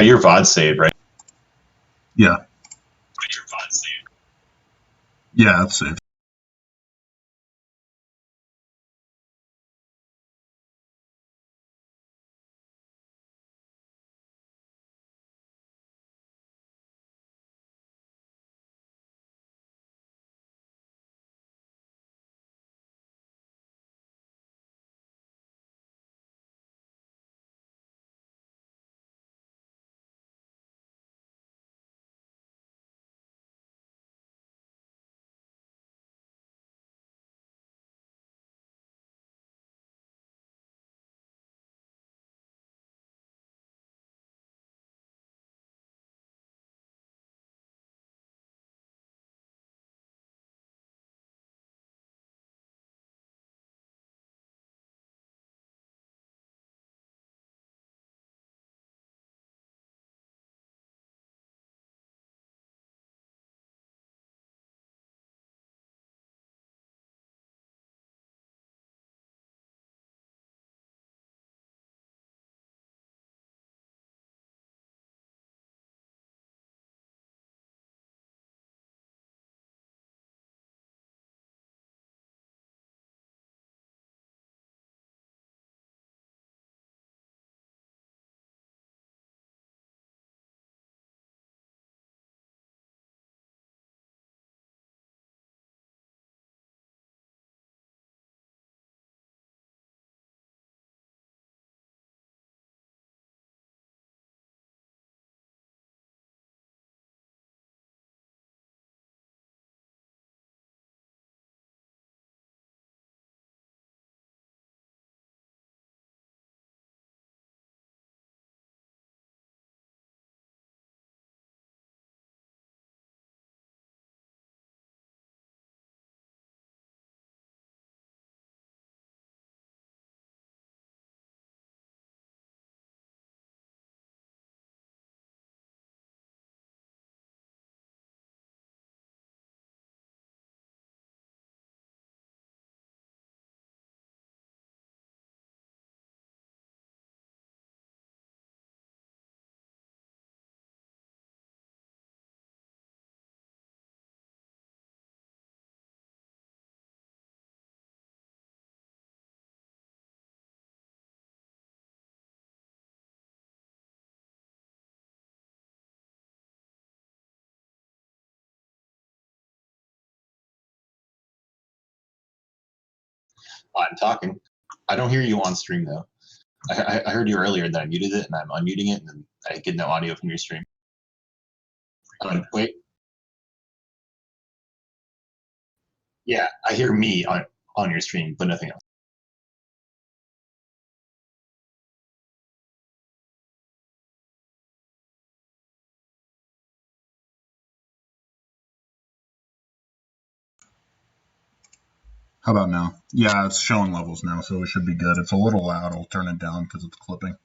Your VOD saved, right? Yeah. Your VOD saved. Yeah, it's saved. I'm talking. I don't hear you on stream though. I heard you earlier that I muted it, and I'm unmuting it, and then I get no audio from your stream. Wait. Yeah, I hear me on your stream, but nothing else. How about now? Yeah, it's showing levels now, so it should be good. It's a little loud. I'll turn it down because it's clipping.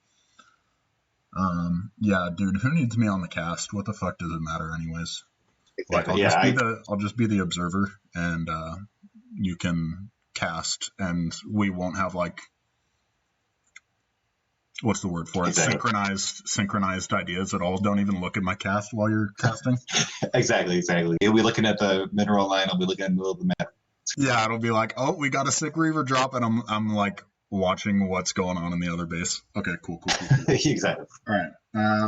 Yeah, dude, who needs me on the cast? What the fuck does it matter, anyways? Exactly. Like, I'll just be the observer, and you can cast, and we won't have like, what's the word for it? Exactly. Synchronized ideas at all. Don't even look at my cast while you're casting. Exactly. You'll be looking at the mineral line. I'll be looking at the middle of the map. Yeah, it'll be like, oh, we got a sick Reaver drop, and I'm like watching what's going on in the other base. Okay, cool. Exactly. All right,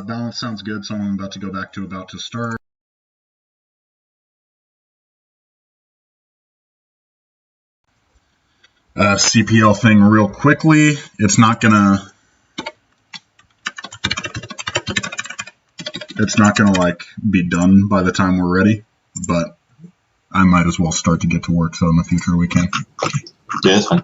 balance sounds good. So I'm about to go back to about to start. CPL thing real quickly. It's not gonna like be done by the time we're ready, but I might as well start to get to work so in the future we can. Yeah, that's fine.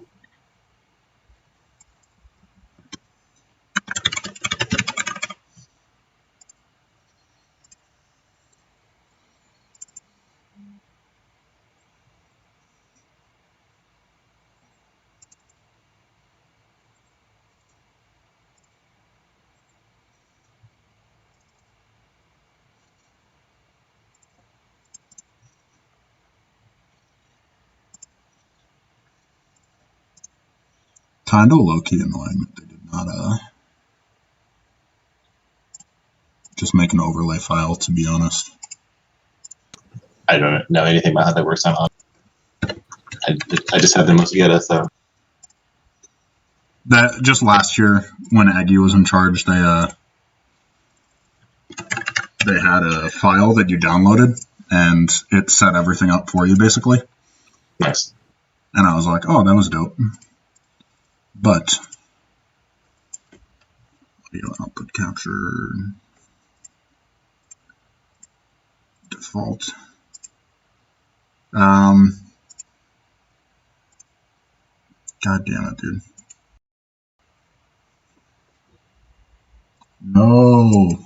Kinda low-key annoying that they did not just make an overlay file, to be honest. I don't know anything about how that works on. I just have the Mosquito, so. That just last year when Aggie was in charge, they had a file that you downloaded and it set everything up for you basically. Nice. And I was like, oh, that was dope. But audio output capture default. God damn it, dude. No.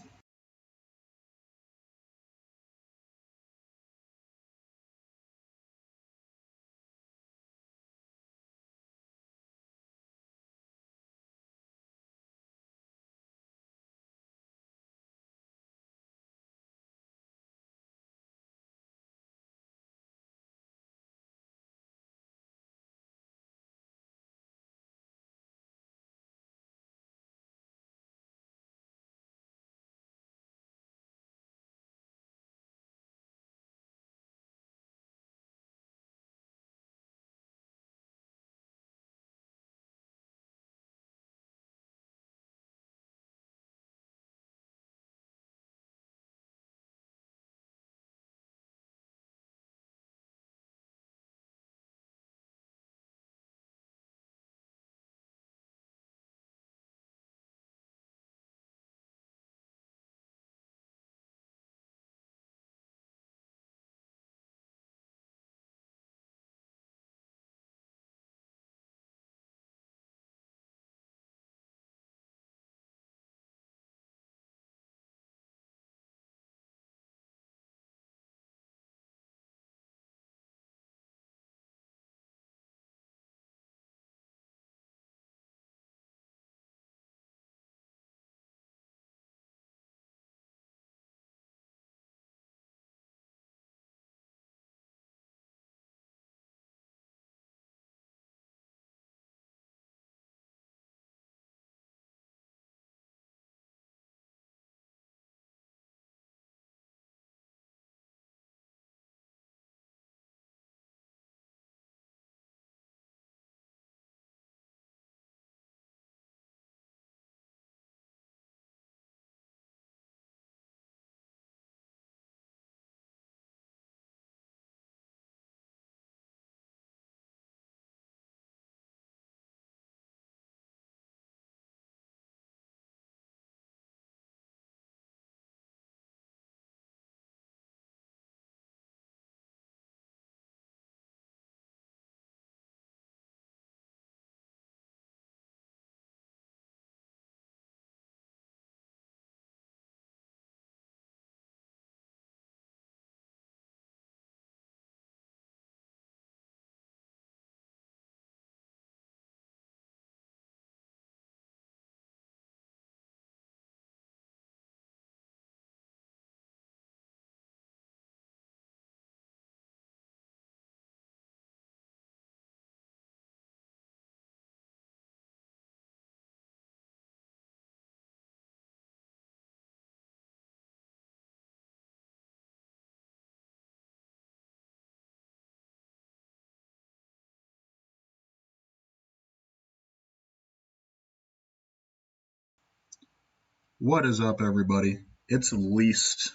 What is up, everybody? It's Least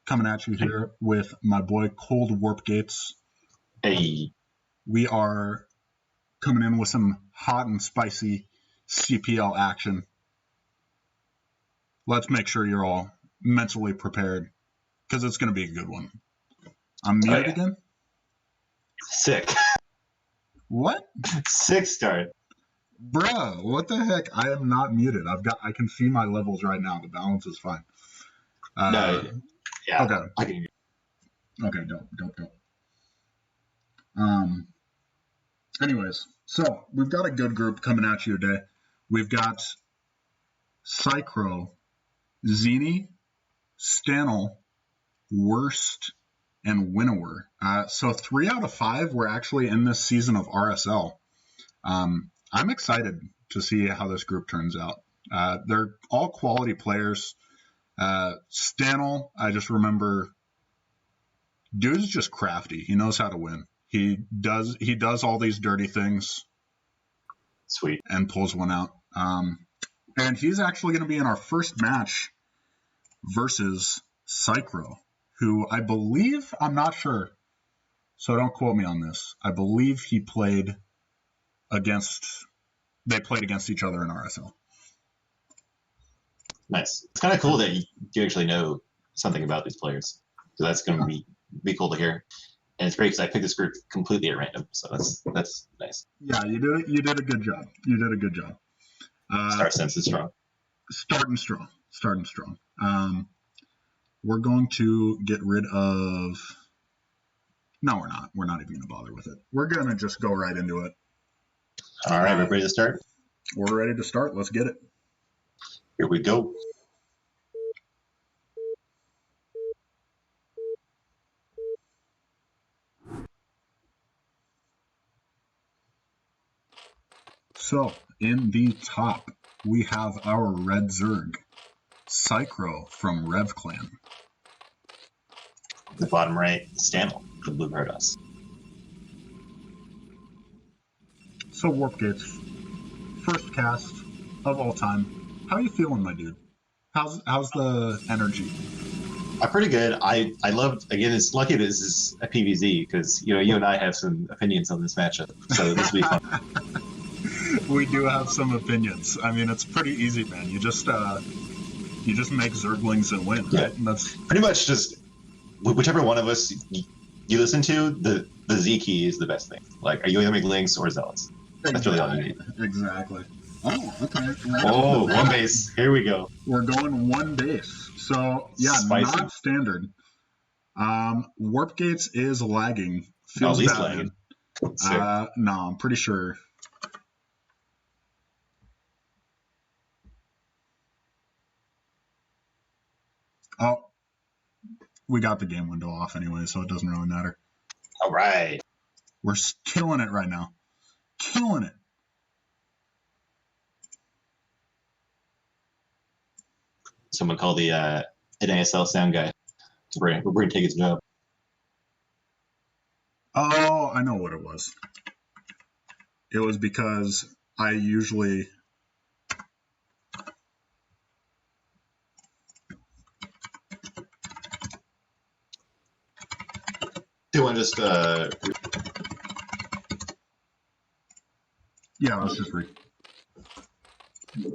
coming at you here with my boy Cold Warp Gates. Hey. We are coming in with some hot and spicy CPL action. Let's make sure you're all mentally prepared because it's going to be a good one. I'm muted again? Sick. What? Sick start. Bruh, what the heck? I am not muted. I can see my levels right now. The balance is fine. No. Yeah. Okay. I can hear you. Okay, dope. Anyways, so we've got a good group coming at you today. We've got Psychro, Zini, Stanel, Worst, and Winnower. So 3 out of 5 were actually in this season of RSL. I'm excited to see how this group turns out. They're all quality players. Stanel, I just remember, dude's just crafty. He knows how to win. He does all these dirty things. Sweet. And pulls one out. And he's actually going to be in our first match versus Psychro, who I believe, I'm not sure, so don't quote me on this. I believe they played against each other in RSL. Nice. It's kind of cool that you actually know something about these players. So that's going to be cool to hear. And it's great because I picked this group completely at random. So that's nice. Yeah, you did a good job. You did a good job. Star sense is strong. Starting strong. We're going to get rid of... No, we're not. We're not even going to bother with it. We're going to just go right into it. All right, we're ready to start? We're ready to start. Let's get it. Here we go. So, in the top, we have our Red Zerg, Psychro from Rev Clan. The bottom right, Stanel, the Blue Protoss. So, Warpgates, first cast of all time. How are you feeling, my dude? How's the energy? I'm pretty good. I loved, again, it's lucky this is a PVZ because, you and I have some opinions on this matchup. So this will be fun. We do have some opinions. I mean, it's pretty easy, man. You just make Zerglings and win, right? Yeah. And that's pretty much just whichever one of us you listen to, the Z key is the best thing. Like, are you either make Lynx or Zealots? That's really all you need. Exactly. Oh, okay. Oh, one base. Here we go. We're going one base. So, yeah, Spicy. Not standard. Warpgates is lagging. Feels at least bad, lagging. No, I'm pretty sure. Oh, we got the game window off anyway, so it doesn't really matter. All right. We're killing it right now. Killing it. Someone call the NASL sound guy. We're going to take his job. Oh, I know what it was. It was because I usually... Do you want to just... Yeah, let's just read.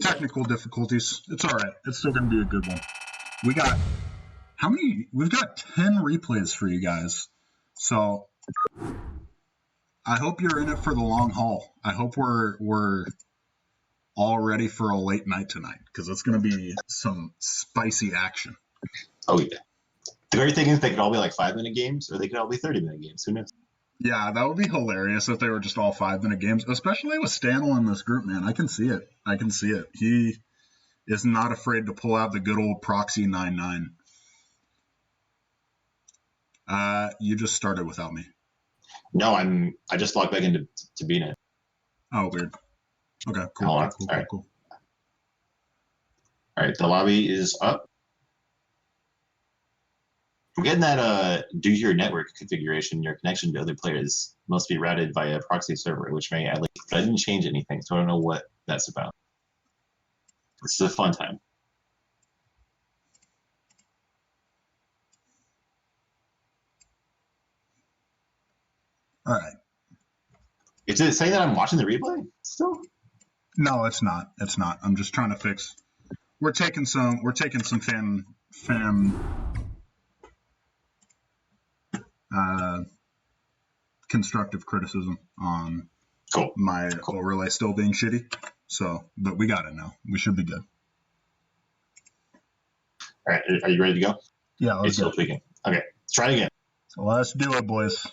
Technical difficulties. It's all right. It's still going to be a good one. We got... How many? We've got 10 replays for you guys. So I hope you're in it for the long haul. I hope we're all ready for a late night tonight because it's going to be some spicy action. Oh, yeah. The great thing is they could all be like 5-minute games or they could all be 30-minute games. Who knows? Yeah, that would be hilarious if they were just all 5-minute games, especially with Stanel in this group, man. I can see it. He is not afraid to pull out the good old proxy 9-9. You just started without me. No, I just logged back into BNet. Oh, weird. Okay, cool. Hold on. Cool. All right, the lobby is up. I'm getting that due to your network configuration, your connection to other players must be routed via a proxy server, which may add links. But I didn't change anything, so I don't know what that's about. This is a fun time. All right. Is it saying that I'm watching the replay still? No, it's not. It's not. I'm just trying to fix. We're taking some fan constructive criticism on my overlay still being shitty. So, but we got it now. We should be good. All right, are you ready to go? Yeah, let's still tweaking. Okay, let's try it again. Let's do it, boys.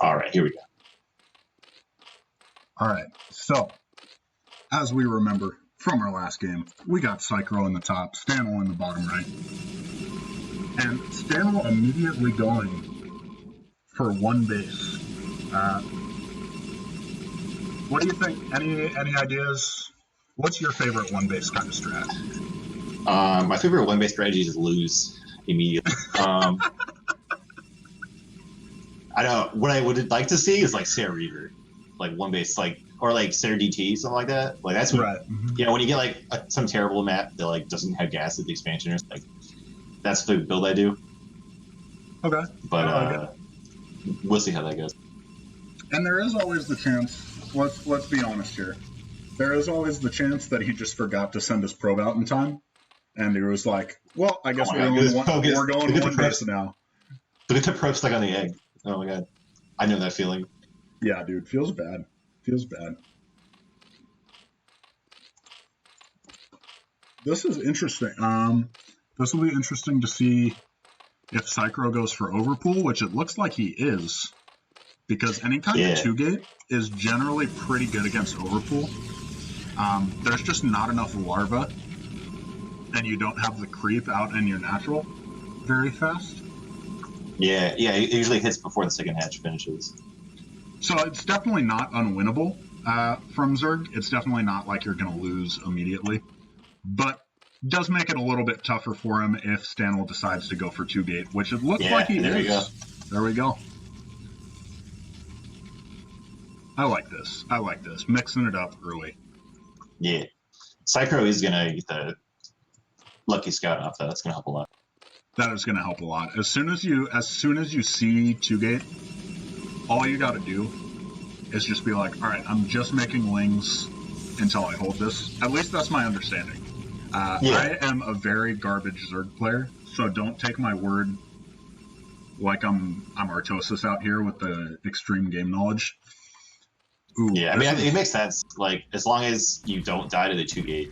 All right, here we go. All right, so as we remember from our last game, we got Psychro in the top, Stanel in the bottom right. And Stanel immediately going for one base. What do you think? Any ideas? What's your favorite one base kind of strat? My favorite one base strategy is lose immediately. I know what I would like to see is like Sarah Reaver, like one base, like or like Sarah DT, something like that. Like that's what, Right. you know, when you get like some terrible map that like doesn't have gas at the expansion, like that's the build I do. Okay. But we'll see how that goes. And there is always the chance. Let's be honest here. There is always the chance that he just forgot to send his probe out in time, and he was like, "Well, I guess we're going one base now." Look at the probe stuck on the egg. Oh my god, I know that feeling. Yeah, dude, feels bad. Feels bad. This is interesting. This will be interesting to see if Psychro goes for Overpool, which it looks like he is, because any kind of 2-gate is generally pretty good against Overpool. There's just not enough larva, and you don't have the creep out in your natural very fast. Yeah, it usually hits before the second hatch finishes. So it's definitely not unwinnable from Zerg. It's definitely not like you're going to lose immediately. But does make it a little bit tougher for him if Stanwell decides to go for 2-gate, which it looks like he there is. We go. There we go. I like this. I like this. Mixing it up early. Yeah. Psychro is going to get the Lucky Scout off, though. That's going to help a lot. That is going to help a lot. As soon as you see 2-gate, all you got to do is just be like, all right, I'm just making lings until I hold this. At least that's my understanding. I am a very garbage Zerg player, so don't take my word like I'm Artosis out here with the extreme game knowledge. Ooh, yeah, I mean, it makes sense. Like, as long as you don't die to the 2-gate,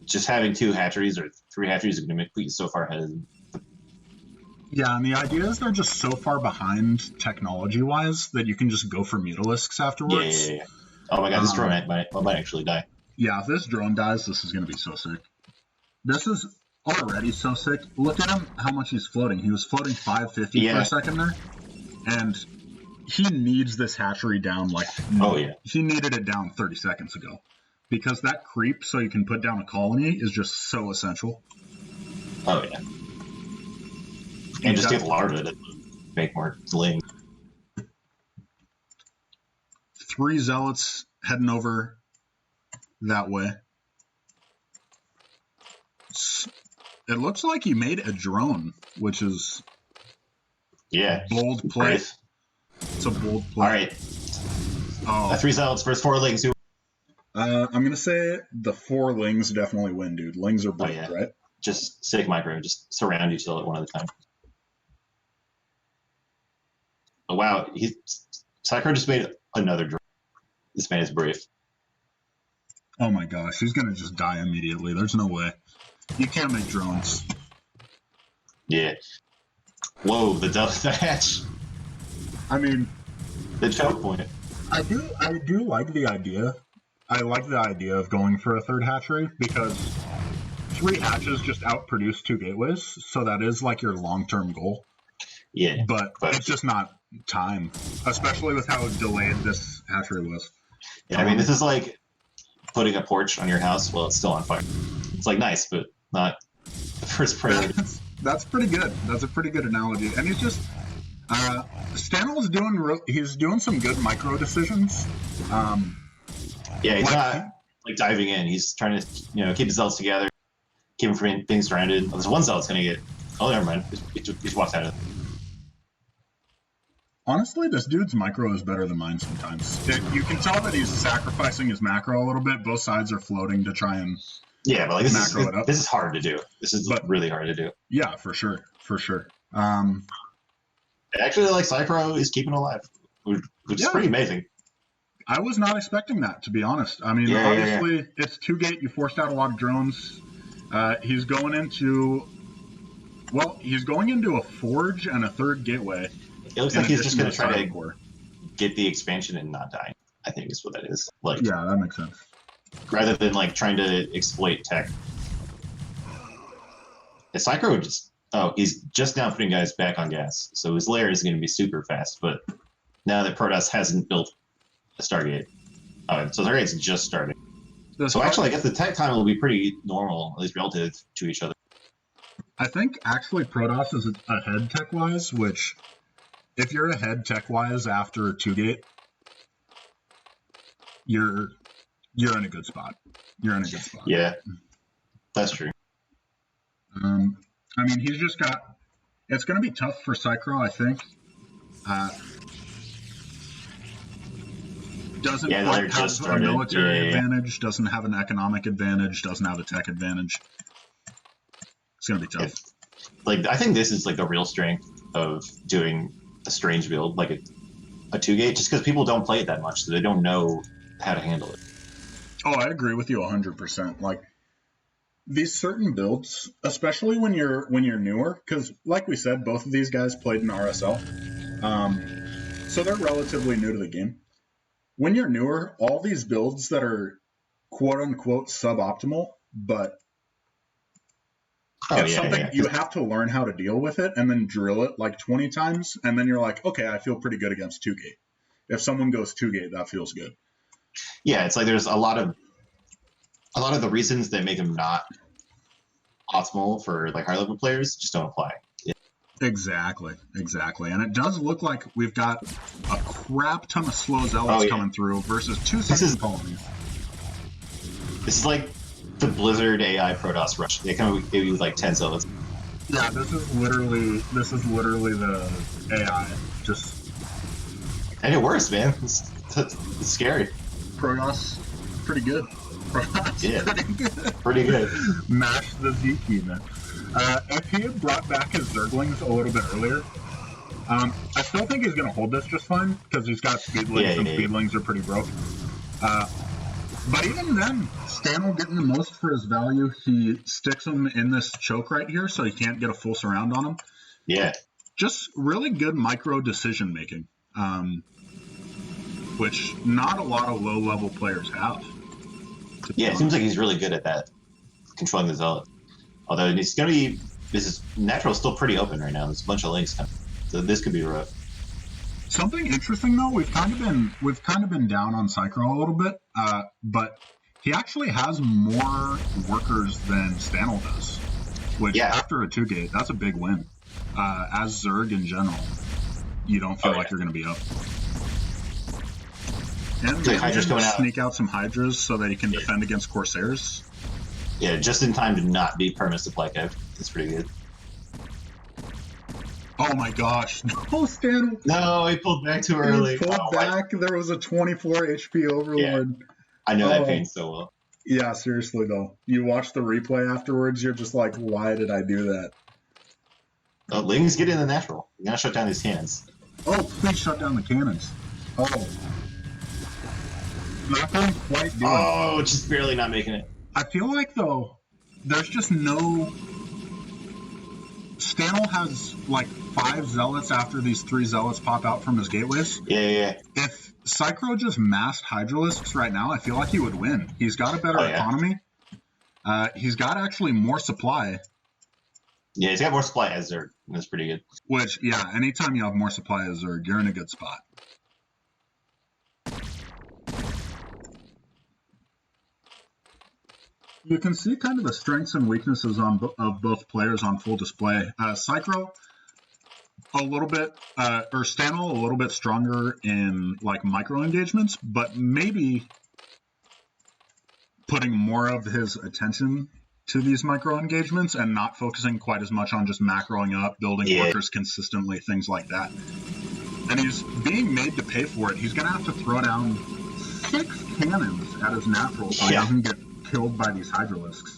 just having 2 hatcheries or 3 hatcheries is going to put you so far ahead of them. Yeah, and the idea is they're just so far behind technology-wise that you can just go for Mutalisks afterwards. Yeah. Oh my god, this drone might actually die. Yeah, if this drone dies, this is going to be so sick. This is already so sick. Look at him, how much he's floating. He was floating 550 for a second there. And he needs this hatchery down like... He needed it down 30 seconds ago. Because that creep, so you can put down a colony, is just so essential. Oh, yeah. And just get larva to make more ling. 3 zealots heading over that way. It looks like he made a drone, which is bold play. Right. It's a bold play. All right. 3 zealots versus 4 lings. I'm gonna say the 4 lings definitely win, dude. Lings are bold, right? Just sick micro. Just surround each other one at a time. Oh, wow. Psycho just made another drone. This man is brave. Oh my gosh, he's gonna just die immediately. There's no way. You can't make drones. Yeah. Whoa, the hatch. I mean, the choke point. I do like the idea. I like the idea of going for a 3rd hatchery because 3 hatches just outproduce 2 gateways, so that is like your long-term goal. Yeah. But it's just not time, especially with how delayed this hatchery was. Yeah, I mean, this is like putting a porch on your house while it's still on fire. It's like nice, but not the first priority. That's pretty good. That's a pretty good analogy. And he's just Stanwell's doing some good micro decisions. Yeah, he's not like diving in. He's trying to keep his zealots together, keep him from being surrounded. There's one zealot's gonna get. Oh, never mind. He just walked out of it. Honestly, this dude's micro is better than mine sometimes. You can tell that he's sacrificing his macro a little bit. Both sides are floating to try and but like macro it up. This is hard to do. This is really hard to do. Yeah, for sure. Actually, like Cypro is keeping alive, which is pretty amazing. I was not expecting that, to be honest. I mean, obviously, it's 2-gate. You forced out a lot of drones. He's going into a forge and a 3rd gateway. It looks like he's just going to try to get the expansion and not die. I think is what that is. Like, yeah, that makes sense. Rather than like trying to exploit tech. The Psycho he's just now putting guys back on gas, so his lair is going to be super fast, but now that Protoss hasn't built a Stargate. So Stargate's just starting. The So actually, I guess the tech time will be pretty normal, at least relative to each other. I think actually Protoss is ahead tech-wise, which if you're ahead tech-wise after 2-gate, you're in a good spot. You're in a good spot. Yeah, that's true. I mean, he's just got... It's going to be tough for Psychro, I think. Doesn't quite have a military advantage, doesn't have an economic advantage, doesn't have a tech advantage. It's going to be tough. Like, I think this is like the real strength of doing a strange build, like a 2-gate, just because people don't play it that much, so they don't know how to handle it. Oh, I agree with you 100%. Like, these certain builds, especially when you're newer, because like we said, both of these guys played in RSL, so they're relatively new to the game. When you're newer, all these builds that are quote-unquote suboptimal, but you have to learn how to deal with it and then drill it like 20 times, and then you're like, okay, I feel pretty good against 2-gate. If someone goes 2-gate, that feels good. Yeah, it's like there's a lot of the reasons that make them not optimal for like higher level players just don't apply. Yeah. Exactly. And it does look like we've got a crap ton of slow zealots coming through versus 2 second colonies. This is like the Blizzard AI Protoss rush. They come give you like 10 zealots. Yeah, this is literally the AI. And it works, man. It's scary. Protoss, pretty good. Pretty good. Mash the Z key, man. If he had brought back his Zerglings a little bit earlier, I still think he's going to hold this just fine, because he's got Speedlings, and Speedlings are pretty broke. But even then, Stanel getting the most for his value, he sticks him in this choke right here, so he can't get a full surround on him. Yeah. Just really good micro decision making, which not a lot of low-level players have. Yeah, it seems like he's really good at that, controlling the zealot. Although it's going to be, Natural is still pretty open right now. There's a bunch of links coming, so this could be rough. Something interesting though, we've kind of been down on Psychro a little bit, but he actually has more workers than Stanel does, which after a 2-gate, that's a big win. As Zerg in general, you don't feel like you're going to be up. And Hydra's going out. Sneak out some Hydras so that he can defend against Corsairs. Yeah, just in time to not be permanent supply cap. That's pretty good. Oh my gosh. No, Stanel. No, he pulled back too early. He pulled back. There was a 24 HP Overlord. Yeah. I know that pain so well. Yeah, seriously though. You watch the replay afterwards, you're just like, why did I do that? Oh, Ling's getting the natural. You gotta shut down these cannons. Oh, please shut down the cannons. Oh. Not going to quite do it. Oh, just barely not making it. I feel like, though, there's just no... Stanel has, like, 5 zealots after these 3 zealots pop out from his gateways. Yeah. If Psychro just massed Hydralisks right now, I feel like he would win. He's got a better economy. He's got actually more supply. Yeah, he's got more supply as Zerg. That's pretty good. Which, yeah, anytime you have more supply as Zerg, you're in a good spot. You can see kind of the strengths and weaknesses of both players on full display. Psychro, a little bit, or Stanel, a little bit stronger in like micro engagements, but maybe putting more of his attention to these micro engagements and not focusing quite as much on just macroing up, building workers consistently, things like that. And he's being made to pay for it. He's going to have to throw down 6 cannons at his natural so he doesn't get killed by these Hydralisks.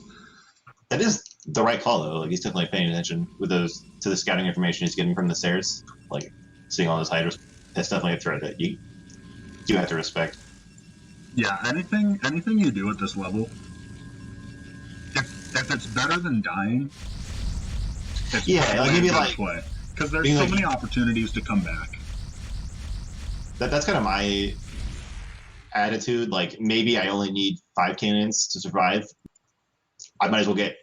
That is the right call though. Like he's definitely paying attention with those to the scouting information he's getting from the Stairs. Like seeing all those Hydras, that's definitely a threat that you do have to respect. Yeah, anything you do at this level, if it's better than dying, it's like maybe like play because there's so many opportunities to come back. That's kind of my attitude. Like maybe I only need 5 cannons to survive. I might as well get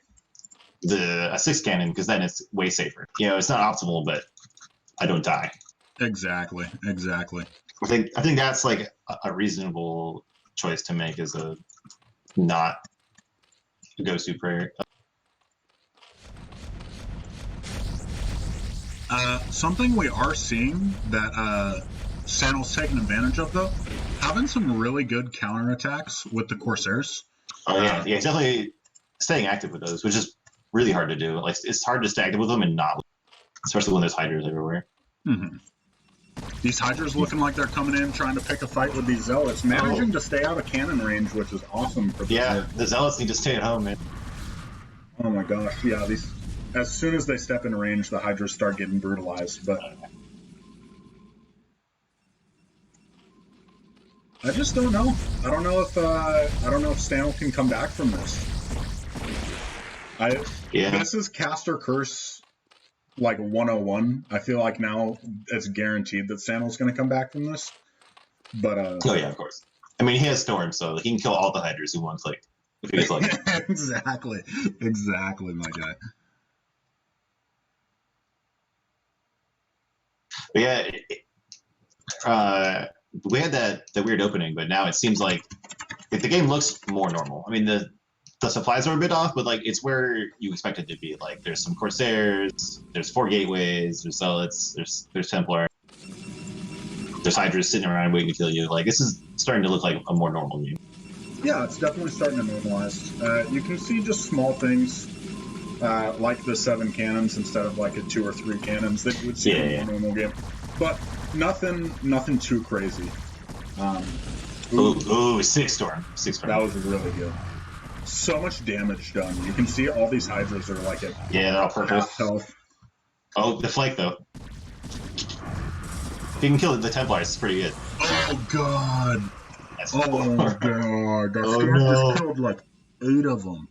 a 6 cannon because then it's way safer. You know, it's not optimal, but I don't die. Exactly. I think that's like a reasonable choice to make as a not go-to prayer. Something we are seeing that Sandal's taking advantage of, though, having some really good counterattacks with the Corsairs. Oh yeah, he's definitely staying active with those, which is really hard to do. Like it's hard to stay active with them and not, especially when there's hydras everywhere. Mm-hmm. These hydras looking like they're coming in trying to pick a fight with these zealots, managing to stay out of cannon range, which is awesome for the zealots need to stay at home, man. Oh my gosh, yeah, these as soon as they step in range, the hydras start getting brutalized, but I just don't know. I don't know if Stanel can come back from this. This is Caster Curse like 101. I feel like now it's guaranteed that Stanel's going to come back from this. But oh yeah, of course. I mean, he has Storm, so he can kill all the hydras in one click. If he's like exactly, my guy. But yeah, we had that weird opening, but now it seems like if the game looks more normal. I mean, the supplies are a bit off, but like it's where you expect it to be. Like there's some Corsairs, there's 4 gateways, there's Zealots, there's Templar, there's Hydras sitting around waiting to kill you. Like this is starting to look like a more normal game. Yeah, it's definitely starting to normalize. You can see just small things like the 7 cannons instead of like a 2 or 3 cannons that you would see in a normal game. But nothing too crazy. Ooh, 6 Storm. That was really good. So much damage done. You can see all these Hydras are like at they're all purple. half health. Oh, the flank though. If you can kill the Templars, it's pretty good. Oh god. That's god. That Storm just killed like 8 of them.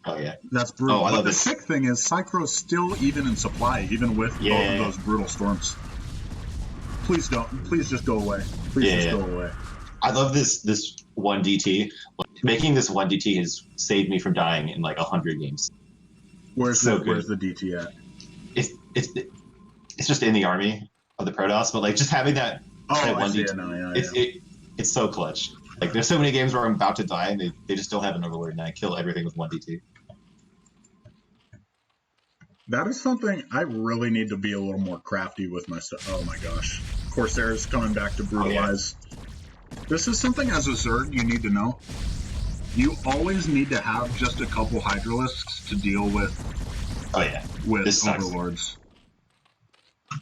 Oh yeah. That's brutal. Oh, I love the this. sick thing is Psychro's still even in supply, even with both of those brutal storms. Please just go away. Please just go away. I love this 1DT. Making this 1DT has saved me from dying in like 100 games. Where's the DT at? It's just in the army of the Protoss, but like just having that 1DT, it's so clutch. Like there's so many games where I'm about to die and they just don't have an overlord and I kill everything with 1DT. That is something I really need to be a little more crafty with myself. Oh my gosh. Corsairs coming back to brutalize. Oh, yeah. This is something as a Zerg you need to know. You always need to have just a couple Hydralisks to deal with. Oh yeah. With overlords.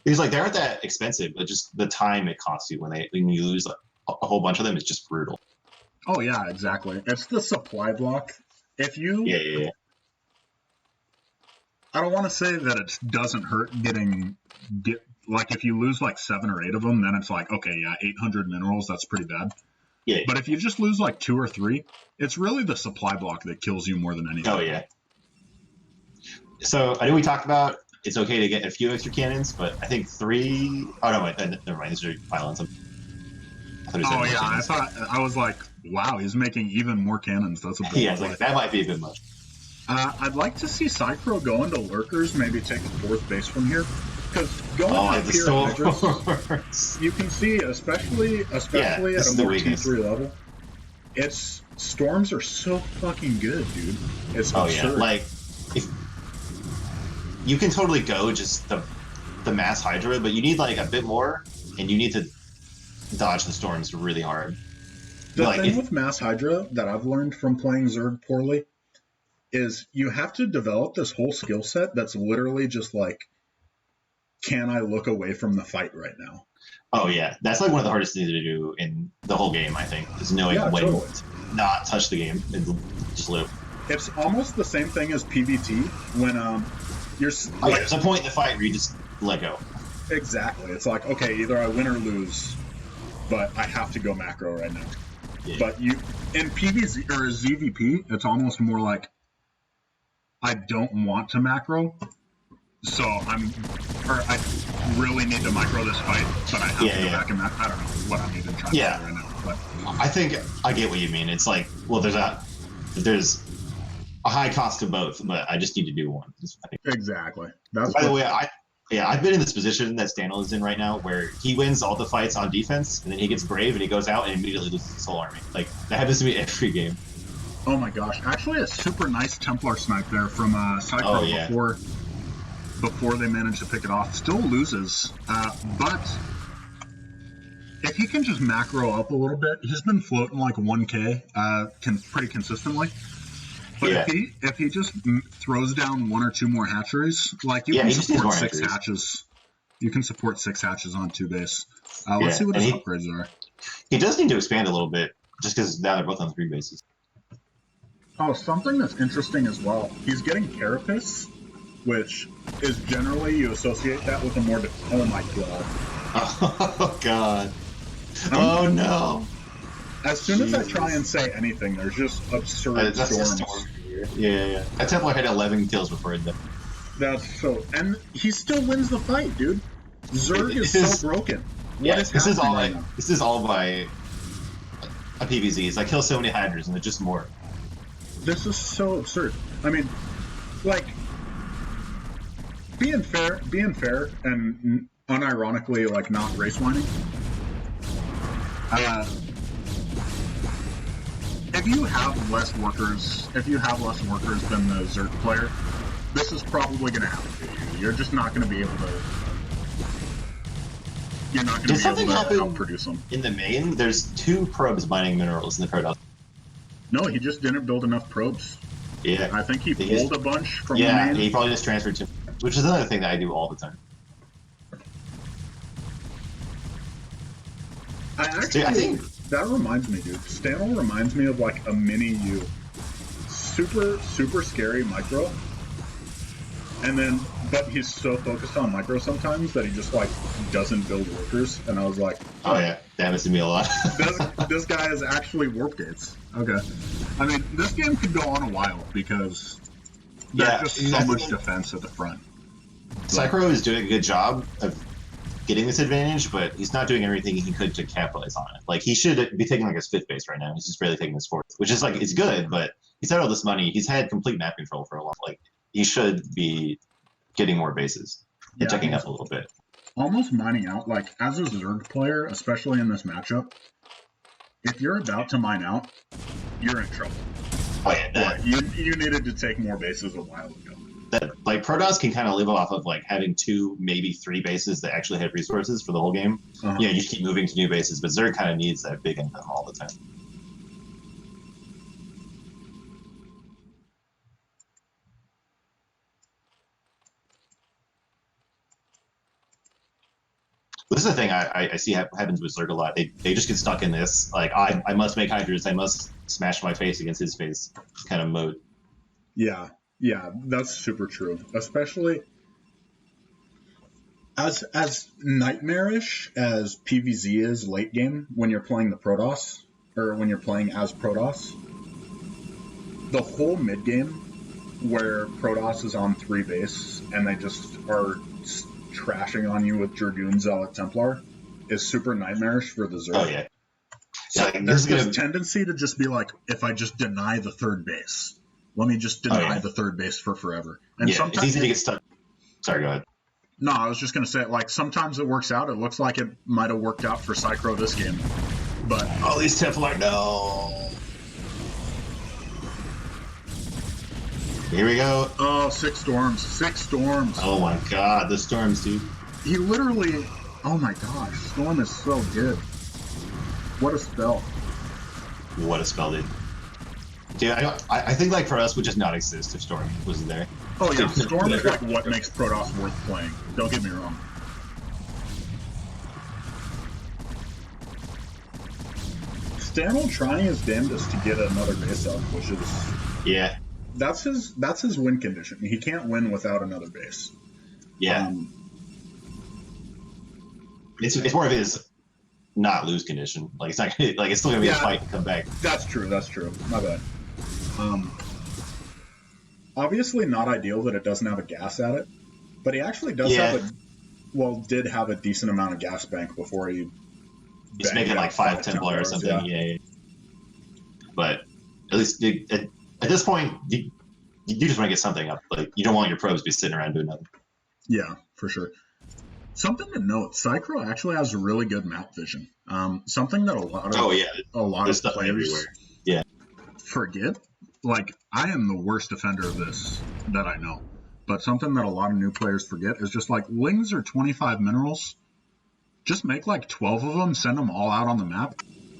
It's like they aren't that expensive, but just the time it costs you when you lose a whole bunch of them is just brutal. Oh yeah, exactly. It's the supply block. If you I don't want to say that it doesn't hurt like if you lose like 7 or 8 of them, then it's like, okay, yeah, 800 minerals, that's pretty bad. Yeah. But if you just lose like 2 or 3, it's really the supply block that kills you more than anything. Oh yeah. So I know we talked about it's okay to get a few extra cannons, but I think 3. Oh no, wait, never mind. These are pylons. I was like, wow, he's making even more cannons. That's a big like that might be a bit much. I'd like to see Psychro go into lurkers, maybe take the 4th base from here. Because going up here Hydras, you can see, especially at a more T3 level, storms are so fucking good, dude. It's absurd. Like if you can totally go just the mass Hydra, but you need like a bit more, and you need to dodge the storms really hard. The thing with mass Hydra that I've learned from playing Zerg poorly is you have to develop this whole skill set that's literally just like, can I look away from the fight right now? Oh yeah, that's like one of the hardest things to do in the whole game, I think, is knowing when to not touch the game and just live. It's almost the same thing as PvT when you're there's a point in the fight where you just let go. Exactly. It's like, okay, either I win or lose, but I have to go macro right now. Yeah. But in PvZ or ZVP, it's almost more like I don't want to macro, so I really need to micro this fight, but I have to go back and I don't know what I'm even trying to do right now. But I think I get what you mean. It's like, well, there's a high cost to both, but I just need to do one. Exactly. By the way, Yeah, I've been in this position that Stanley is in right now, where he wins all the fights on defense, and then he gets brave, and he goes out and immediately loses his whole army. Like that happens to me every game. Oh my gosh! Actually, a super nice Templar snipe there from Cycro yeah. before they managed to pick it off. Still loses, but if he can just macro up a little bit, he's been floating like 1K pretty consistently. But Yeah. if he just throws down 1 or 2 more hatcheries, like you Yeah, can he just needs support more 6 hatcheries. hatches. You can support 6 hatches on 2 base. Let's Yeah, see what and his upgrades are. He does need to expand a little bit, just because now they're both on 3 bases. Oh, something that's interesting as well. He's getting Carapace, which is generally you associate that with a more. Oh my god. Oh god. Oh no. As soon as I try and say anything, there's just absurd storms. Yeah. That Templar had 11 kills before it died. That's so. And he still wins the fight, dude. Zerg is so broken. This is all by a PVZ. It's like kill so many hydras and it's just more. This is so absurd. I mean, like, being fair and unironically, like, not race whining. If you have less workers than the Zerg player, this is probably going to happen to you. You're just not going to be able to. You're not going to be able to outproduce them. In the main, there's 2 probes mining minerals in the Protoss. No, he just didn't build enough probes. Yeah. I think he pulled a bunch from the main. main. Yeah, he probably just transferred to, which is another thing that I do all the time. I think that reminds me, dude. Stanel reminds me of like a mini you. Super scary micro. And then, but he's so focused on micro sometimes that he just like doesn't build workers. And I was like, oh yeah, that happens to me a lot. this guy is actually warp gates. Okay. I mean, this game could go on a while because there's just so much defense at the front. Cycro is doing a good job of getting this advantage, but he's not doing everything he could to capitalize on it. Like he should be taking like his 5th base right now. He's just barely taking his 4th, which is like it's good, but he's had all this money. He's had complete map control for a while. Like he should be getting more bases and checking up a little bit. Almost mining out. Like as a Zerg player, especially in this matchup, if you're about to mine out, you're in trouble. Oh yeah, you needed to take more bases a while ago. That like Protoss can kind of live off of like having 2, maybe 3 bases that actually have resources for the whole game. Yeah, you just keep moving to new bases, but Zerg kind of needs that big income all the time. This is the thing I see happens with Zerg a lot. They just get stuck in this, like, I must make Hydras, I must smash my face against his face kind of mode. Yeah, that's super true. Especially as nightmarish as PvZ is late game when you're playing the Protoss, or when you're playing as Protoss, the whole mid game where Protoss is on 3 base and they just are trashing on you with Dragoon, Zealot, Templar is super nightmarish for the Zerg. Oh yeah. So there's this tendency to just be like, if I just deny the 3rd base, let me just deny the 3rd base for forever. And sometimes it's easy to get stuck. Sorry, go ahead. No, I was just going to say, like, sometimes it works out. It looks like it might have worked out for Cycro this game. But all these Templar, no. Here we go. Oh, 6 storms. 6 storms. Oh my god, the storms, dude. He literally... Oh my gosh, Storm is so good. What a spell. What a spell, dude. Dude, I think, like, for us would just not exist if Storm wasn't there. Oh yeah, Storm is like what makes Protoss worth playing. Don't get me wrong. Stanel trying his damnedest to get another base up, which is... Yeah. That's his win condition. He can't win without another base. Yeah. It's more of his not lose condition. Like it's not like it's still gonna be a fight to come back. That's true. My bad. Obviously not ideal that it doesn't have a gas at it, but he actually does did have a decent amount of gas bank before he. He's making like 5 Templar or something. Yeah. But at least at this point, you just want to get something up. Like you don't want your probes to be sitting around doing nothing. Yeah, for sure. Something to note: Psycho actually has really good map vision. Something that a lot there's of stuff everywhere. players forget. Like, I am the worst defender of this that I know, but something that a lot of new players forget is just like lings are 25 minerals. Just make like 12 of them, send them all out on the map,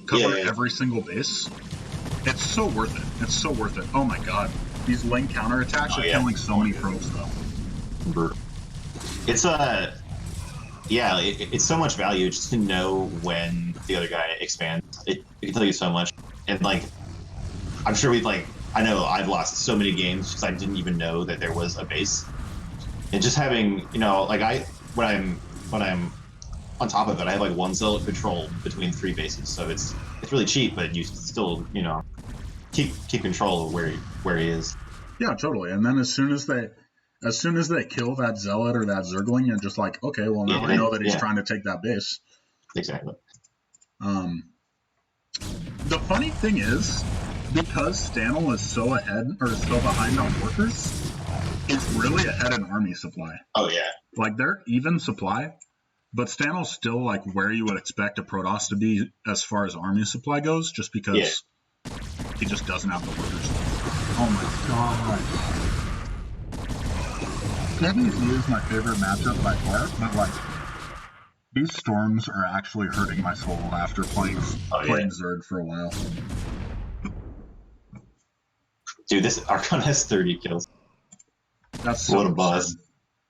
cover every single base. It's so worth it. It's so worth it. Oh my god, these ling counterattacks are killing so many pros though. It's it's so much value just to know when the other guy expands. It can tell you so much, and like I'm sure I know I've lost so many games because I didn't even know that there was a base, and just having when I'm on top of it, I have like one zealot patrol between 3 bases, so it's really cheap, but you still keep control of where he is. Yeah, totally. And then as soon as they kill that zealot or that zergling, you're just like, okay, well now I know that he's trying to take that base. Exactly. The funny thing is, because Stanel is so ahead or so behind on workers, it's really ahead in army supply. Oh yeah. Like they're even supply, but Stanel's still like where you would expect a Protoss to be as far as army supply goes, just because he just doesn't have the workers. Oh my god. KBZ is my favorite matchup by far, but like these storms are actually hurting my soul after playing Zerg for a while. Dude, this Archon has 30 kills. That's so what a boss.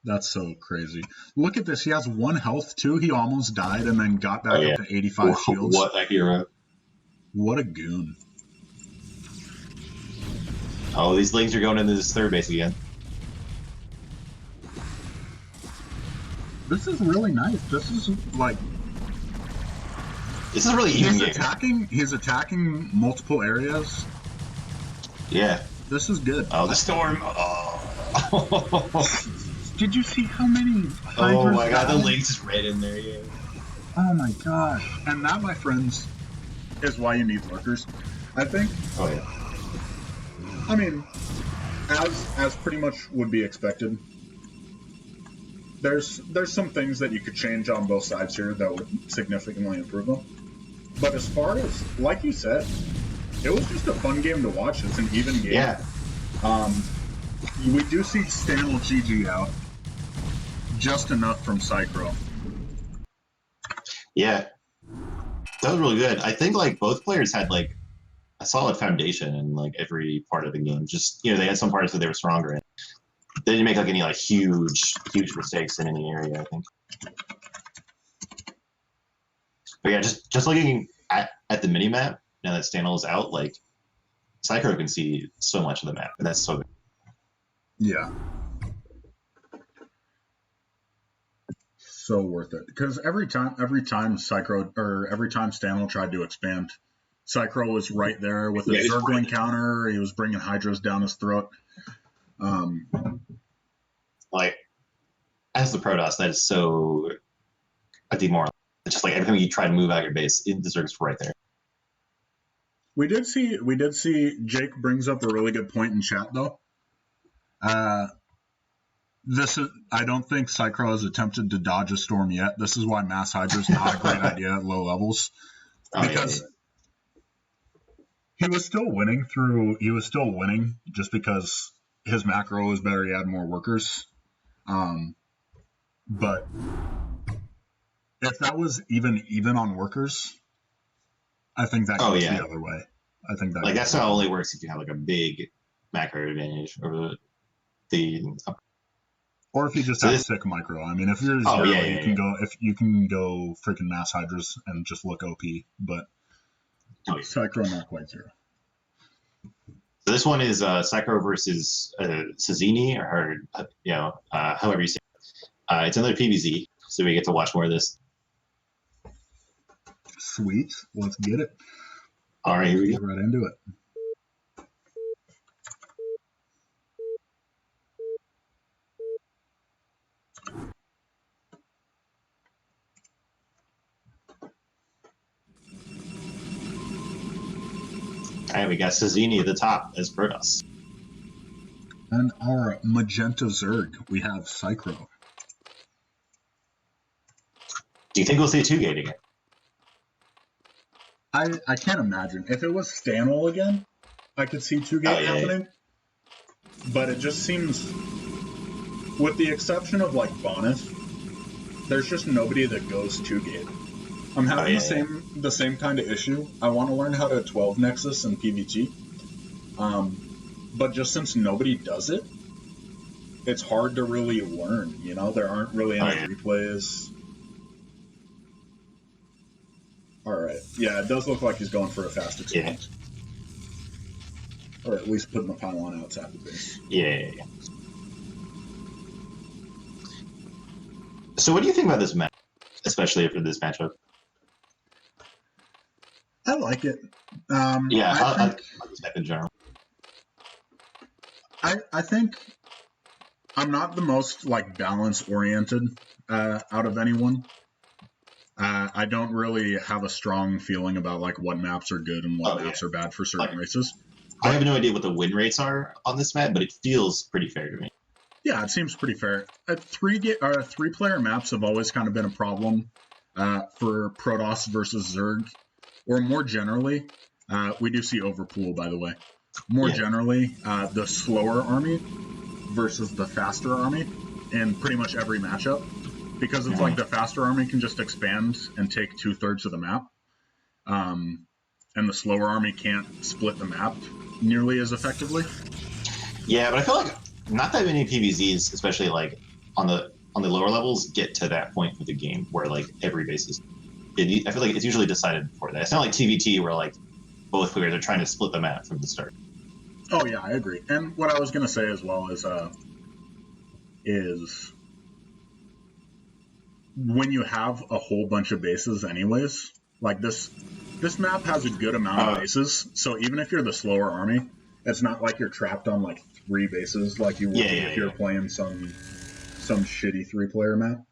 That's so crazy. Look at this. He has 1 health too. He almost died and then got back up to 85 shields. What a hero. What a goon. Oh, these lings are going into this 3rd base again. This is really nice. This is like... This is really even game. He's attacking multiple areas. Yeah. This is good. Oh, the storm. Oh. Did you see how many Hydras Oh my god, the lings is right in there, yeah. Oh my gosh. And that, my friends, is why you need lurkers, I think. Oh yeah. I mean, as pretty much would be expected, there's some things that you could change on both sides here that would significantly improve them. But as far as, like you said, it was just a fun game to watch. It's an even game. Yeah. We do see Stanel GG out. Just enough from Psycho. Yeah. That was really good. I think like both players had like a solid foundation in like every part of the game. Just they had some parts that they were stronger in. They didn't make like any like huge mistakes in any area, I think. But yeah, just looking at the mini map now that Stanel is out, like Psycho can see so much of the map, and that's so good. Yeah. So worth it. Because every time Stanel tried to expand, Psycho was right there with a Zergling counter. He was bringing Hydras down his throat. Like, as the Protoss, that is so a demoralizing. It's just like every time you try to move out your base, the Zerg's right there. We did see Jake brings up a really good point in chat though. I don't think Psycho has attempted to dodge a storm yet. This is why Mass Hydra is not a great idea at low levels. Because he was still winning just because his macro was better, he had more workers. But if that was even on workers, I think that goes the other way. I think that that's not only works if you have like a big macro advantage over the or if you just have sick micro. I mean, if you're zero, you can go freaking Mass Hydras and just look OP, but Psycho not quite zero. So this one is Psycho versus Cezini, or however you say it. It's another PvZ, so we get to watch more of this. Sweet, let's get it. All right, here we go. Get right into it. All right, we got Cezini at the top as Protoss. And our magenta Zerg, we have Psycho. Do you think we'll see two-gating it? I can't imagine. If it was Stanwell again, I could see two-gate happening. But it just seems, with the exception of like Bonus, there's just nobody that goes two-gate. I'm having the same kind of issue. I want to learn how to 12 Nexus and PvT. But just since nobody does it, it's hard to really learn, you know? There aren't really any replays. Alright, yeah, it does look like he's going for a fast expand. Or at least putting the pylon outside the base. Yeah. So what do you think about this map, especially for this matchup? I like it. I like this map in general. I think I'm not the most like balance oriented out of anyone. I don't really have a strong feeling about like what maps are good and what maps are bad for certain races. I have no idea what the win rates are on this map, but it feels pretty fair to me. Yeah, it seems pretty fair. Three-player maps have always kind of been a problem for Protoss versus Zerg, or more generally, we do see Overpool, by the way. More generally, the slower army versus the faster army in pretty much every matchup. Because it's like the faster army can just expand and take 2/3 of the map. And the slower army can't split the map nearly as effectively. Yeah, but I feel like not that many PvZs, especially like on the lower levels, get to that point with the game where like every base is. I feel like it's usually decided before that. It's not like TVT where like both players are trying to split the map from the start. Oh yeah, I agree. And what I was gonna say as well is when you have a whole bunch of bases anyways, like this map has a good amount of bases, so even if you're the slower army, it's not like you're trapped on like 3 bases like you would be if you're playing some shitty 3-player map.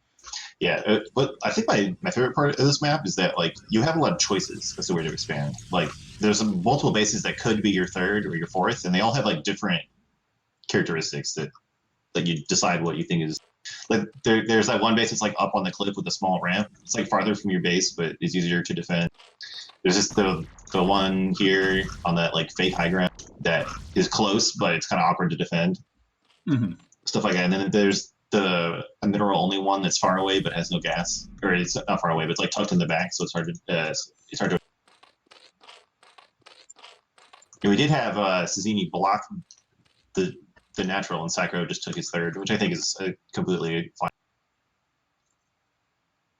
Yeah, but I think my favorite part of this map is that like you have a lot of choices as to where to expand. Like there's multiple bases that could be your 3rd or your 4th, and they all have like different characteristics that you decide what you think is. Like there's that one base that's like up on the cliff with a small ramp. It's like farther from your base, but it's easier to defend. There's just the one here on that like fake high ground that is close, but it's kind of awkward to defend. Mm-hmm. Stuff like that. And then there's a mineral only one that's far away but has no gas, or it's not far away, but it's like tucked in the back, so it's hard to. And we did have Cezini block the natural, and Sacro just took his 3rd, which I think is completely fine.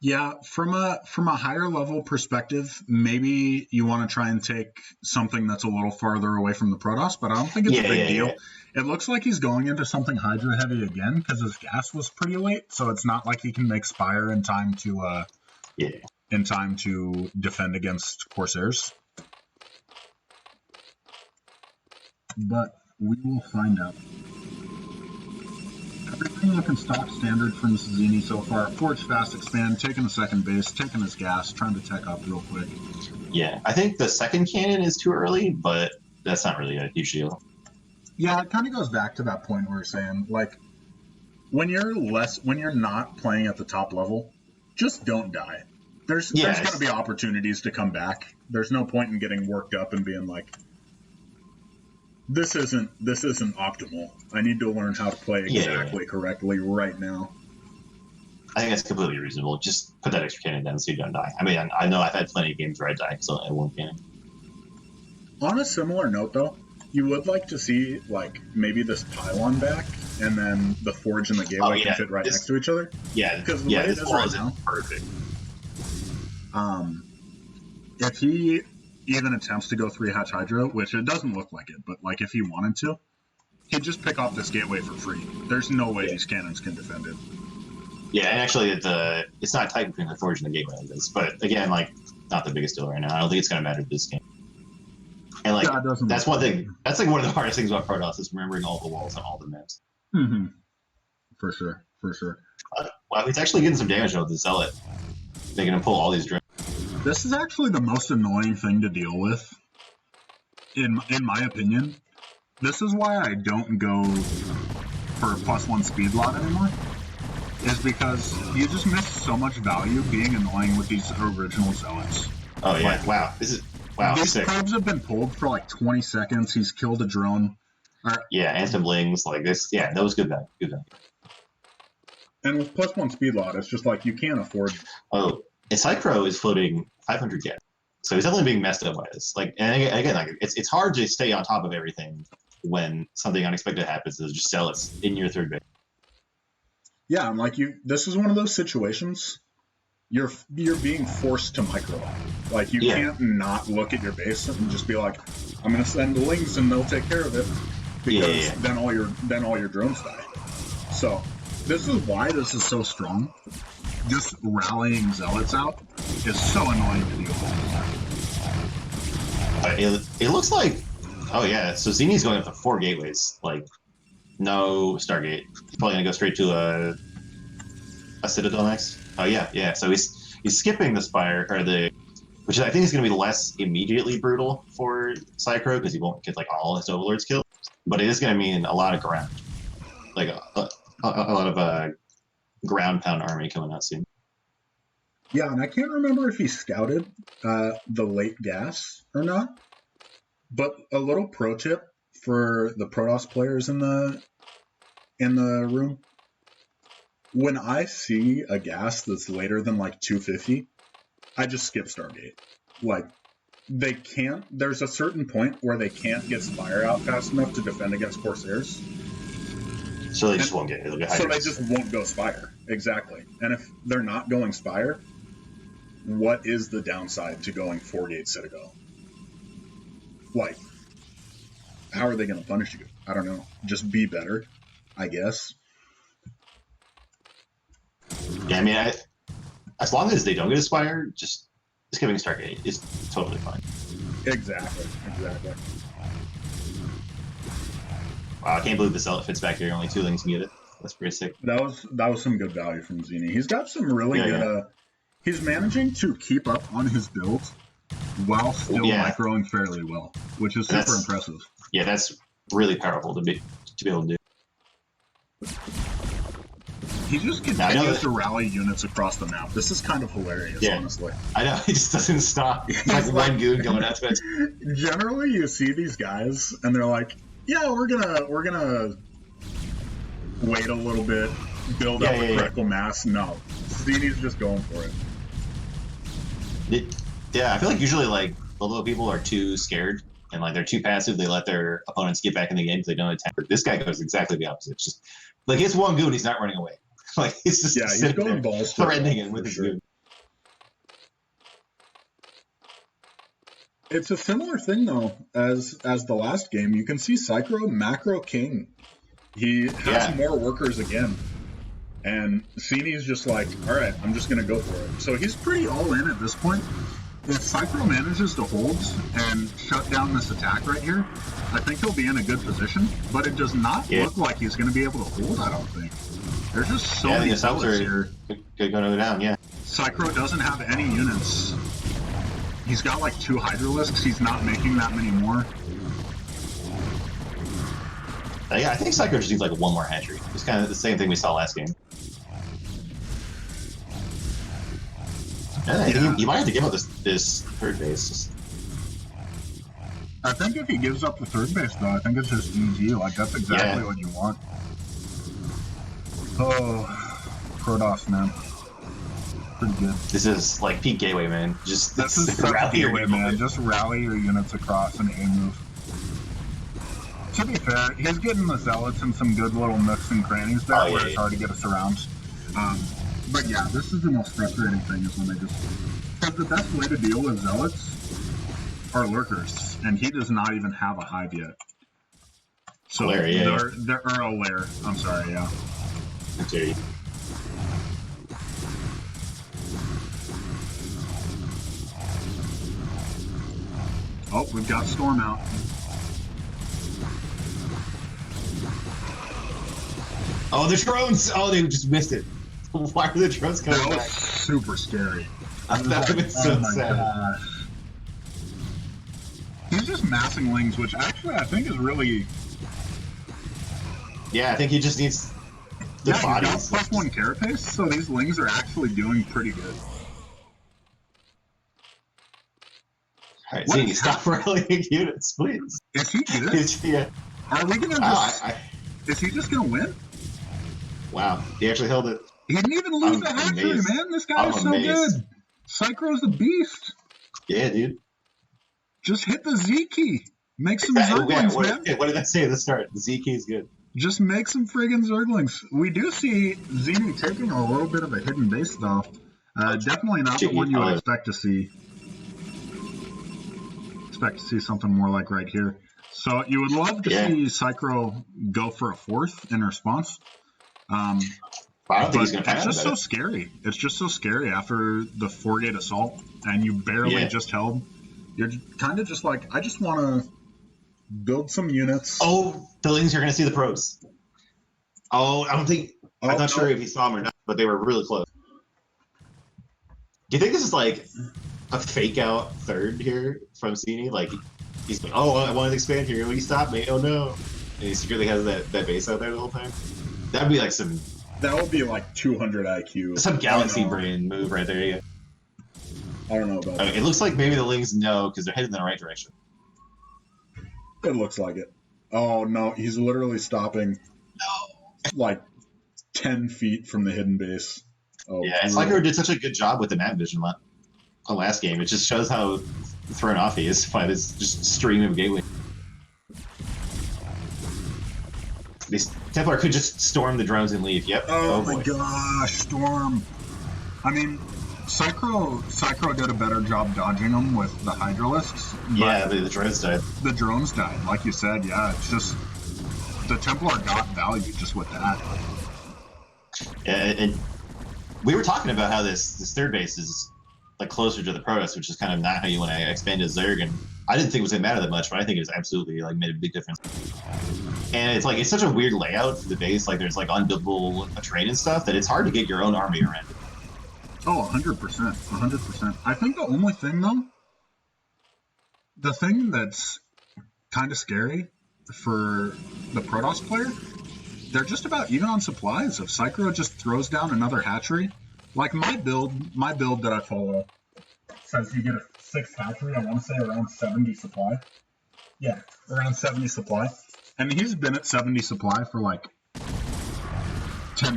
Yeah, from a higher level perspective, maybe you want to try and take something that's a little farther away from the Protoss, but I don't think it's a big deal. Yeah. It looks like he's going into something Hydra heavy again because his gas was pretty late, so it's not like he can make Spire in time to defend against Corsairs. But we will find out. Everything looking stock standard from Cezini so far. Forge fast expand, taking the 2nd base, taking his gas, trying to tech up real quick. Yeah, I think the 2nd cannon is too early, but that's not really a huge deal. Yeah, it kind of goes back to that point where we're saying, like, when you're not playing at the top level, just don't die. There's going to be opportunities to come back. There's no point in getting worked up and being like, this isn't optimal. I need to learn how to play exactly correctly right now. I think that's completely reasonable. Just put that extra cannon down so you don't die. I mean, I know I've had plenty of games where I die because I had 1 cannon. On a similar note, though, you would like to see like maybe this pylon back, and then the forge and the gateway can fit right next to each other. Yeah, because the way it is right now, perfect. If he even attempts to go 3-hatch Hydra, which it doesn't look like it, but like if he wanted to, he'd just pick off this gateway for free. There's no way these cannons can defend it. Yeah, and actually, it's not tight between the forge and the gateway like this. But again, like, not the biggest deal right now. I don't think it's going to matter this game. And like, that's one thing. That's like one of the hardest things about Protoss is remembering all the walls on all the maps. Mm-hmm. For sure. Well, it's actually getting some damage out of the Zealot, making him pull all these drones. This is actually the most annoying thing to deal with, in my opinion. This is why I don't go for a +1 speed lot anymore. Is because you just miss so much value being annoying with these original zealots. Oh yeah! Like, Wow, these sick. probes have been pulled for like 20 seconds. He's killed a drone. Yeah, and some lings like this. Yeah, that was good value. Good value. And with +1 speed lot, it's just like you can't afford. Oh, and Psychro is floating 500 yen, so he's definitely being messed up by this. Like, and again, like it's hard to stay on top of everything when something unexpected happens. To just sell it in your third base. Yeah, I'm like you. This is one of those situations. You're being forced to micro. Like you can't not look at your base and just be like, I'm gonna send the lings and they'll take care of it, because then all your drones die. So this is why this is so strong. Just rallying zealots out is so annoying to deal with. It looks like, oh yeah, so Zini's going up to 4 gateways, like no Stargate. He's probably gonna go straight to a Citadel next. Oh yeah. So he's skipping the Spire, or which I think is gonna be less immediately brutal for Psychro because he won't get like all his overlords killed, but it is gonna mean a lot of ground, like a lot of ground pound army coming out soon. Yeah, and I can't remember if he scouted the late gas or not, but a little pro tip for the Protoss players in the room: when I see a gas that's later than like 250, I just skip Stargate. Like, they can't. There's a certain point where they can't get Spire out fast enough to defend against Corsairs. So they just won't get it. So they just won't go Spire. Exactly. And if they're not going Spire, what is the downside to going 4-gate Citadel? Like, how are they going to punish you? I don't know. Just be better, I guess. Yeah, I mean, as long as they don't get a Spire, just skipping Stargate is totally fine. Exactly. Wow, I can't believe the Zealot fits back here. Only 2 lings can get it. That's pretty sick. That was some good value from Zini. He's got some really good. He's managing to keep up on his build while still microing fairly well, which is super impressive. Yeah, that's really powerful to be able to do. He just continues to rally units across the map. This is kind of hilarious, honestly. I know, he just doesn't stop. Like one goon going out to it. Generally, you see these guys, and they're like, "Yeah, we're gonna wait a little bit, build up a critical mass." No, Zini's just going for it. I feel like usually like the little people are too scared and like they're too passive. They let their opponents get back in the game because they don't attack. But this guy goes exactly the opposite. It's just like it's one goon, he's not running away. Like he's just he's going balls threatening him with his goon. It's a similar thing though as the last game. You can see Psychro macro king. He has more workers again. And Zini's just like, all right, I'm just going to go for it. So he's pretty all in at this point. If Psychro manages to hold and shut down this attack right here, I think he'll be in a good position. But it does not look like he's going to be able to hold, I don't think. There's just so many zealots here. Going to go down, Psychro doesn't have any units. He's got like 2 Hydralisks. He's not making that many more. I think Psycho just needs like 1 more hatchery. It's kind of the same thing we saw last game. You might have to give up this third base. I think if he gives up the third base, though, I think it's just EG. Like, that's exactly what you want. Oh, Protoss, man. Pretty good. This is like peak gateway, man. This is such gateway, man. Just rally your units across an A move. To be fair, he's getting the Zealots in some good little nooks and crannies there where it's hard to get us around. But yeah, this is the most frustrating thing is when they just... Because the best way to deal with Zealots are Lurkers, and he does not even have a hive yet. So they're a lair. I'm sorry, Okay. Oh, we've got Storm out. Oh, the drones! Oh, they just missed it. Why are the drones coming back? That was super scary. That would have been so sad. Gosh. He's just massing lings, which actually I think is really... Yeah, I think he just needs The Yeah, body you got is plus 1 carapace, so these lings are actually doing pretty good. All right, What Zini, stop rolling units, please. is he good? Yeah. Are we gonna Wow, just? Is he just gonna win? wow, he actually held it. He didn't even lose I'm the hatchery, amazed. man. This guy I'm is so amazed. good. Psychro's a beast. Yeah, dude. Just hit the Z key. Make some Yeah, Zerglings, what, man. what did I say at the start? The Z key is good. Just make some friggin' Zerglings. We do see Zini taking a little bit of a hidden base, though. Definitely not the Cheeky, one you I would love it. expect to see. Expect to see something more like right here. So you would love to Yeah. see Psychro go for a 4th in response. I don't think he's going to find It's out just about so it. scary. It's just so scary after the 4-gate assault, and you barely Yeah. just held. You're kind of just like, I just want to build some units. Oh, the Lings are going to see the pros. Oh, I don't think. I'm not sure no. if he saw them or not, but they were really close. Do you think this is like a fake out third here from Zini? Like, he's like, oh, I wanted to expand here. Will you stop me? Oh, no. And he secretly has that base out there the whole time. That'd be like some That would be like 200 IQ. galaxy brain move right there. Yeah. I don't know about I mean, it looks like maybe the Lings know because they're heading in the right direction. that. It looks like it. Oh, no. He's literally stopping like 10 feet from the hidden base. Oh, Yeah, and Psycho did such a good job with the map vision last game. It just shows how thrown off he is by this just stream of gateway. This Templar could just storm the drones and leave. Yep. Oh, boy. my gosh, Storm. I mean, Psycho did a better job dodging them with the Hydralisks. Yeah, the drones died. The drones died, like you said. Yeah, it's just the Templar got value just with that. Yeah, and we were talking about how this third base is like closer to the Protoss, which is kind of not how you want to expand a Zerg. And I didn't think it was going to matter that much, but I think it's absolutely like made a big difference. And it's like it's such a weird layout for the base. Like there's like unbuildable terrain and stuff that it's hard to get your own army around it. Oh, 100%. 100%. I think the only thing, though, the thing that's kind of scary for the Protoss player, they're just about even on supplies. If Psycho just throws down another hatchery, like my build that I follow says you get a 6th hatchery, I want to say around 70 supply. Yeah, around 70 supply. And he's been at 70 supply for like 5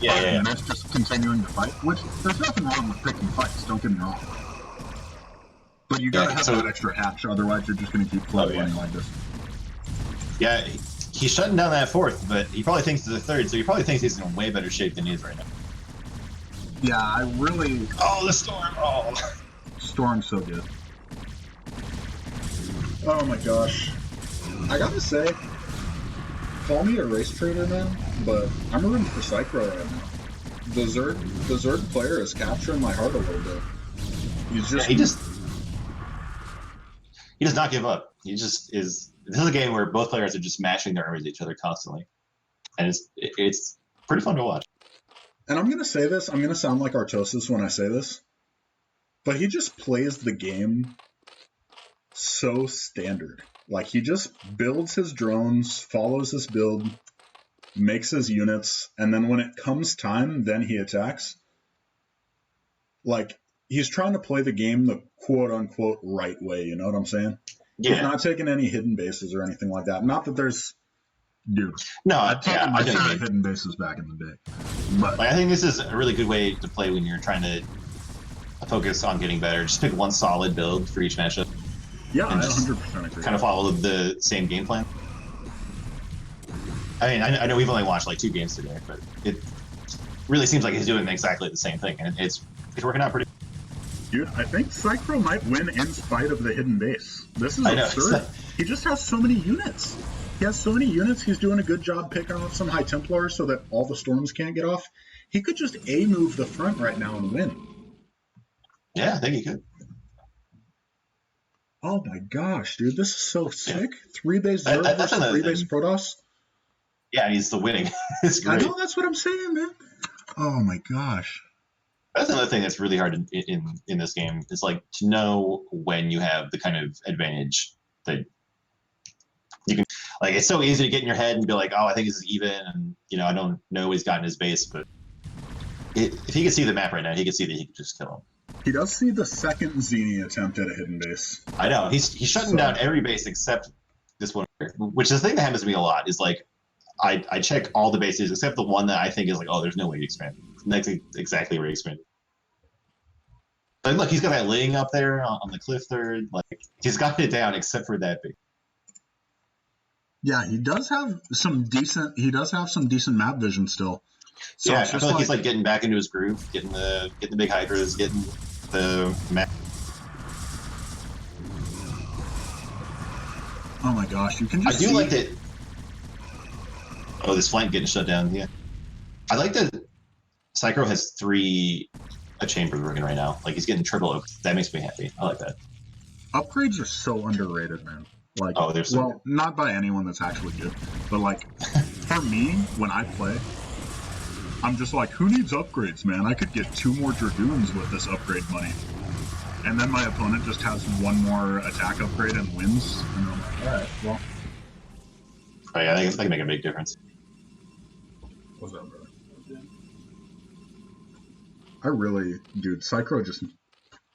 minutes, just continuing to fight, which there's nothing wrong with picking fights, don't get me wrong. But you gotta have that extra hatch, otherwise you're just gonna keep floating like this. Yeah, he's shutting down that 4th, but he probably thinks it's the 3rd, so he probably thinks he's in way better shape than he is right now. Yeah, I really... Oh, the Storm! Oh! Storm's so good. Oh my gosh. I gotta say, call me a race trader now, but I'm rooting for Psycho right now. The Zerg player is capturing my heart a little bit. He's just... He does not give up. He just is... This is a game where both players are just mashing their armies at each other constantly. And it's pretty fun to watch. And I'm gonna say this, I'm gonna sound like Artosis when I say this, but he just plays the game so standard. Like, he just builds his drones, follows his build, makes his units, and then when it comes time, then he attacks. Like, he's trying to play the game the quote-unquote right way, you know what I'm saying? Yeah. He's not taking any hidden bases or anything like that. Not that there's... Dude. No, I've taken my share of hidden bases back in the day. But I think this is a really good way to play when you're trying to focus on getting better. Just pick one solid build for each matchup. Yeah, I 100% agree. Kind of follow the same game plan. I mean, I know we've only watched like 2 games today, but it really seems like he's doing exactly the same thing, and it's working out pretty. Dude, I think Psycho might win in spite of the hidden base. This is absurd. Know. He just has so many units. He has so many units. He's doing a good job picking off some High Templars so that all the Storms can't get off. He could just A-move the front right now and win. Yeah, I think he could. Oh my gosh, dude, this is so sick. 3-base Zerg versus 3-base Protoss. Yeah, he's the winning. It's great. I know, that's what I'm saying, man. Oh my gosh. That's another thing that's really hard in this game is like to know when you have the kind of advantage that you can. Like, it's so easy to get in your head and be like, oh, I think this is even, and, you know, I don't know he's gotten his base, but if he could see the map right now, he could see that he could just kill him. He does see the second Xeni attempt at a hidden base. I know. He's shutting down every base except this one here, which is the thing that happens to me a lot, is like, I check all the bases except the one that I think is like, oh, there's no way to expand. And that's exactly where he expanded. But look, he's got that laying up there on the cliff third. Like, he's got it down except for that base. Yeah, he does have some decent map vision still. So yeah, I feel like he's like getting back into his groove, getting the big hydras, getting the map. Oh my gosh, you can just I do like that. Oh, this flank getting shut down. Yeah, I like that. Psycho has 3 chambers working right now. Like, he's getting triple oak. That makes me happy. I like that. Upgrades are so underrated, man. Like, oh, they're so good. Not by anyone that's actually good, but like for me, when I play, I'm just like, who needs upgrades, man? I could get 2 more Dragoons with this upgrade money. And then my opponent just has 1 more attack upgrade and wins. And I'm like, alright, well. Oh, yeah, I think that can make a big difference. What's up, brother? I really, dude, Psycho just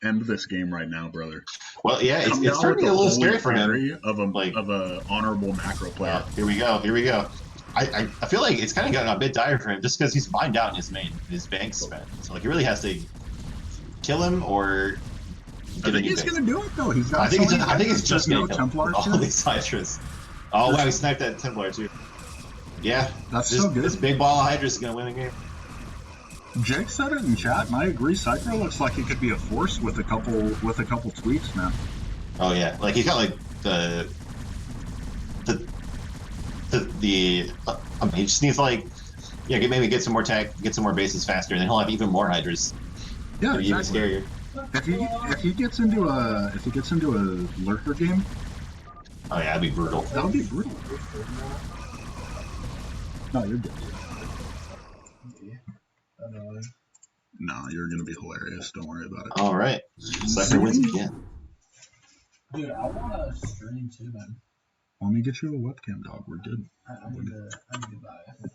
end this game right now, brother. Well, yeah, it's starting to get a little scary for him. Of a honorable macro player. Here we go. I feel like it's kind of gotten a bit dire for him just because he's mined out in his bank spent. So like, he really has to kill him or. I think he's gonna do it though. I think it's just no gonna kill him. All these Hydras. Oh wow, he sniped that Templar too. Yeah, that's so good. This big ball of Hydras is gonna win the game. Jake said it in chat, and I agree. Psycho looks like he could be a force with a couple tweaks, man. Oh yeah, like he's got like he just needs like maybe get some more tech, get some more bases faster, and then he'll have even more Hydras. Yeah, exactly. Even scarier. If he gets into a lurker game. Oh yeah, that'd be brutal. That would be brutal. No, you're good. No, you're gonna be hilarious. Don't worry about it. All right, Sucker wins again. Dude, I want to stream too, man. Let me get you a webcam, dog. We're good. I need to buy it.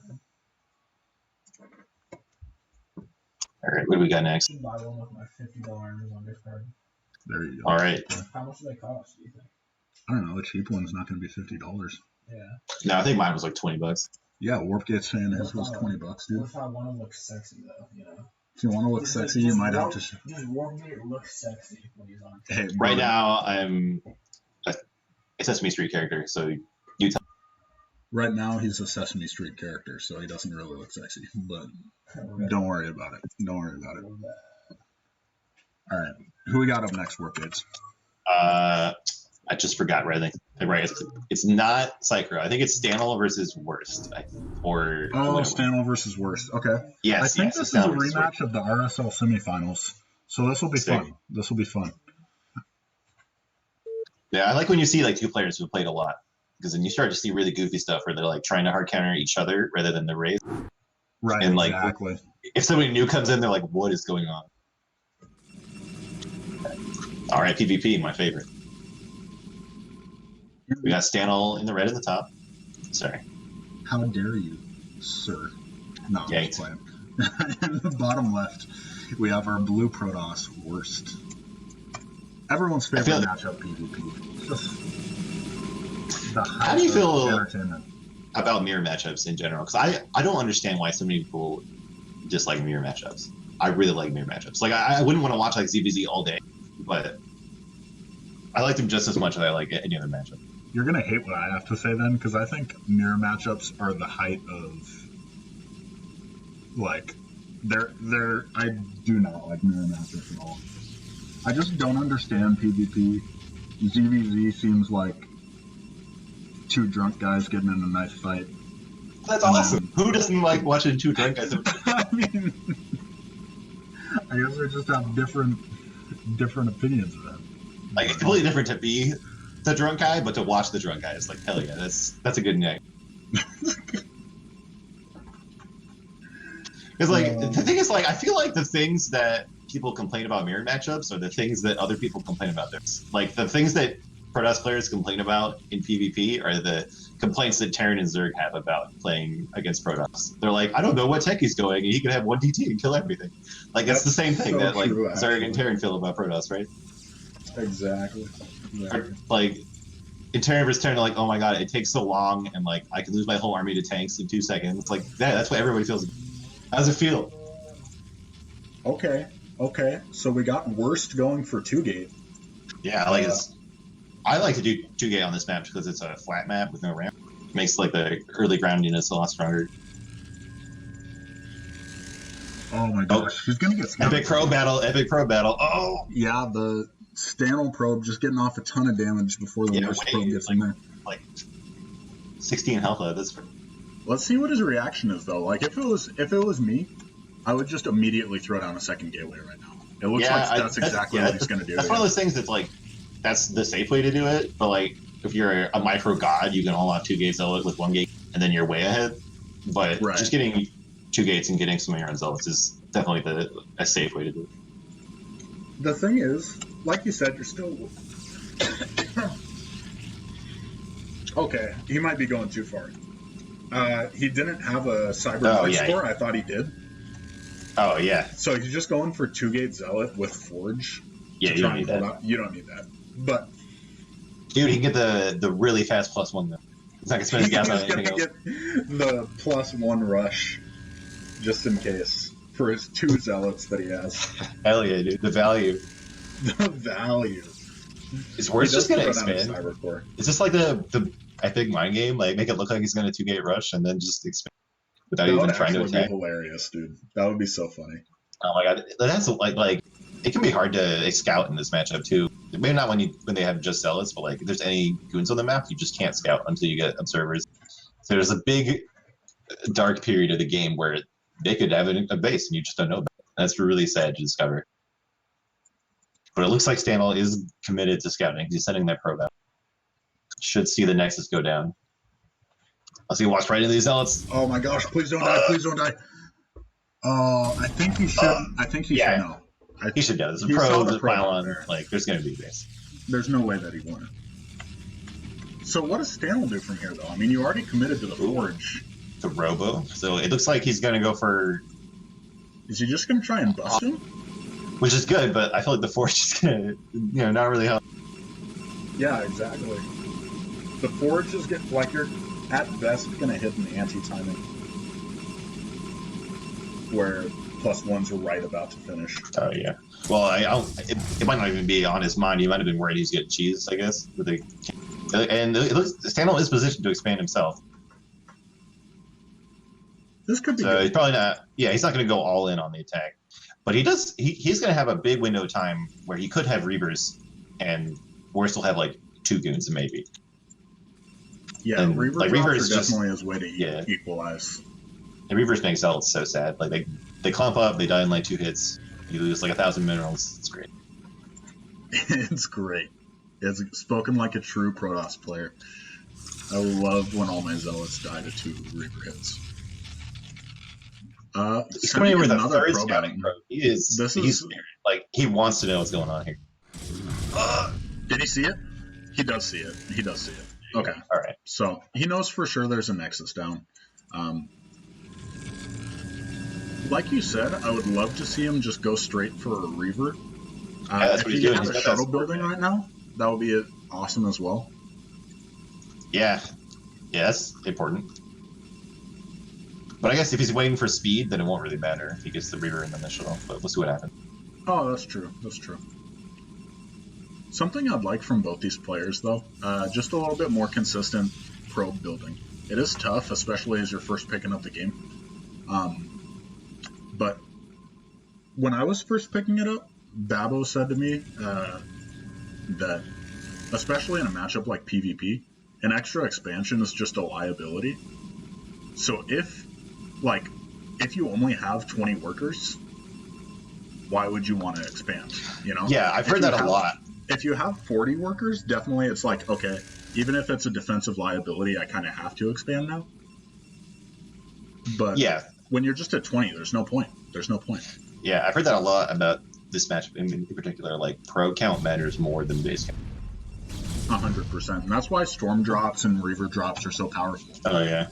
All right, what do we got next? Buy one with my $50 Amazon gift card. There you go. All right. How much do they cost, do you think? I don't know. A cheap one's not going to be $50. Yeah. No, I think mine was like $20. Yeah, Warpgate's saying his was $20, dude. If I want to look sexy, though, you know. If you want to look sexy, you might have to. Just Warpgate looks sexy when he's on. Hey, right now, I'm a Sesame Street character, so you tell. Right now, he's a Sesame Street character, so he doesn't really look sexy. But don't worry about it. Don't worry about it. All right, who we got up next, Warpgates? I just forgot. Right, it's not Psycho. I think it's Stanel versus Worst. Stanel versus Worst. Okay. Yes. I think this is a rematch of the RSL semifinals, so this will be fun. This will be fun. Yeah, I like when you see like 2 players who played a lot, because then you start to see really goofy stuff where they're like trying to hard counter each other rather than the race. Right. And like, exactly. If somebody new comes in, they're like, "What is going on?" All right, PvP, my favorite. We got Stanel in the red at the top. Sorry. How dare you, sir? No, I'm just playing. In the bottom left, we have our blue Protoss, Worst. Everyone's favorite matchup, PvP. How do you feel about mirror matchups in general? Because I don't understand why so many people dislike mirror matchups. I really like mirror matchups. Like, I wouldn't want to watch like ZVZ all day, but I like them just as much as I like any other matchup. You're gonna hate what I have to say then, because I think mirror matchups are the height of like they're I do not like mirror matchups at all. I just don't understand PvP. ZVZ seems like 2 drunk guys getting in a nice fight. That's awesome. Who doesn't like watching 2 drunk guys? I mean, I guess they just have different opinions of that. Like, it's completely different to be the drunk guy, but to watch the drunk guy is like, hell yeah, that's a good night. Because like the thing is, like, I feel like the things that people complain about mirror matchups are the things that other people complain about this. Like the things that Protoss players complain about in PvP are the complaints that Terran and Zerg have about playing against Protoss. They're like, I don't know what tech he's going, and he can have 1 DT and kill everything. Like, it's the same thing so that like true, Zerg actually. and Terran feel about Protoss, right? Exactly. Like, in Terran versus Terran, like, oh my god, it takes so long, and like, I could lose my whole army to tanks in 2 seconds. It's like, that's what everybody feels. How does it feel? Okay. So we got worst going for 2-gate. Yeah, like I like to do 2-gate on this map because it's a flat map with no ramp. It makes like the early ground units a lot stronger. Oh my gosh, he's gonna get scouted. Epic probe battle. Oh! Yeah, the Stanel probe just getting off a ton of damage before the worst probe gets in there. Like 16 health out of this. Let's see what his reaction is though. Like if it was me, I would just immediately throw down a second gateway right now. It looks like that's exactly what he's gonna do. That's one of those things that's like, that's the safe way to do it, but like, if you're a micro god, you can all have 2 gates zealot with 1 gate, and then you're way ahead. But just getting 2 gates and getting some of your own zealots is definitely a safe way to do it. The thing is, like you said, you're still... Okay, he might be going too far. He didn't have a cyber score. I thought he did. Oh, yeah. So he's just going for 2-gate zealot with Forge. Yeah, you don't need that. You don't need that. But... Dude, he can get the really fast +1 though. He's not going to spend his gas on anything else. He's going to get the +1 rush, just in case, for his 2 zealots that he has. Hell yeah, dude. The value. The value. Is Forge just going to expand? Is this like the epic mind game? Like, make it look like he's going to 2-gate rush and then just expand without even trying to attack? That would be hilarious, dude. That would be so funny. Oh my god. That's like it can be hard to scout in this matchup too. Maybe not when they have just zealots, but like if there's any goons on the map, you just can't scout until you get observers. So there's a big dark period of the game where they could have a base and you just don't know about it. That's really sad to discover. But it looks like Stanel is committed to scouting. He's sending that probe out. Should see the Nexus go down. I'll see. Watch right into these zealots. Oh my gosh! Please don't die! Please don't die! I think he should. I think he should know. He should know. There's a probe, there's a pylon. Like, there's going to be a base. There's no way that he won it. So what does Stanel do from here, though? I mean, you already committed to the Forge. The Robo. So it looks like he's going to go for... Is he just going to try and bust him? Which is good, but I feel like the Forge is going to, not really help. Yeah, exactly. The Forge is you're at best going to hit an anti-timing. Where +1s are right about to finish. Oh yeah. Well, it might not even be on his mind. He might have been worried he's getting cheesed, I guess. And it looks Stanel is positioned to expand himself. This could be. So he's probably not. Yeah, he's not going to go all in on the attack, but he does. He's going to have a big window of time where he could have Reavers, and Force will have like 2 goons maybe. Yeah, and Reavers definitely his way to equalize. The Reavers make zealots so sad. Like they clump up, they die in like 2 hits. You lose like 1,000 minerals. It's great. It's great. It's spoken like a true Protoss player. I love when all my zealots die to 2 Reaver hits. He's coming in with a third scouting probe. He's like, he wants to know what's going on here. Did he see it? He does see it. He does see it. Okay. All right. So he knows for sure there's a Nexus down. Like you said, I would love to see him just go straight for a Reaver. That's if what he's he doing. has a shuttle building right now, that would be awesome as well. Yeah. Yeah, that's important. But I guess if he's waiting for speed, then it won't really matter if he gets the Reaver in the initial. But we'll see what happens. Oh, that's true. That's true. Something I'd like from both these players, though, just a little bit more consistent probe building. It is tough, especially as you're first picking up the game. But when I was first picking it up, Babbo said to me that, especially in a matchup like PvP, an extra expansion is just a liability. So if you only have 20 workers, why would you want to expand? Yeah, I've heard that a lot. If you have 40 workers, definitely it's like, okay, even if it's a defensive liability, I kind of have to expand now. But yeah, when you're just at 20, there's no point. There's no point. Yeah, I've heard that a lot about this matchup in particular. Like, pro count matters more than base count. 100%. And that's why Storm drops and Reaver drops are so powerful. Oh, yeah.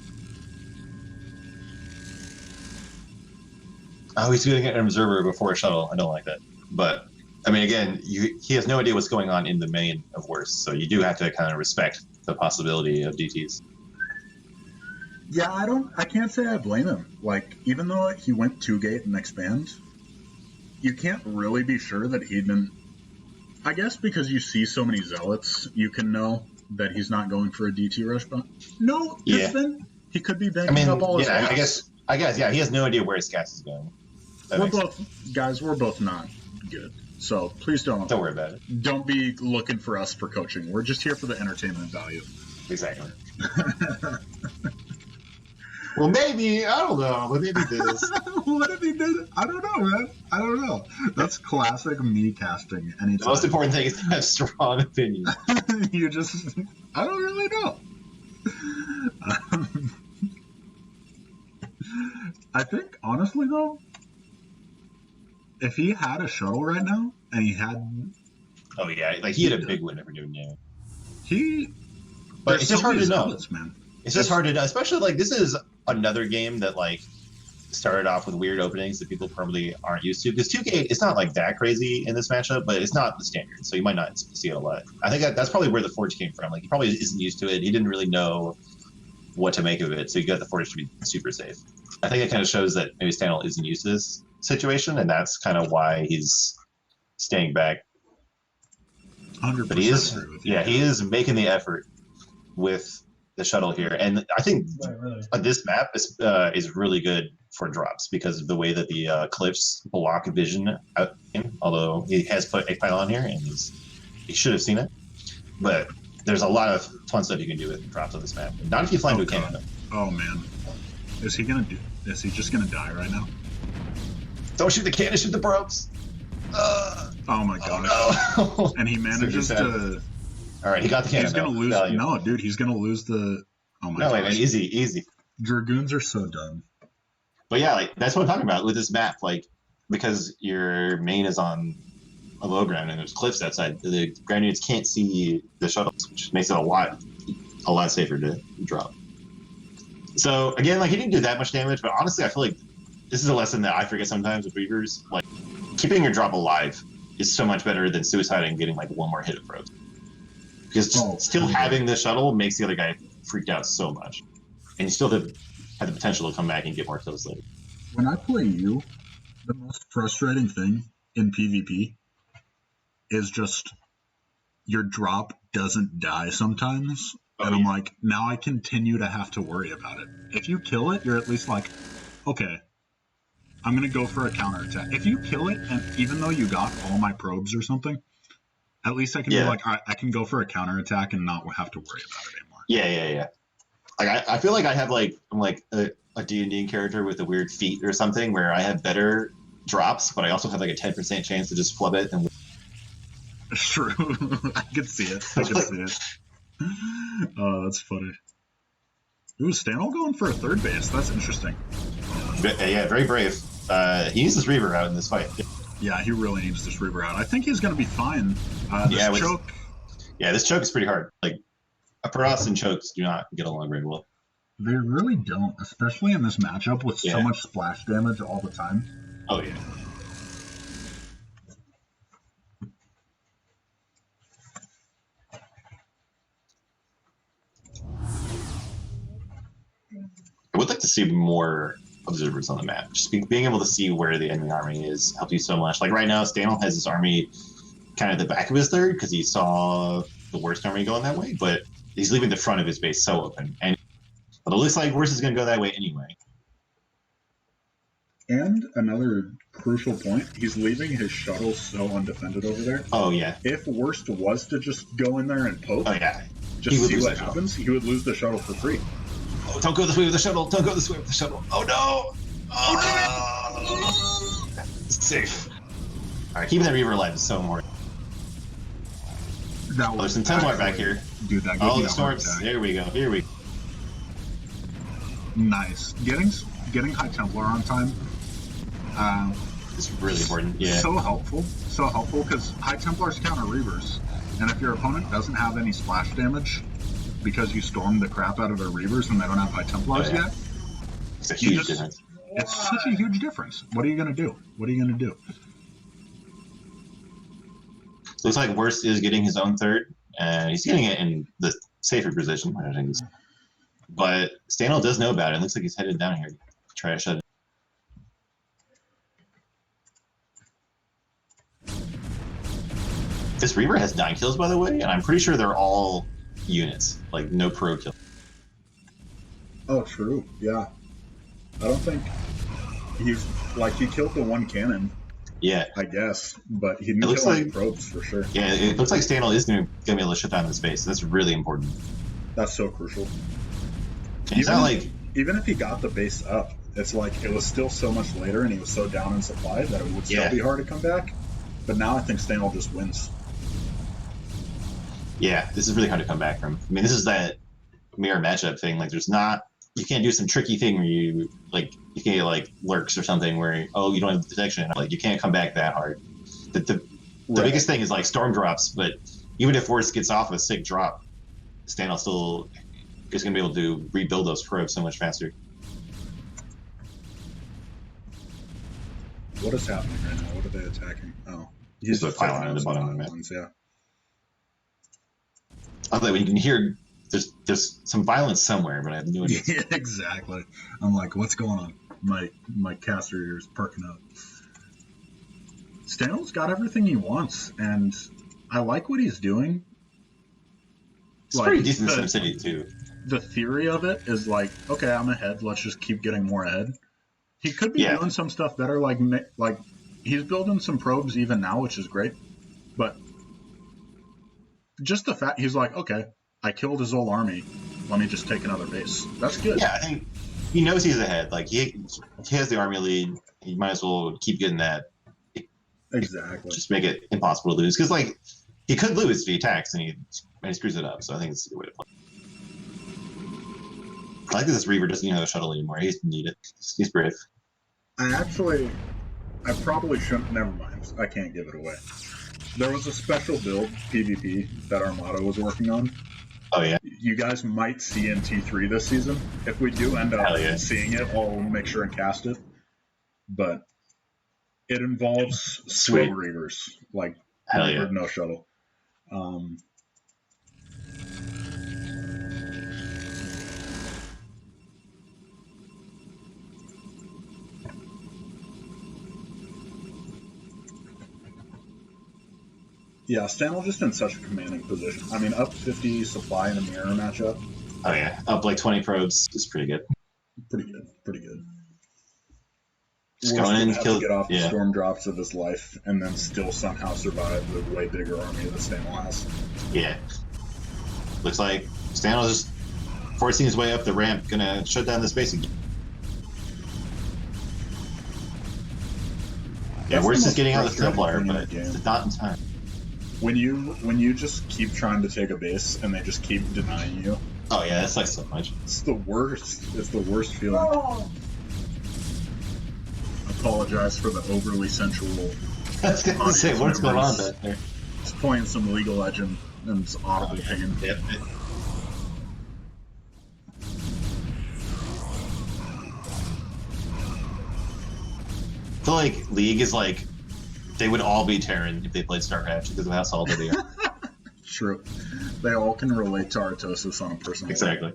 Oh, he's going to get an Observer before a shuttle. I don't like that. But, I mean, again, he has no idea what's going on in the main of Worst, so you do have to kind of respect the possibility of DTs. Yeah, I can't say I blame him. Like, even though he went 2-gate and expand, you can't really be sure that he didn't. I guess because you see so many Zealots, you can know that he's not going for a DT rush. But no, Yeah. Then he could be banking up all his gas. I guess, yeah, he has no idea where his gas is going. We're both not good. So please don't worry about it. Don't be looking for us for coaching. We're just here for the entertainment value. Exactly. Well, maybe, I don't know. What if he did this? What if he did it? I don't know, man. I don't know. That's classic me casting anytime. The most important thing is to have strong opinions. You just, I don't really know. I think, honestly, though, if he had a shuttle right now, and he had... Oh, yeah. Like, he had a big win for doing that. But it's just hard to know. Man. It's just hard to know. Especially, like, this is another game that, like, started off with weird openings that people probably aren't used to. Because 2K, it's not, like, that crazy in this matchup, but it's not the standard. So you might not see it a lot. I think that's probably where the Forge came from. Like, he probably isn't used to it. He didn't really know what to make of it. So you got the Forge to be super safe. I think it kind of shows that maybe Stanel isn't used to this situation, and that's kind of why he's staying back. 100%. But he is making the effort with the shuttle here, and I think this map is really good for drops because of the way that the cliffs block vision out. Although he has put a pylon here, and he should have seen it, but there's a lot of fun stuff you can do with drops on this map. Not if you fly into a cannon. Oh man, is he just gonna die right now? Don't shoot the cannon, shoot the probes. Oh my god! Oh, no. And he manages to. All right, he got the cannon. He's gonna lose. Value. No, dude, he's gonna lose the. Oh my god! No, wait, easy. Dragoons are so dumb. But yeah, like that's what I'm talking about with this map. Like, because your main is on a low ground and there's cliffs outside, the ground units can't see the shuttles, which makes it a lot safer to drop. So again, like he didn't do that much damage, but honestly, I feel like this is a lesson that I forget sometimes with Reavers. Like, keeping your drop alive is so much better than suiciding and getting like one more hit of probes. Because still having the shuttle makes the other guy freaked out so much. And you still have the potential to come back and get more kills later. When I play you, the most frustrating thing in PvP is just your drop doesn't die sometimes. And I'm like, now I continue to have to worry about it. If you kill it, you're at least like, okay, I'm going to go for a counterattack. If you kill it, and even though you got all my probes or something, at least I can be like, all right, I can go for a counterattack and not have to worry about it anymore. Yeah. Like I feel like I have I'm like a D&D character with a weird feat or something where I have better drops, but I also have like a 10% chance to just flub it. And it's true. I can see it. Oh, that's funny. Ooh, Stanel going for a third base. That's interesting. Yeah, very brave. He needs this Reaver out in this fight. Yeah, he really needs this Reaver out. I think he's going to be fine. This choke. Yeah, this choke is pretty hard. Like, Paras and chokes do not get along very well. They really don't, especially in this matchup with so much splash damage all the time. Oh, yeah. I would like to see more observers on the map. Just being able to see where the enemy army is helps you so much. Like right now, Stanel has his army kind of at the back of his third because he saw the Worst army going that way, but he's leaving the front of his base so open. But it looks like Worst is going to go that way anyway. And another crucial point, he's leaving his shuttle so undefended over there. Oh, yeah. If Worst was to just go in there and poke, just see what happens, he would lose the shuttle for free. Oh, don't go this way with the shuttle. Don't go this way with the shuttle. Oh, no. Oh, no. Safe. All right, keeping that Reaver alive is so important. There's some Templar back here. Dude, that gives me the storms. Here we go. Nice. Getting High Templar on time. It's really important. Yeah. So helpful because High Templars counter Reavers. And if your opponent doesn't have any splash damage because you stormed the crap out of their Reavers and they don't have high Templars yet, It's a huge difference. It's such a huge difference. What are you going to do? What are you going to do? Looks like Worst is getting his own third, and he's getting it in the safer position, I think. But Stanel does know about it. It looks like he's headed down here to try to shut it. This Reaver has 9 kills, by the way, and I'm pretty sure they're all units, like no pro kill. Oh, true. Yeah. I don't think he's like he killed the one cannon. Yeah, I guess, but he didn't kill any probes for sure. Yeah, it looks like Stanel is going to be able to shut down the space. That's really important. That's so crucial. Even if he got the base up, it's like it was still so much later, and he was so down in supply that it would still be hard to come back. But now I think Stanel just wins. Yeah, this is really hard to come back from. I mean, this is that mirror matchup thing. Like, you can't do some tricky thing where you can't get like lurks or something where you don't have detection. Like, you can't come back that hard. The biggest thing is like storm drops, but even if Worst gets off a sick drop, Stanel still is going to be able to rebuild those probes so much faster. What is happening right now? What are they attacking? Oh, he's just piling on the bottom of the map. Yeah. I thought you can hear there's some violence somewhere, but I have no idea. Yeah, exactly. I'm like, what's going on? My caster ear is perking up. Stanel's got everything he wants, and I like what he's doing. It's pretty decent in SimCity too. The theory of it is like, okay, I'm ahead. Let's just keep getting more ahead. He could be doing some stuff better, like he's building some probes even now, which is great. But just the fact he's like, okay, I killed his whole army. Let me just take another base. That's good. Yeah, I think he knows he's ahead. Like he has the army lead. He might as well keep getting that. Exactly. Just make it impossible to lose, because like he could lose if he attacks and he screws it up. So I think it's a good way to play. I like that this Reaver doesn't even have a shuttle anymore. He doesn't need it. He's brave. I probably shouldn't. Never mind. I can't give it away. There was a special build PvP that Armada was working on. Oh yeah. You guys might see in T3 this season. If we do end up seeing it, I'll make sure and cast it. But it involves slow Reavers, like Reaver, no shuttle. Yeah, Stanel just in such a commanding position. I mean, up 50 supply in a mirror matchup. Oh yeah, up like 20 probes is pretty good. Pretty good. Just going in, to get off the storm drops of his life, and then still somehow survive the way bigger army that Stanel has. Yeah. Looks like Stanel's just forcing his way up the ramp, gonna shut down this base again. Yeah, Worst is getting out the Templar, but it's not in time. When you just keep trying to take a base and they just keep denying you. Oh yeah, that's like so much. It's the worst. It's the worst feeling. Oh. Apologize for the overly sensual. I was gonna say, what's going on back there? It's playing some League of Legends and it's audible pain. Yep. I feel like League is like, they would all be Terran if they played StarCraft because of how solid they are. True. They all can relate to Artosis on a personal level.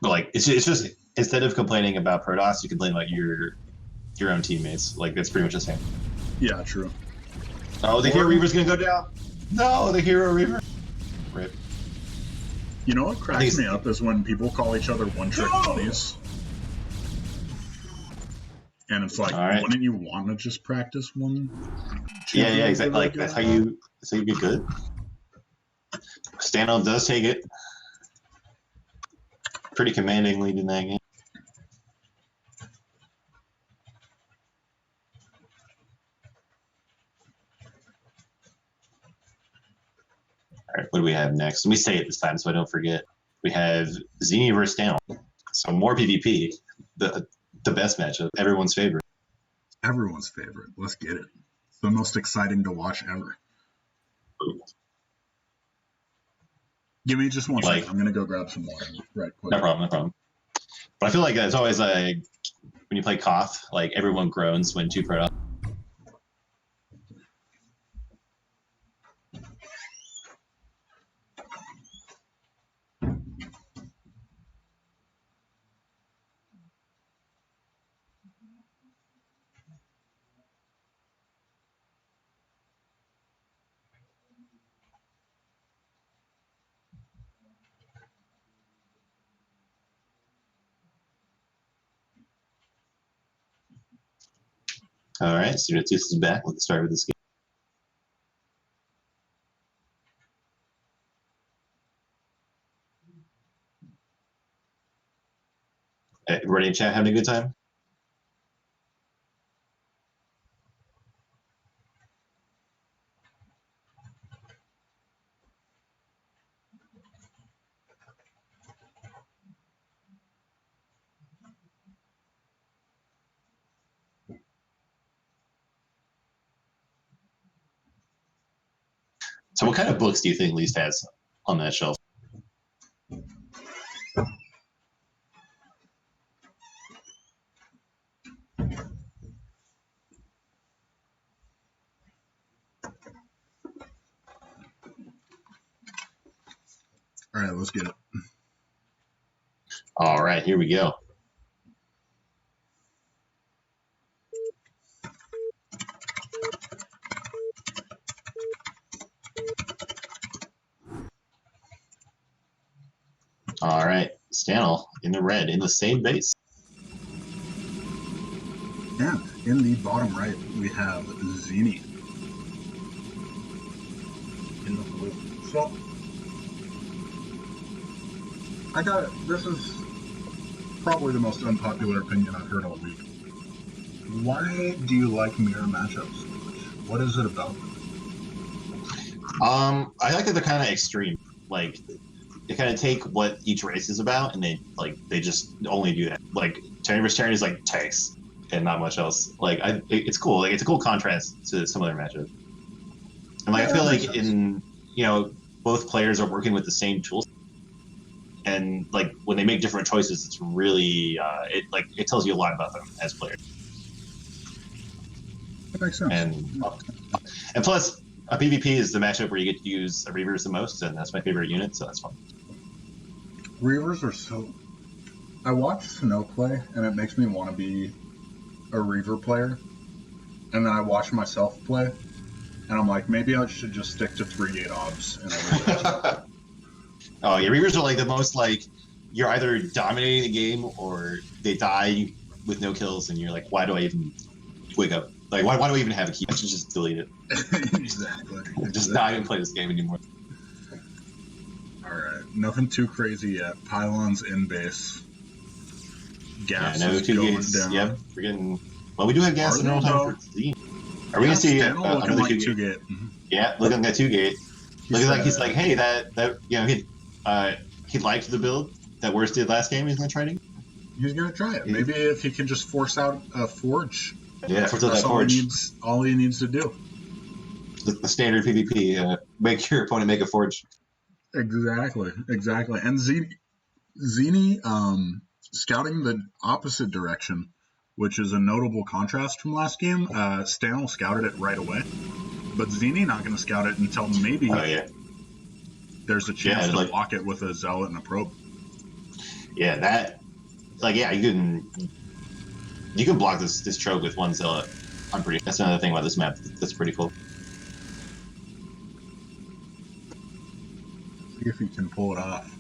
But like, it's just instead of complaining about Protoss, you complain about your own teammates. Like, that's pretty much the same. Yeah, true. Oh, the Hero Reaver's gonna go down. No, the Hero Reaver. Rip. You know what cracks me up is when people call each other one-trick ponies. And it's like, wouldn't you want to just practice one? Yeah, exactly. Like, that's how you get good. Stanel does take it pretty commandingly in that game. All right, what do we have next? Let me say it this time so I don't forget. We have Xeni versus Stanel. So more PvP. The best matchup, everyone's favorite. Everyone's favorite. Let's get it. the most exciting to watch ever. Give me just one second. I'm going to go grab some water right quick. No problem. But I feel like it's always like when you play Koth, like everyone groans when 2 pro. All right, G13 is back. Let's start with this game. Everybody in chat having a good time? So what kind of books do you think Least has on that shelf? All right, let's get it. All right, here we go. All right, Stanel in the red, in the same base. And in the bottom right, we have Zini in the blue. So, this is probably the most unpopular opinion I've heard all week. Why do you like mirror matchups so much? What is it about them? I like that they're kind of extreme. Like, they kind of take what each race is about, and they just only do that. Like, Terry vs. Terry is like tanks and not much else. Like, it's cool. Like, it's a cool contrast to some other matchups. And like, I feel like both players are working with the same tools, and like when they make different choices, it's really it tells you a lot about them as players. That makes sense. And plus, a PvP is the matchup where you get to use Reavers the most, and that's my favorite unit, so that's fun. Reavers are so... I watch Snow play, and it makes me want to be a Reaver player. And then I watch myself play, and I'm like, maybe I should just stick to 3-gate obs. And oh, yeah, Reavers are like the most, like, you're either dominating the game or they die with no kills, and you're like, why do I even wake up? Like, why do I even have a key? I should just delete it. Exactly. Just not even play this game anymore. Alright, nothing too crazy yet. Pylons in base. Gas no is 2 going gates. down. Yep, we're getting... Well, we do have gas in normal time for Z. Are we going to see another like 2 gate? Yeah, looking at 2 gate. Looking like he's like, hey, he liked the build that Worst did last game. He's going to try it. He's going to try it. Maybe if he can just force out a Forge. Yeah, force out that Forge. Forge. All he needs to do. The standard PvP. Make your opponent make a Forge. Exactly. And Zini scouting the opposite direction, which is a notable contrast from last game. Stanel scouted it right away, but Zini not going to scout it until maybe there's a chance to block it with a Zealot and a Probe. Yeah, you can block this trope with one Zealot. That's another thing about this map that's pretty cool. See if he can pull it off.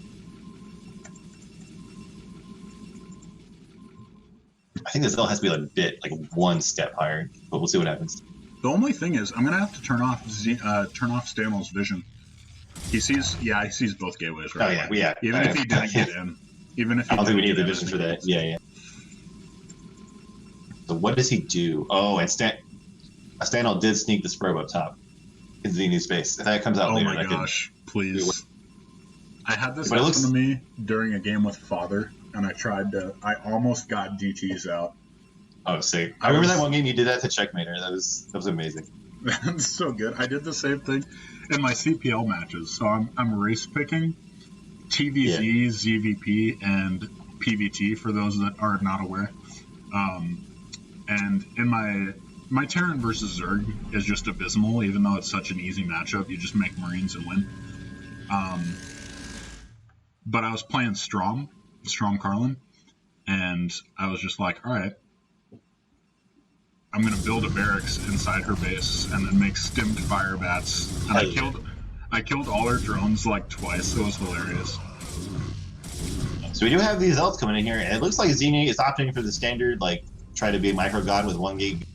I think the Zealot has to be like one step higher, but we'll see what happens. The only thing is, I'm gonna have to turn off Stanel's vision. He sees both gateways right away. Yeah. Even if he didn't get in. I don't think we need the vision for that. Yeah. So what does he do? Oh, and Stanel did sneak the probe up top in Zini's space. If that comes out later, oh my gosh, please. I had this happen to me during a game with Father, and I almost got DTs out. Oh, sick. I remember that one game you did that to Checkmater. That was amazing. That's so good. I did the same thing in my CPL matches. So I'm race picking TVZ, ZVP, and PVT for those that are not aware. And in my Terran versus Zerg is just abysmal, even though it's such an easy matchup. You just make Marines and win. But I was playing Strom Carlin, and I was just like, all right, I'm going to build a barracks inside her base and then make stimmed fire bats. And I killed all her drones like twice. It was hilarious. So we do have these elves coming in here, and it looks like Zini is opting for the standard, like, try to be a micro god with 1 gig.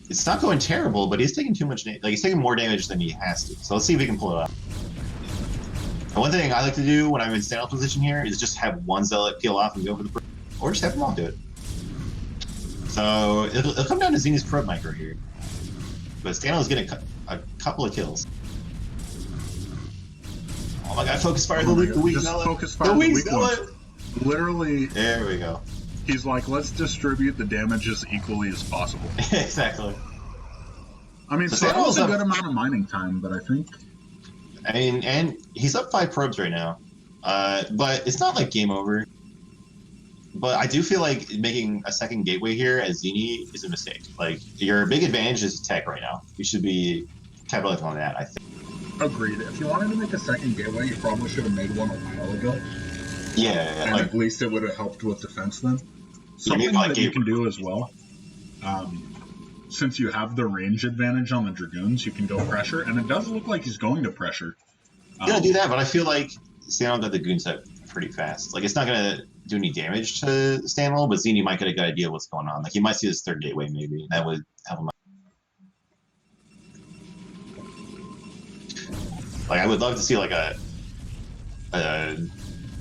It's not going terrible, but he's taking too much damage. Like, he's taking more damage than he has to. So let's see if we can pull it off. And one thing I like to do when I'm in standoff position here is just have one zealot peel off and go for the probe, or just have them all do it. So it'll come down to Zini's probe micro here. But Stanley's getting a couple of kills. Oh my god, focus fire the weak zealot. Focus fire the weak zealot. Literally. There we go. He's like, let's distribute the damage as equally as possible. Exactly. I mean, so that was a good amount of mining time, but I think. I mean, and he's up 5 probes right now. But it's not like game over. But I do feel like making a second gateway here as Zini is a mistake. Like, your big advantage is tech right now. You should be capitalizing on that, I think. Agreed. If you wanted to make a second gateway, you probably should have made one a while ago. Yeah, and like, at least it would have helped with defense then. Something that you can do as well, since you have the range advantage on the Dragoons, you can go pressure, and it does look like he's going to pressure. You're gonna do that, but I feel like Stanwell got the goon set pretty fast. Like, it's not gonna do any damage to Stanwell, but Zini might get a good idea of what's going on. Like, he might see his third gateway, maybe. That would help him out. Like, I would love to see, like, a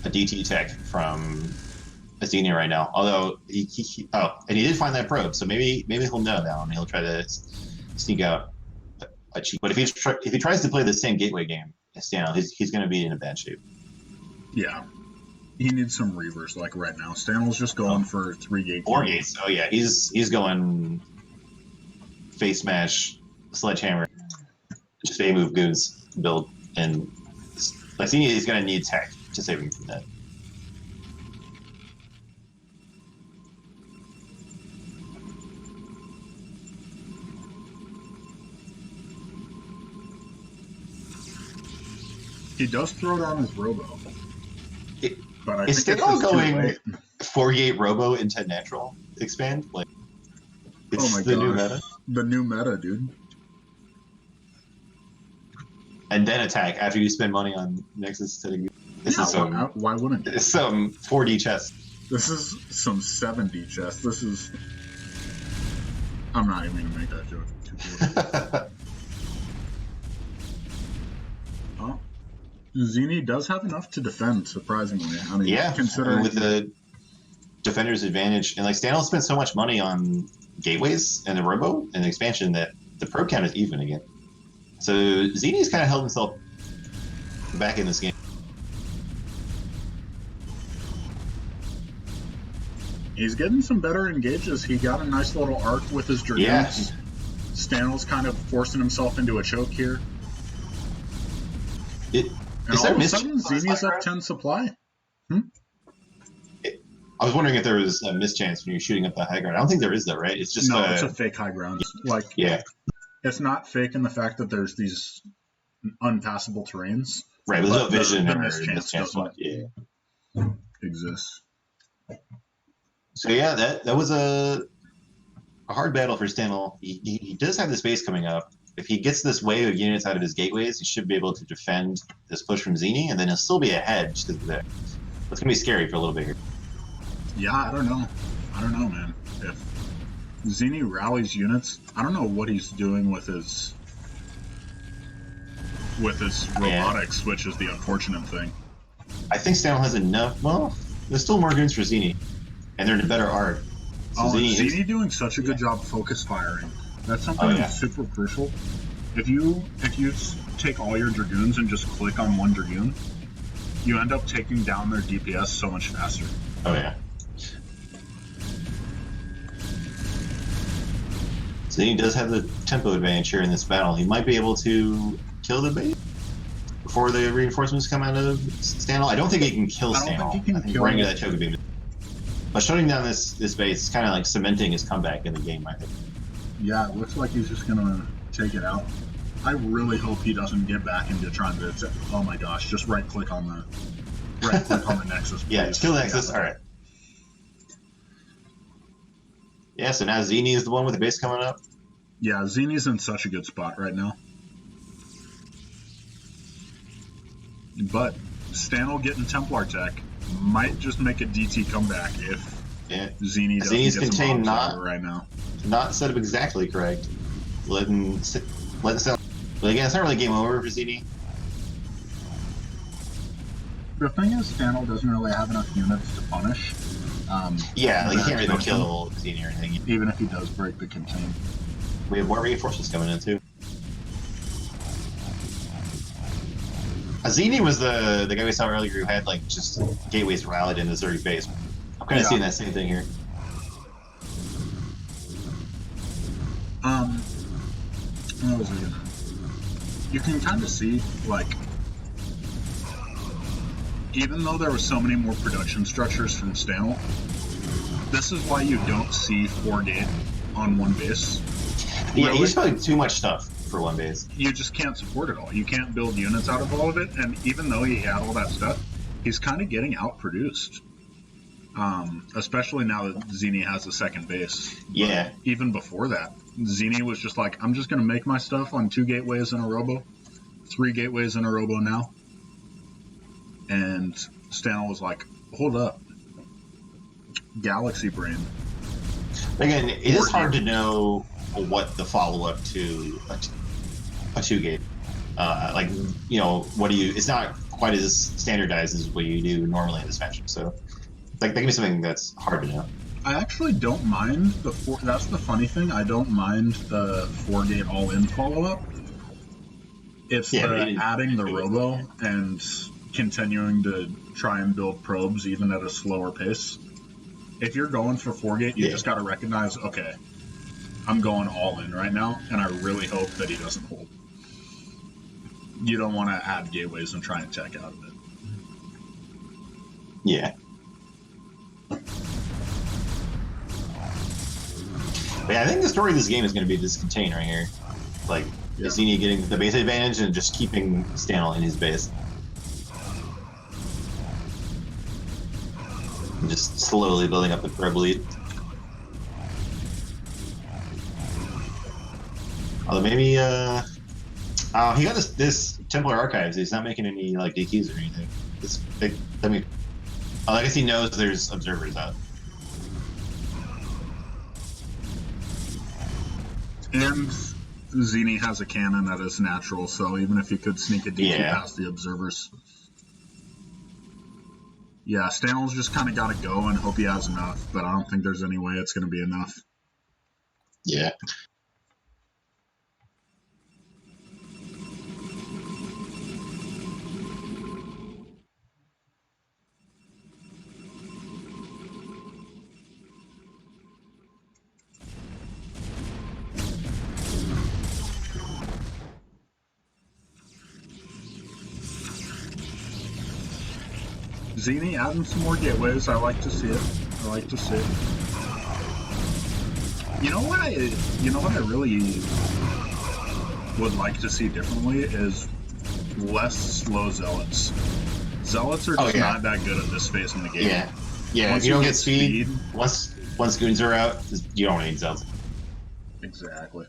DT tech from Zini right now. Although, and he did find that probe, so maybe he'll know now, and he'll try to sneak out a cheat. But if he tries to play the same gateway game as Stanwell, he's going to be in a bad shape. Yeah. He needs some reavers, like right now. Stanwell's just going for 3 gates. 4 gates. Oh yeah, he's going face smash, sledgehammer, just A move goons build, and like he's going to need tech to save him from that. He does throw down his robo. But I is think Stanwell going 4-gate robo into natural expand? Like, it's the new meta. The new meta, dude. And then attack after you spend money on Nexus to the. This is why wouldn't you? It's some 4D chess. This is some 7D chess. This is. I'm not even gonna make that joke. Oh. Zini does have enough to defend, surprisingly. I mean, yeah, considering with the defender's advantage, and like Stanwell spent so much money on gateways and the robo and the expansion that the probe count is even again. So Zini's kind of held himself back in this game. He's getting some better engages. He got a nice little arc with his Dragoons. Yeah. Stanwell's kind of forcing himself into a choke here. And Is all there of a sudden, Zini's up 10 supply. I was wondering if there was a mischance when you're shooting up the high ground. I don't think there is, though, right? It's just it's a fake high ground. Like, yeah, it's not fake in the fact that there's these unpassable terrains. Right, there's no vision the or mischance doesn't exist. So yeah, that was a hard battle for Stanwell. He does have this base coming up. If he gets this wave of units out of his gateways, he should be able to defend this push from Zini, and then he'll still be ahead just because of that. It's gonna be scary for a little bit here. Yeah, I don't know, man. If Zini rallies units, I don't know what he's doing with his robotics, which is the unfortunate thing. I think Stanwell has enough. Well, there's still more goons for Zini, and they're in a better art. So Zini doing such a good job focus firing. That's something that's super crucial. If you take all your Dragoons and just click on one Dragoon, you end up taking down their DPS so much faster. Oh yeah. So he does have the tempo advantage here in this battle. He might be able to kill the base before the reinforcements come out of Stanel. I don't think he can kill I don't Stanel. think he can I think kill running him. to that choke beam. But shutting down this base is kind of like cementing his comeback in the game, I think. Yeah, it looks like he's just gonna take it out. I really hope he doesn't get back into trying to. Oh my gosh! Just right click on the Nexus. Please. Yeah, kill the Nexus. Yeah. All right. Yeah, so now Zini is the one with the base coming up. Yeah, Zini's in such a good spot right now. But Stanel getting Templar tech might just make a DT comeback if Zini doesn't Zini's get some contained bombs over right now. Not set up exactly correct. Let the sound. But again, it's not really game over for Zini. The thing is, Stanel doesn't really have enough units to punish. Yeah, like he can't really go kill Zini or anything. Even if he does break the contain. We have more reinforcements coming in too. Zini was the guy we saw earlier who had like just gateways rallied in the Zuri base. I'm kind of seeing that same thing here. What was it? You can kind of see, like, even though there were so many more production structures from Stanel, this is why you don't see 4-gate on one base. Yeah, Really? he's probably too much stuff for one base. You just can't support it all. You can't build units out of all of it, and even though he had all that stuff, he's kind of getting outproduced. Especially now that Zini has a second base. Yeah. But even before that, Zini was just like, I'm just going to make my stuff on 2 gateways in a robo, 3 gateways in a robo now. And Stanel was like, hold up. Galaxy Brain. Again, it is hard to know what the follow-up to a 2-gate. Like, you know, what do you... It's not quite as standardized as what you do normally in this matchup, so... Like, that can be something that's hard to know. I actually don't mind the that's the funny thing. I don't mind the 4-gate all-in follow-up. It's adding the robo and continuing to try and build probes even at a slower pace. If you're going for 4-gate, you just got to recognize, okay, I'm going all in right now, and I really hope that he doesn't hold. You don't want to add gateways and try and tech out of it. Yeah. But yeah, I think the story of this game is going to be this contain right here. Like, Zini getting the base advantage and just keeping Stanel in his base. And just slowly building up the probe lead. Although maybe, he got this Templar Archives. He's not making any, like, DQs or anything. I guess he knows there's observers out. And Zini has a cannon that is natural, so even if he could sneak a DQ past the observers. Yeah, Stanel's just kind of got to go and hope he has enough, but I don't think there's any way it's going to be enough. Yeah. Zini adding some more gateways. I like to see it. You know what I really would like to see differently is less slow zealots. Zealots are just not that good at this phase in the game. Yeah. If you don't get speed, once goons are out, you don't need zealots. Exactly.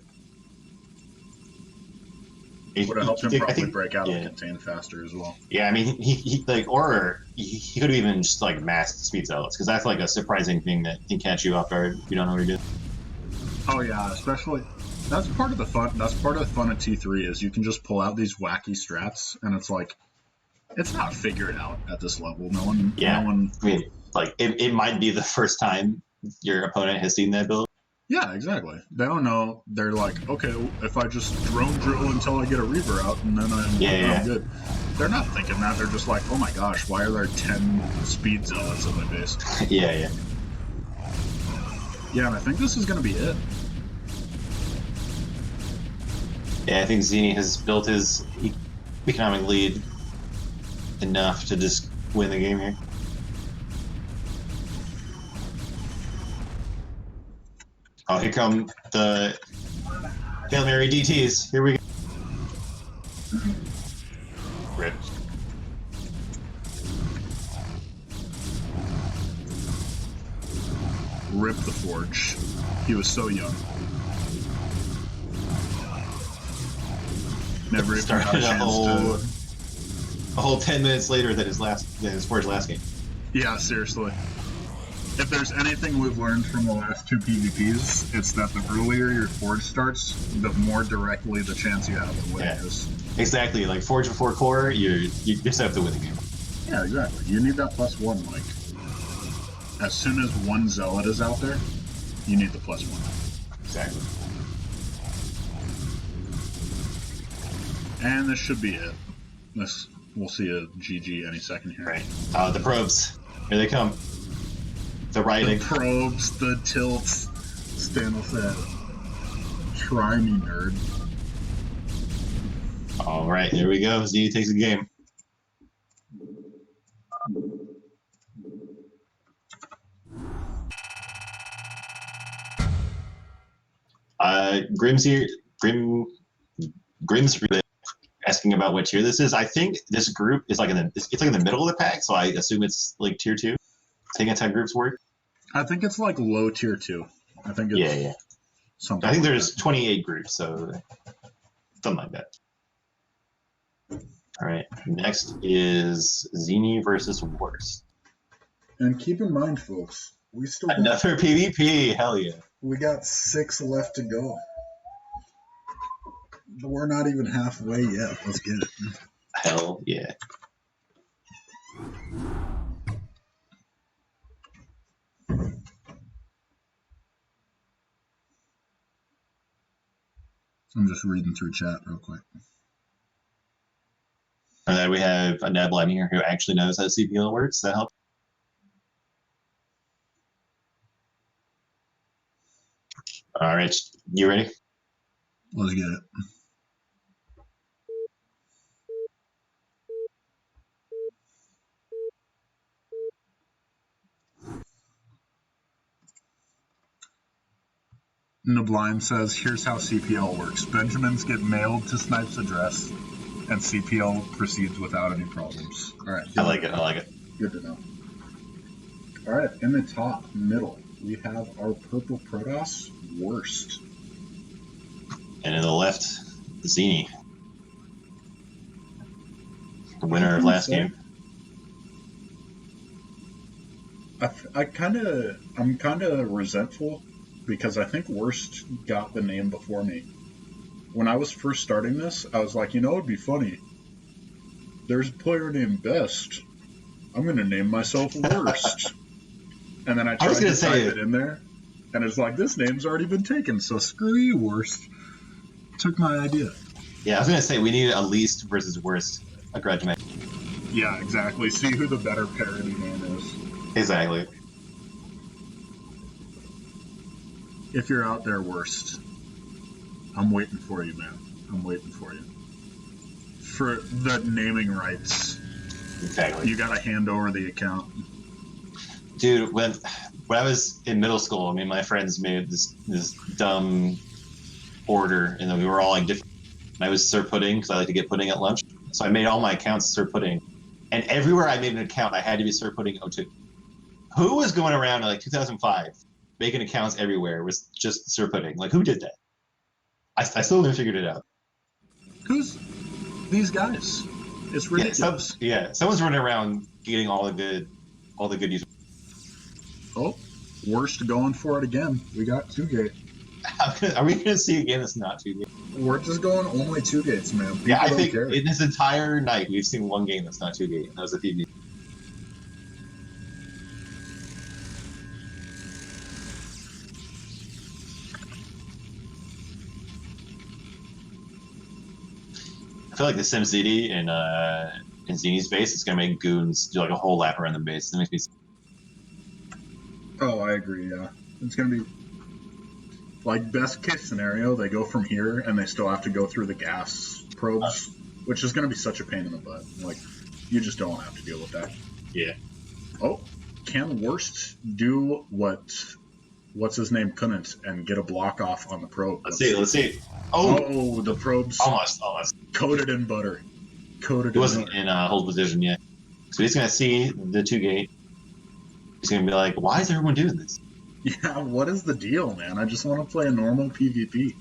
Would have helped him probably break out and contain faster as well. Yeah, I mean, he could have even just like masked speed zealots, because that's like a surprising thing that can catch you off guard if you don't know what you're doing. Oh yeah, especially that's part of the fun. That's part of the fun of T3 is you can just pull out these wacky strats, and it's like it's not figured out at this level. No one. I mean, like it might be the first time your opponent has seen that build. Yeah, exactly. They don't know. They're like, okay, if I just drone drill until I get a Reaver out, and then I'm good. They're not thinking that. They're just like, oh my gosh, why are there 10 speed zealots in my base? Yeah, and I think this is going to be it. Yeah, I think Zini has built his economic lead enough to just win the game here. Oh, here come the Hail Mary DTs. Here we go. Rip. Rip the Forge. He was so young. Never even got a Started chance a whole 10 minutes later than his Forge last game. Yeah, seriously. If there's anything we've learned from the last two PvPs, it's that the earlier your Forge starts, the more directly the chance you have of winning is. Exactly, like Forge before Core, you just have to win the game. Yeah, exactly. You need that +1, like. As soon as one Zealot is out there, you need the +1. Exactly. And this should be it. We'll see a GG any second here. Right. The probes. Here they come. The riding. The probes, the tilts. Stanley said, try me, nerd. All right, here we go. Z takes the game. Grim's here. Grim's really asking about what tier this is. I think this group is like it's like in the middle of the pack, so I assume it's like tier 2. Taking how groups work. I think it's like low tier 2. I think it's yeah. something. I think like there's that. 28 groups, so something like that. All right, next is Zini versus Worst. And keep in mind, folks, we still got, Another PvP. Hell yeah. we got 6 left to go. We're not even halfway yet. Let's get it. Hell yeah. I'm just reading through chat real quick. And then we have a Nebula here who actually knows how CPL works. That helps. All right, you ready? Let's get it. Nablime says, here's how CPL works. Benjamins get mailed to Snipe's address, and CPL proceeds without any problems. All right. I like it. Good to know. All right, in the top middle, we have our purple Protoss, Worst. And in the left, Zini. The winner of last game. I'm kind of resentful because I think Worst got the name before me. When I was first starting this, I was like, it'd be funny. There's a player named Best. I'm going to name myself Worst. And then I tried to type it in there, and it's like, this name's already been taken, so screw you, Worst. Took my idea. Yeah, I was going to say, we need a least versus worst a grudge match. Yeah, exactly. See who the better parody name is. Exactly. If you're out there, Worst, I'm waiting for you, man. I'm waiting for you. For the naming rights. Exactly. You gotta hand over the account. Dude, when I was in middle school, I mean, my friends made this dumb order, and then we were all like different. And I was Sir Pudding because I like to get pudding at lunch. So I made all my accounts Sir Pudding, and everywhere I made an account, I had to be Sir Pudding 02. Who was going around in like 2005 making accounts everywhere was just Sir Pudding? Like, who did that? I still haven't figured it out. Who's these guys? It's ridiculous. Someone's running around getting all the good users. Oh, Worst going for it again. We got 2 gate. Are we going to see a game that's not 2 gates? We're just going only 2 gates, man. People I don't think care. in this entire night we've seen one game that's not 2 gate, and that was the PvP. I feel like the SimCity in Zini's base is going to make goons do like a whole lap around the base. That makes me. Oh, I agree. Yeah, it's gonna be. Like, best case scenario, they go from here and they still have to go through the gas probes, which is going to be such a pain in the butt. Like, you just don't want to have to deal with that. Yeah. Oh, can Worst do what's his name couldn't and get a block off on the probe? Let's see. Oh, the probe's almost. coated in butter. He wasn't in hold position yet. So he's going to see the 2 gate. He's going to be like, why is everyone doing this? Yeah, what is the deal, man? I just want to play a normal PvP.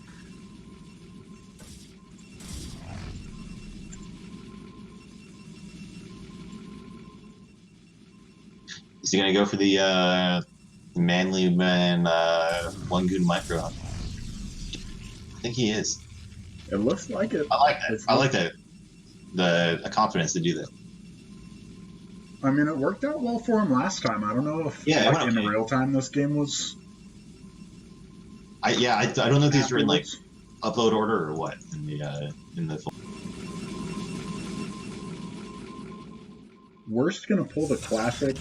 Is he going to go for the manly man 1 goon micro? I think he is. It looks like it. I like that. I like that. The confidence to do that. I mean, it worked out well for him last time. I don't know if in real time this game was. I don't know if these were in like upload order or what in the full. Worst gonna pull the classic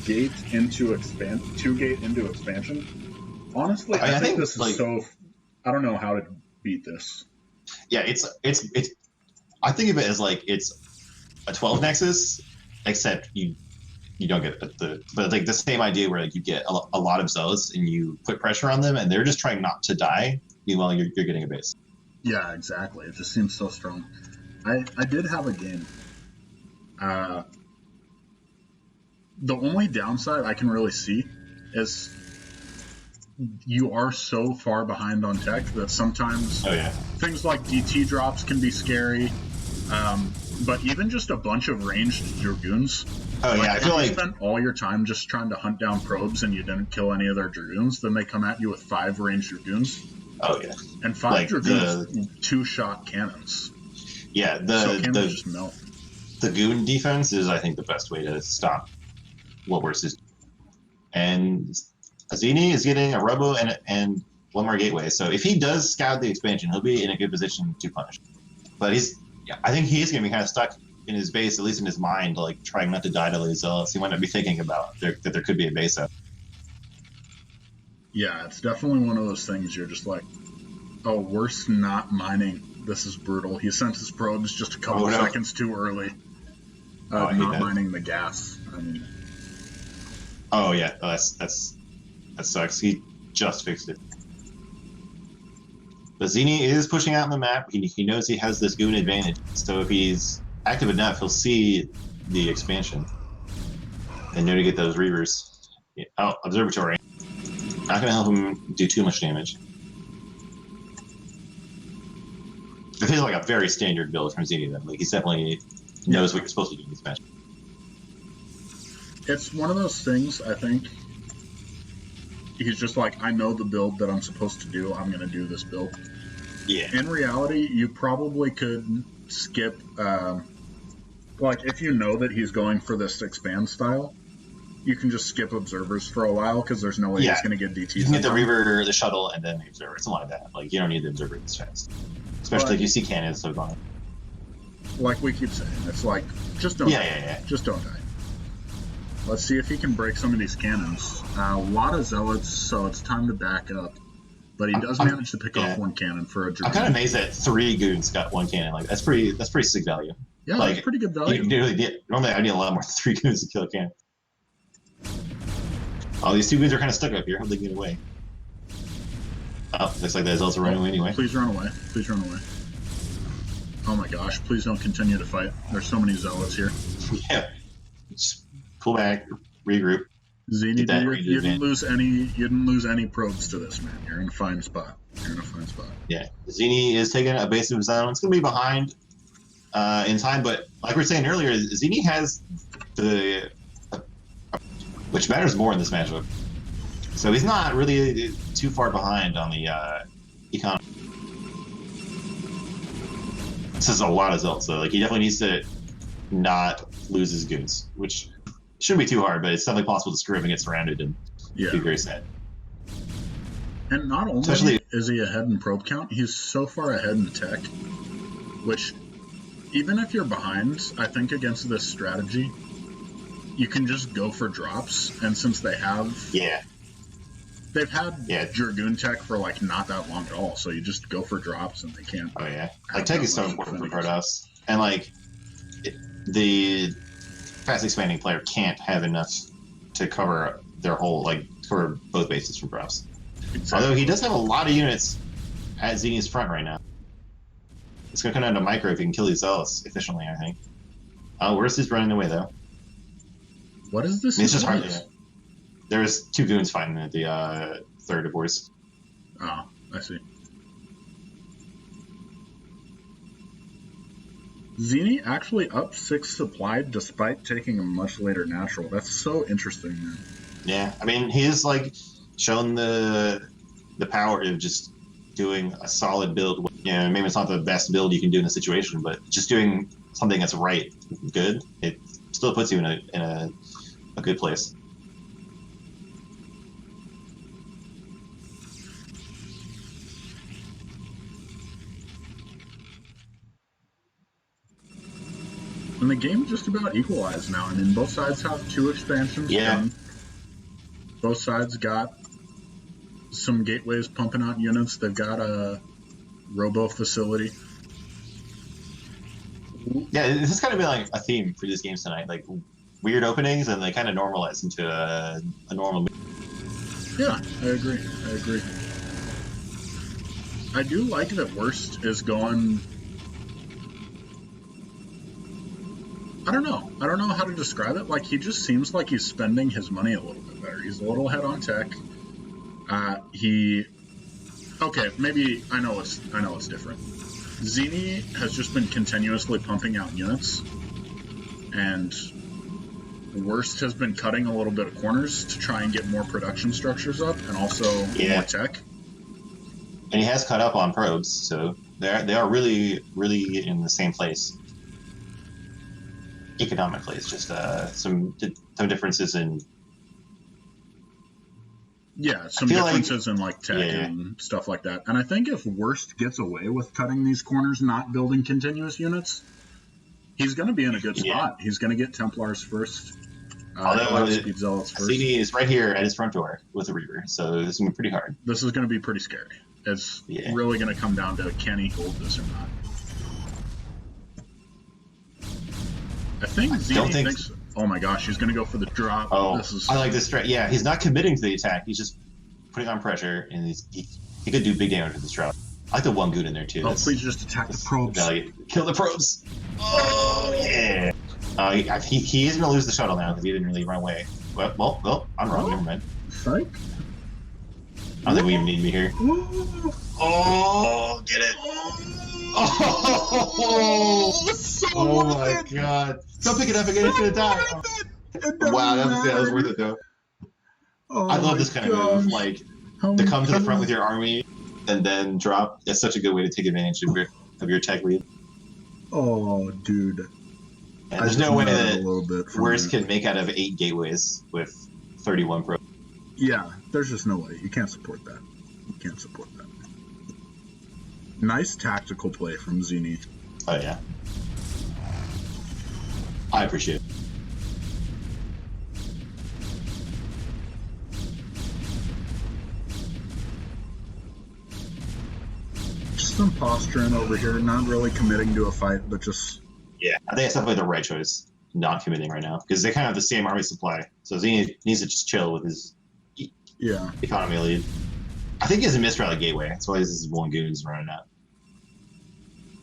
gate into 2 gate into expansion. Honestly, I think this is like, so. I don't know how to beat this. Yeah, it's. I think of it as like it's a 12 nexus, except you don't get but like the same idea where like you get a lot of zealots and you put pressure on them and they're just trying not to die. Meanwhile, you're getting a base. Yeah, exactly. It just seems so strong. I did have a game. The only downside I can really see is you are so far behind on tech that sometimes things like DT drops can be scary. But even just a bunch of ranged Dragoons. Oh yeah, I feel like you spent all your time just trying to hunt down probes and you didn't kill any of their Dragoons, then they come at you with 5 ranged Dragoons. Oh yeah. And 5 like Dragoons, 2-shot cannons. Yeah, so cannons just melt. The goon defense is, I think, the best way to stop what Worst is. And Azini is getting a Robo and 1 more gateway. So if he does scout the expansion, he'll be in a good position to punish. But I think he is going to be kind of stuck in his base, at least in his mind, like trying not to die to these zealots. He might not be thinking about that there could be a base up. Yeah, it's definitely one of those things you're just like, oh, Worst not mining. This is brutal. He sent his probes just a couple seconds too early. Not mining the gas. I mean. Oh yeah, that sucks. He just fixed it. But Zini is pushing out on the map. He knows he has this goon advantage. So if he's active enough, he'll see the expansion and know to get those reavers. Yeah. Oh, observatory. Not going to help him do too much damage. It feels like a very standard build from Zini, though. Like, he definitely knows what you're supposed to do in this match. It's one of those things, I think. He's just like, I know the build that I'm supposed to do. I'm going to do this build. Yeah. In reality, you probably could skip, like, if you know that he's going for this expand style, you can just skip observers for a while because there's no way he's going to get DTs. You can get the Reaver, the shuttle, and then the observer. Something like that. Like, you don't need the observer this fast. Especially if you see cannons so gone. Like we keep saying, it's like, just don't die. Yeah. Just don't die. Let's see if he can break some of these cannons. A lot of zealots, so it's time to back up. But he does manage to pick off 1 cannon for a Dragoon. I'm kind of amazed that 3 goons got 1 cannon. Like, that's pretty sick value. Yeah, like, that's pretty good value. Normally, I need a lot more than 3 goons to kill a cannon. Oh, these 2 goons are kind of stuck up here. How they get away? Oh, looks like the zealots are running away anyway. Please run away. Please run away. Oh my gosh, please don't continue to fight. There's so many zealots here. Yeah. Just pull back, regroup. Zini, you didn't lose any probes to this, man. You're in a fine spot. Yeah. Zini is taking a base of his own. It's going to be behind in time, but like we were saying earlier, Zini has the... which matters more in this matchup. So he's not really too far behind on the economy. This is a lot of zealots, so like he definitely needs to not lose his goons, which shouldn't be too hard, but it's definitely possible to screw up and get surrounded and be very sad. And not only is he ahead in probe count, he's so far ahead in tech, which even if you're behind, I think against this strategy, you can just go for drops, and since they have They've had Yeah. Dragoon tech for like not that long at all, so you just go for drops and they can't. Oh yeah, like tech is so much important for defending Protoss, and like the fast expanding player can't have enough to cover their whole cover both bases from drops. Exactly. Although he does have a lot of units at Xeni's front right now. It's gonna come down to micro if he can kill these zealots efficiently, I think. Worst is running away though. What is this? I mean, it's just hardly. There's 2 goons fighting at the third divorce. Oh, I see. Xeni actually up 6 supplied despite taking a much later natural. That's so interesting, man. Yeah, I mean, he's shown the power of just doing a solid build. You know, maybe it's not the best build you can do in a situation, but just doing something that's good, it still puts you in a good place. And the game just about equalized now. I mean, both sides have 2 expansions done. Both sides got some gateways pumping out units. They've got a robo facility. Yeah, this has kind of been like a theme for these games tonight, like weird openings, and they kind of normalize into a normal. Yeah, I agree. I do like that Worst is going. I don't know how to describe it. Like, he just seems like he's spending his money a little bit better. He's a little ahead on tech. Okay, maybe I know it's different. Xeni has just been continuously pumping out units, and Worst has been cutting a little bit of corners to try and get more production structures up, and also more tech. And he has cut up on probes, so they are really, really in the same place. Economically, it's just some differences in. Yeah, some differences in like tech and stuff like that. And I think if Worst gets away with cutting these corners, not building continuous units, he's going to be in a good spot. He's going to get Templars first. Although Speed Zealots first. CD is right here at his front door with a Reaver, so this is going to be pretty hard. This is going to be pretty scary. It's really going to come down to can he hold this or not. I think Xeni thinks. Oh my gosh, he's going to go for the drop. Oh, I like this strat. Yeah, he's not committing to the attack. He's just putting on pressure, and he could do big damage with this drop. I like the 1 goon in there too. Oh, please just attack the probes. Kill the probes. Oh yeah. He is going to lose the shuttle now because he didn't really run away. Well, I'm wrong. Never mind. Psych. I don't think we even need me here. Oh, get it. Oh my god. Don't pick it up again, it's gonna die. Wow, that was worth it though. I love this kind of move, like to come to the front with your army and then drop. It's such a good way to take advantage of your tech lead. Oh, dude. And there's no way that Worst can make out of 8 gateways with 31 pro. Yeah, there's just no way. You can't support that. Nice tactical play from Xeni. Oh yeah. I appreciate it. Just some posturing over here, not really committing to a fight, but just... Yeah, I think it's definitely the right choice, not committing right now, because they kind of have the same army supply, so Xeni needs to just chill with his economy lead. I think he has a misroute at Gateway, that's why this is 1 goons running out.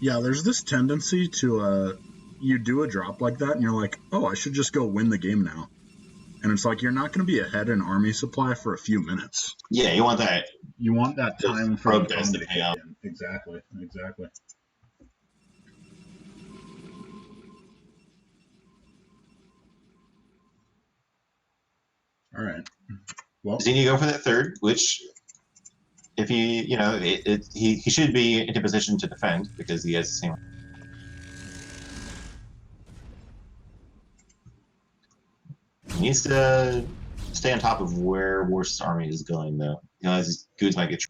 Yeah, there's this tendency to, you do a drop like that, and you're like, oh, I should just go win the game now. And it's like, you're not going to be ahead in army supply for a few minutes. Yeah, you want that. You want that time for probe guys to pay out. Exactly. All right. Well, Xeni go for that third, which, if he should be in a position to defend because he has the same. He needs to stay on top of where Worst's army is going, though. These goons might get.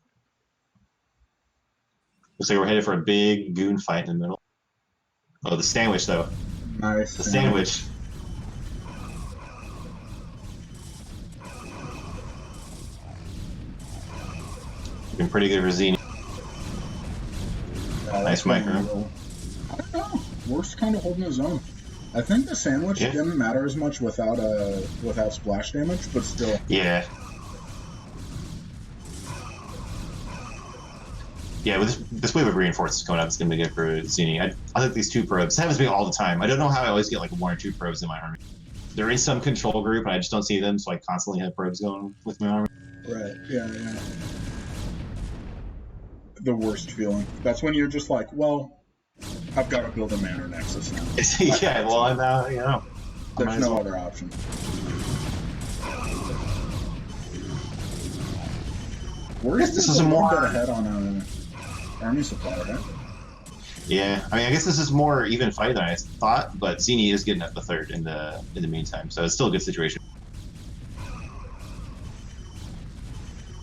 Looks like we're headed for a big goon fight in the middle. Oh, the sandwich, though. Nice. The sandwich. Looking pretty good for Zini. Nice micro. I don't know. Worst kind of holding his own. I think the sandwich didn't matter as much without splash damage, but still. Yeah. Yeah, with this wave of reinforcements coming up, it's going to be good for Zini. I think these 2 probes. It happens to me all the time. I don't know how I always get like 1 or 2 probes in my army. There is some control group, and I just don't see them, so I constantly have probes going with my army. Right, yeah. The worst feeling. That's when you're just like, well, I've got to build a Manor Nexus now. Yeah, well, I'm you know. There's no other option. This is a more ahead on army supply, right? Yeah, I mean, I guess this is more even fight than I thought, but Zini is getting up the 3rd in the meantime, so it's still a good situation.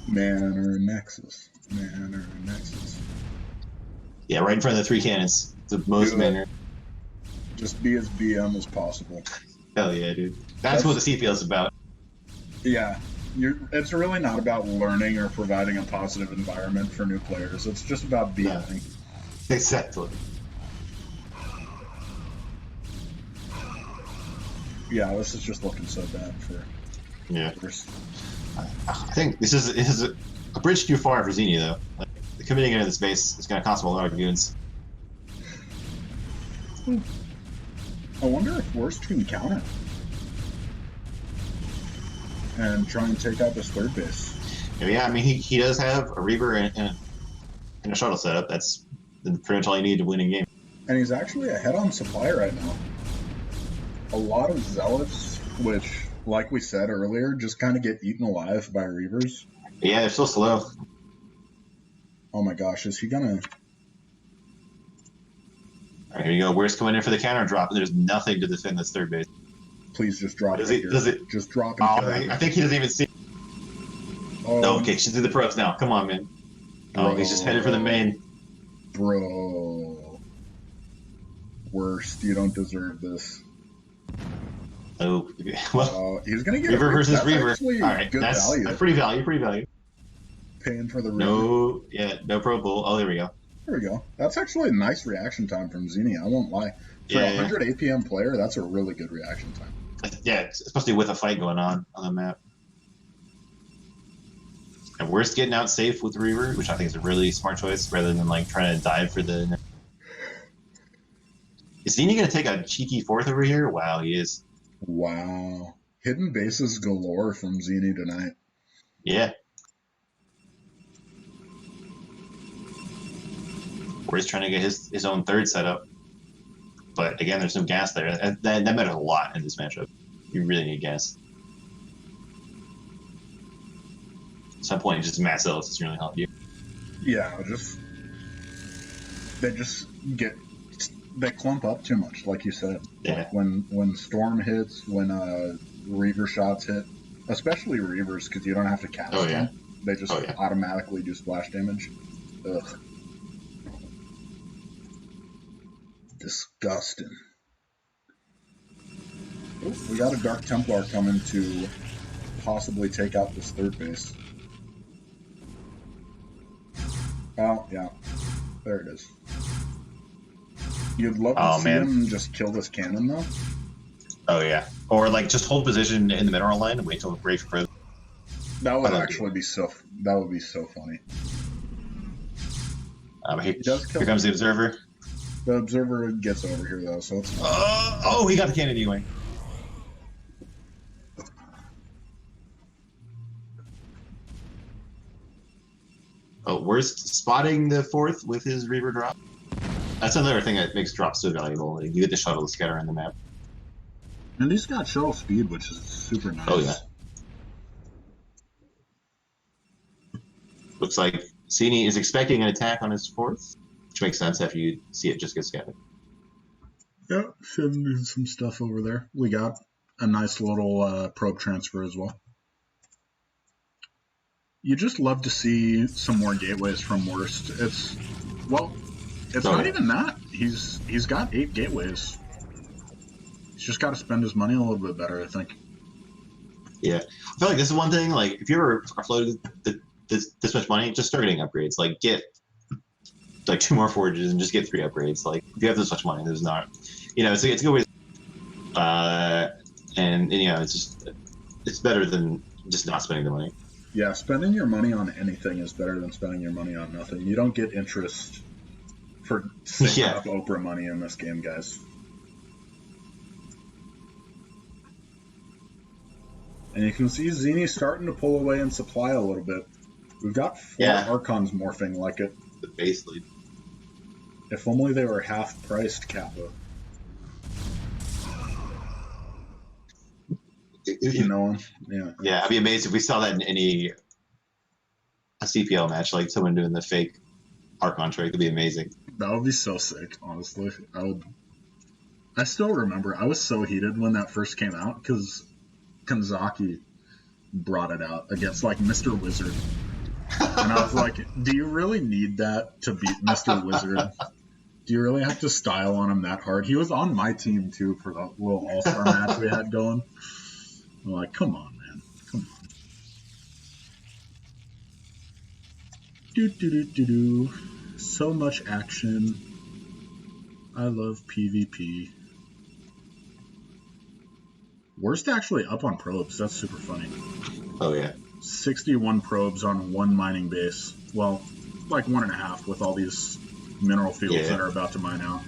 Manor Nexus. Yeah, right in front of the 3 cannons. The most Manor. Just be as BM as possible. Hell yeah, dude. That's what the CPL is about. Yeah. It's really not about learning or providing a positive environment for new players. It's just about BMing. Exactly. Yeah, this is just looking so bad for. Yeah. I think this is a bridge too far for Zini though. Like, committing into this base is going to cost him a lot of goons. I wonder if Worst can counter and try and take out this 3rd base. Yeah, I mean he does have a Reaver and a shuttle setup. That's pretty much all you need to win a game. And he's actually ahead on supply right now. A lot of Zealots, which, like we said earlier, just kind of get eaten alive by Reavers. Yeah, they're still slow. Oh my gosh, is he gonna... Alright, here you go. Where's coming in for the counter drop? There's nothing to defend this 3rd base. Please just drop Does it. Just drop it. I think he doesn't even see. Oh, no, okay, she's in the probes now. Come on, man. Oh, he's just headed for the main. Bro. Worst, you don't deserve this. Oh, well. He's gonna get Reaver versus Reaver. Alright, that's pretty value. Paying for the Reaver. No Pupil. Oh, there we go. There we go. That's actually a nice reaction time from Zini, I won't lie. For a 100 APM player, that's a really good reaction time. Yeah, especially with a fight going on the map. And Worst getting out safe with Reaver, which I think is a really smart choice, rather than like trying to dive for the... Is Zini going to take a cheeky 4th over here? Wow, he is. Wow. Hidden bases galore from Zini tonight. Yeah. Worst trying to get his own 3rd setup. But again, there's no gas there. That matters a lot in this matchup. You really need gas. At some point, just mass Zealots doesn't really help you. Yeah, they clump up too much, like you said. Yeah. Like when Storm hits, when Reaver shots hit, especially Reavers, because you don't have to cast them. They just automatically do splash damage. Ugh. Disgusting. Oh, we got a Dark Templar coming to possibly take out this 3rd base. Oh, yeah. There it is. You'd love to see him just kill this cannon, though. Oh, yeah. Or, like, just hold position in the mineral line and wait till the break for... That would actually be so... That would be so funny. Here comes the Observer. The Observer gets over here, though, so it's... he got the cannon anyway. Oh, Worst spotting the 4th with his Reaver drop. That's another thing that makes drops so valuable. You get the shuttle to scatter in the map. And he's got shuttle speed, which is super nice. Oh, yeah. Looks like Zini is expecting an attack on his 4th, which makes sense after you see it just get scattered. Yeah, sending some stuff over there. We got a nice little probe transfer as well. You just love to see some more gateways from Worst. It's not even that. He's got 8 gateways. He's just got to spend his money a little bit better, I think. Yeah, I feel like this is one thing. Like, if you ever are floated this much money, just start getting upgrades. Like get like 2 more forges and just get 3 upgrades. Like if you have this much money, there's not, it's a good way. And it's better than just not spending the money. Yeah, spending your money on anything is better than spending your money on nothing. You don't get interest for saving up Oprah money in this game, guys. And you can see Zini starting to pull away in supply a little bit. We've got 4 Archons morphing like it. The base lead. If only they were half-priced, Kappa. Yeah. Yeah, I'd be amazed if we saw that in a CPL match, like someone doing the fake Archon trick. It'd be amazing. That would be so sick, honestly. I still remember, I was so heated when that first came out, because Kanzaki brought it out against, like, Mr. Wizard. And I was like, do you really need that to beat Mr. Wizard? Do you really have to style on him that hard? He was on my team, too, for the little all-star match we had going. I'm like, come on, man. Come on. Do. So much action. I love PvP. Worst actually up on probes. That's super funny. Oh, yeah. 61 probes on 1 mining base. Well, like 1.5 with all these mineral fields that are about to mine out.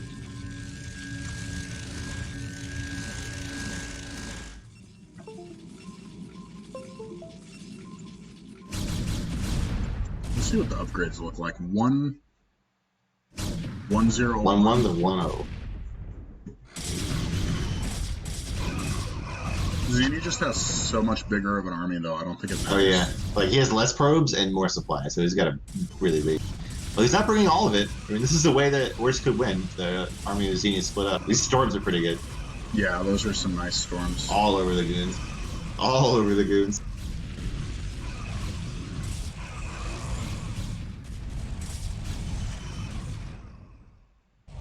Let's see what the upgrades look like. 1-0. 1-0. 1-1 to 1-0. Zini just has so much bigger of an army, though. I don't think it matters. Oh, yeah. Like, he has less probes and more supply, so he's got a really big... Well, he's not bringing all of it. I mean, this is the way that Worst could win. The army of Zini is split up. These storms are pretty good. Yeah, those are some nice storms. All over the goons. All over the goons.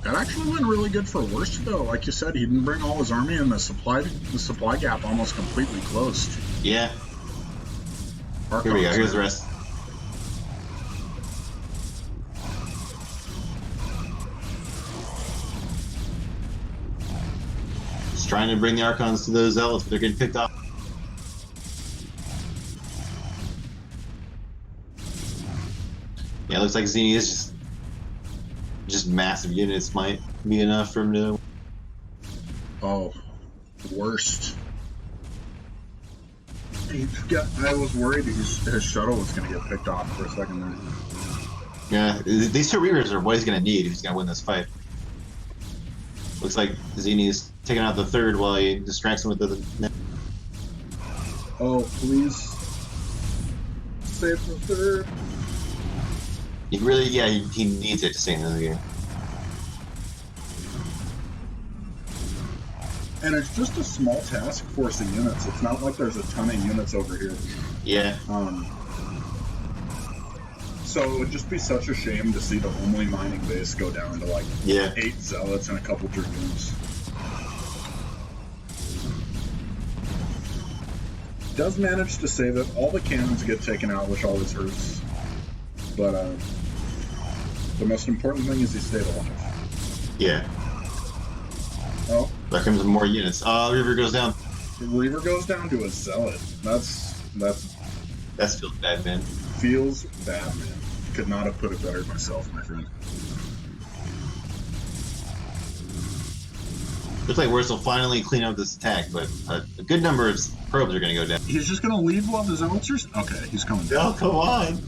That actually went really good for Worst, though. Like you said, he didn't bring all his army, and the supply gap almost completely closed. Yeah. Here we go. Here's the rest. Just trying to bring the Archons to those Zealots, but they're getting picked off. Yeah, it looks like Zini is just massive units might be enough for him to... Oh, Worst. I was worried his shuttle was going to get picked off for a second there. Yeah, these 2 Reavers are what he's going to need if he's going to win this fight. Looks like Zini's taking out the 3rd while he distracts him with the... Oh, please. Save the 3rd. He really, he needs it to stay in the game. And it's just a small task forcing units. It's not like there's a ton of units over here. Yeah. So it would just be such a shame to see the only mining base go down to like 8 zealots and a couple dragoons. Does manage to save it. All the cannons get taken out, which always hurts. But the most important thing is he stayed alive. Yeah. Oh. There comes more units. Reaver goes down. Reaver goes down to a zealot. That feels bad, man. Feels bad, man. Could not have put it better myself, my friend. Looks like Worst will finally clean up this attack, but a good number of probes are going to go down. He's just going to leave while the zealots are... Okay, he's coming down. Oh, come on!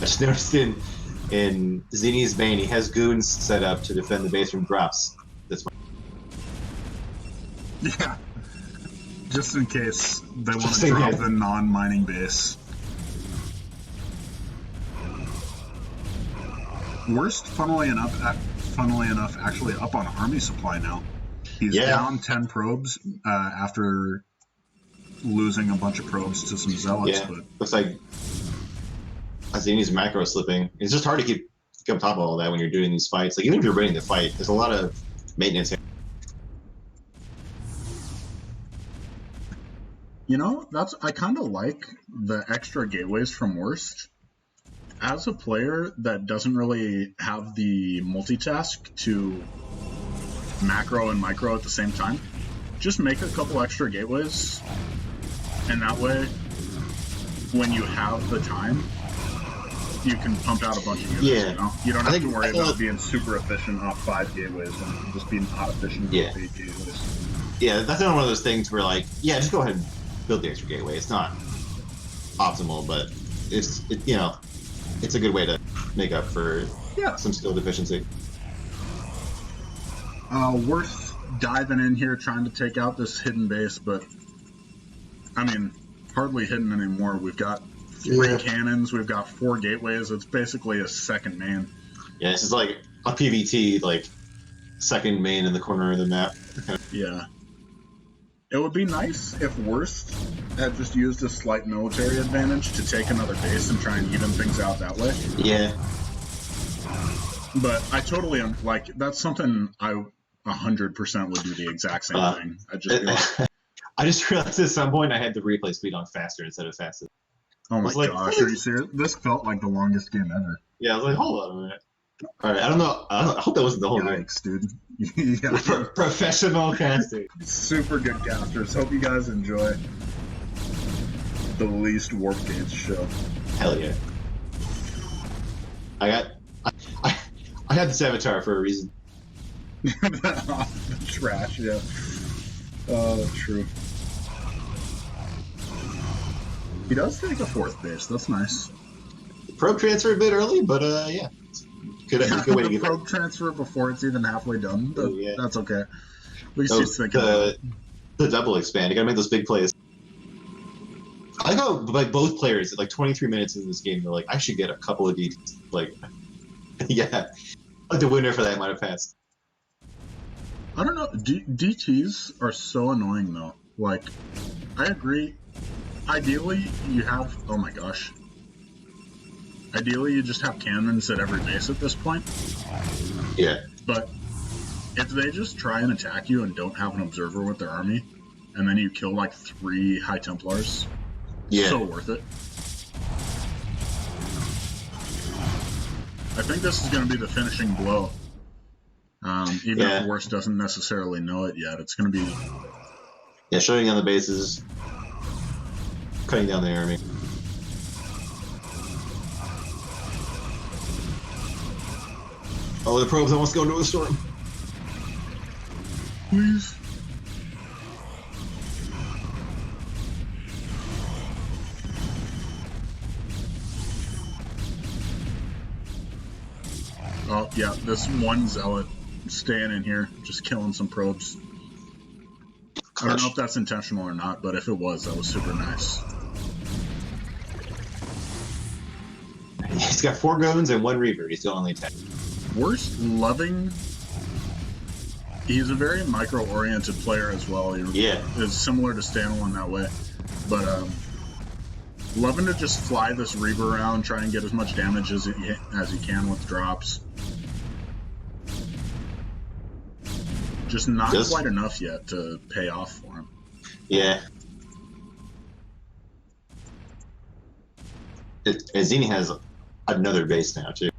I just noticed in Zini's Bane, he has goons set up to defend the base from drops. This one. Yeah. Just in case they want to drop the non-mining base. Worst, funnily enough, actually up on army supply now. He's down 10 probes after losing a bunch of probes to some zealots. Yeah, but looks like Zini's macro slipping. It's just hard to keep on top of all that when you're doing these fights. Like, even if you're winning the fight, there's a lot of maintenance here. You know, I kind of like the extra gateways from Worst. As a player that doesn't really have the multitask to macro and micro at the same time, just make a couple extra gateways, and that way, when you have the time, you can pump out a bunch of units. Yeah. You know? You don't have to worry about being super efficient off 5 gateways and just being not efficient with 8 gateways. Yeah, that's not one of those things where like, yeah, just go ahead and build the extra gateway. It's not optimal, but it's a good way to make up for some skill deficiency. Worth diving in here trying to take out this hidden base, but I mean, hardly hidden anymore. We've got 3 cannons, we've got 4 gateways. It's basically a second main. Yeah, this is like a PVT, like second main in the corner of the map. Yeah. It would be nice if Worst had just used a slight military advantage to take another base and try and even things out that way. Yeah. But I totally am, like, that's something I 100% would do the exact same thing. I'd just be like, I just realized at some point I had the replay speed on faster instead of faster. Oh my gosh, are you serious? This felt like the longest game ever. Yeah, I was like, hold on a minute. All right, I don't know. I hope that wasn't the whole game. Yikes, dude. Yeah. Professional casting. Super good casters. Hope you guys enjoy the least Warp Gates show. Hell yeah. I had this avatar for a reason. Trash, yeah. Oh, true. He does take a 4th base. That's nice. Probe transfer a bit early, but yeah. Good way to get probe transfer before it's even halfway done. That's okay. At least he's thinking the double expand. You gotta make those big plays. I like how like both players at like 23 minutes in this game, they're like, I should get a couple of DTs. Like, yeah, like the winner for that might have passed. I don't know. DTs are so annoying though. Like, I agree. Ideally, you have. Oh my gosh. Ideally, you just have cannons at every base at this point. Yeah. But if they just try and attack you and don't have an observer with their army, and then you kill like 3 High Templars, so worth it. I think this is going to be the finishing blow. Even if Worst doesn't necessarily know it yet, it's going to be... Yeah, shutting down the bases, cutting down the army. Oh, the probes almost go into a storm. Please. Oh, yeah, this one zealot staying in here, just killing some probes. I don't know if that's intentional or not, but if it was, that was super nice. He's got 4 goons and 1 reaver. He's still only 10. Worst loving. He's a very micro-oriented player as well. He is similar to Stanel in that way, but loving to just fly this Reaver around, try and get as much damage as he can with drops. Just not quite enough yet to pay off for him. Yeah. Zini has another base now too.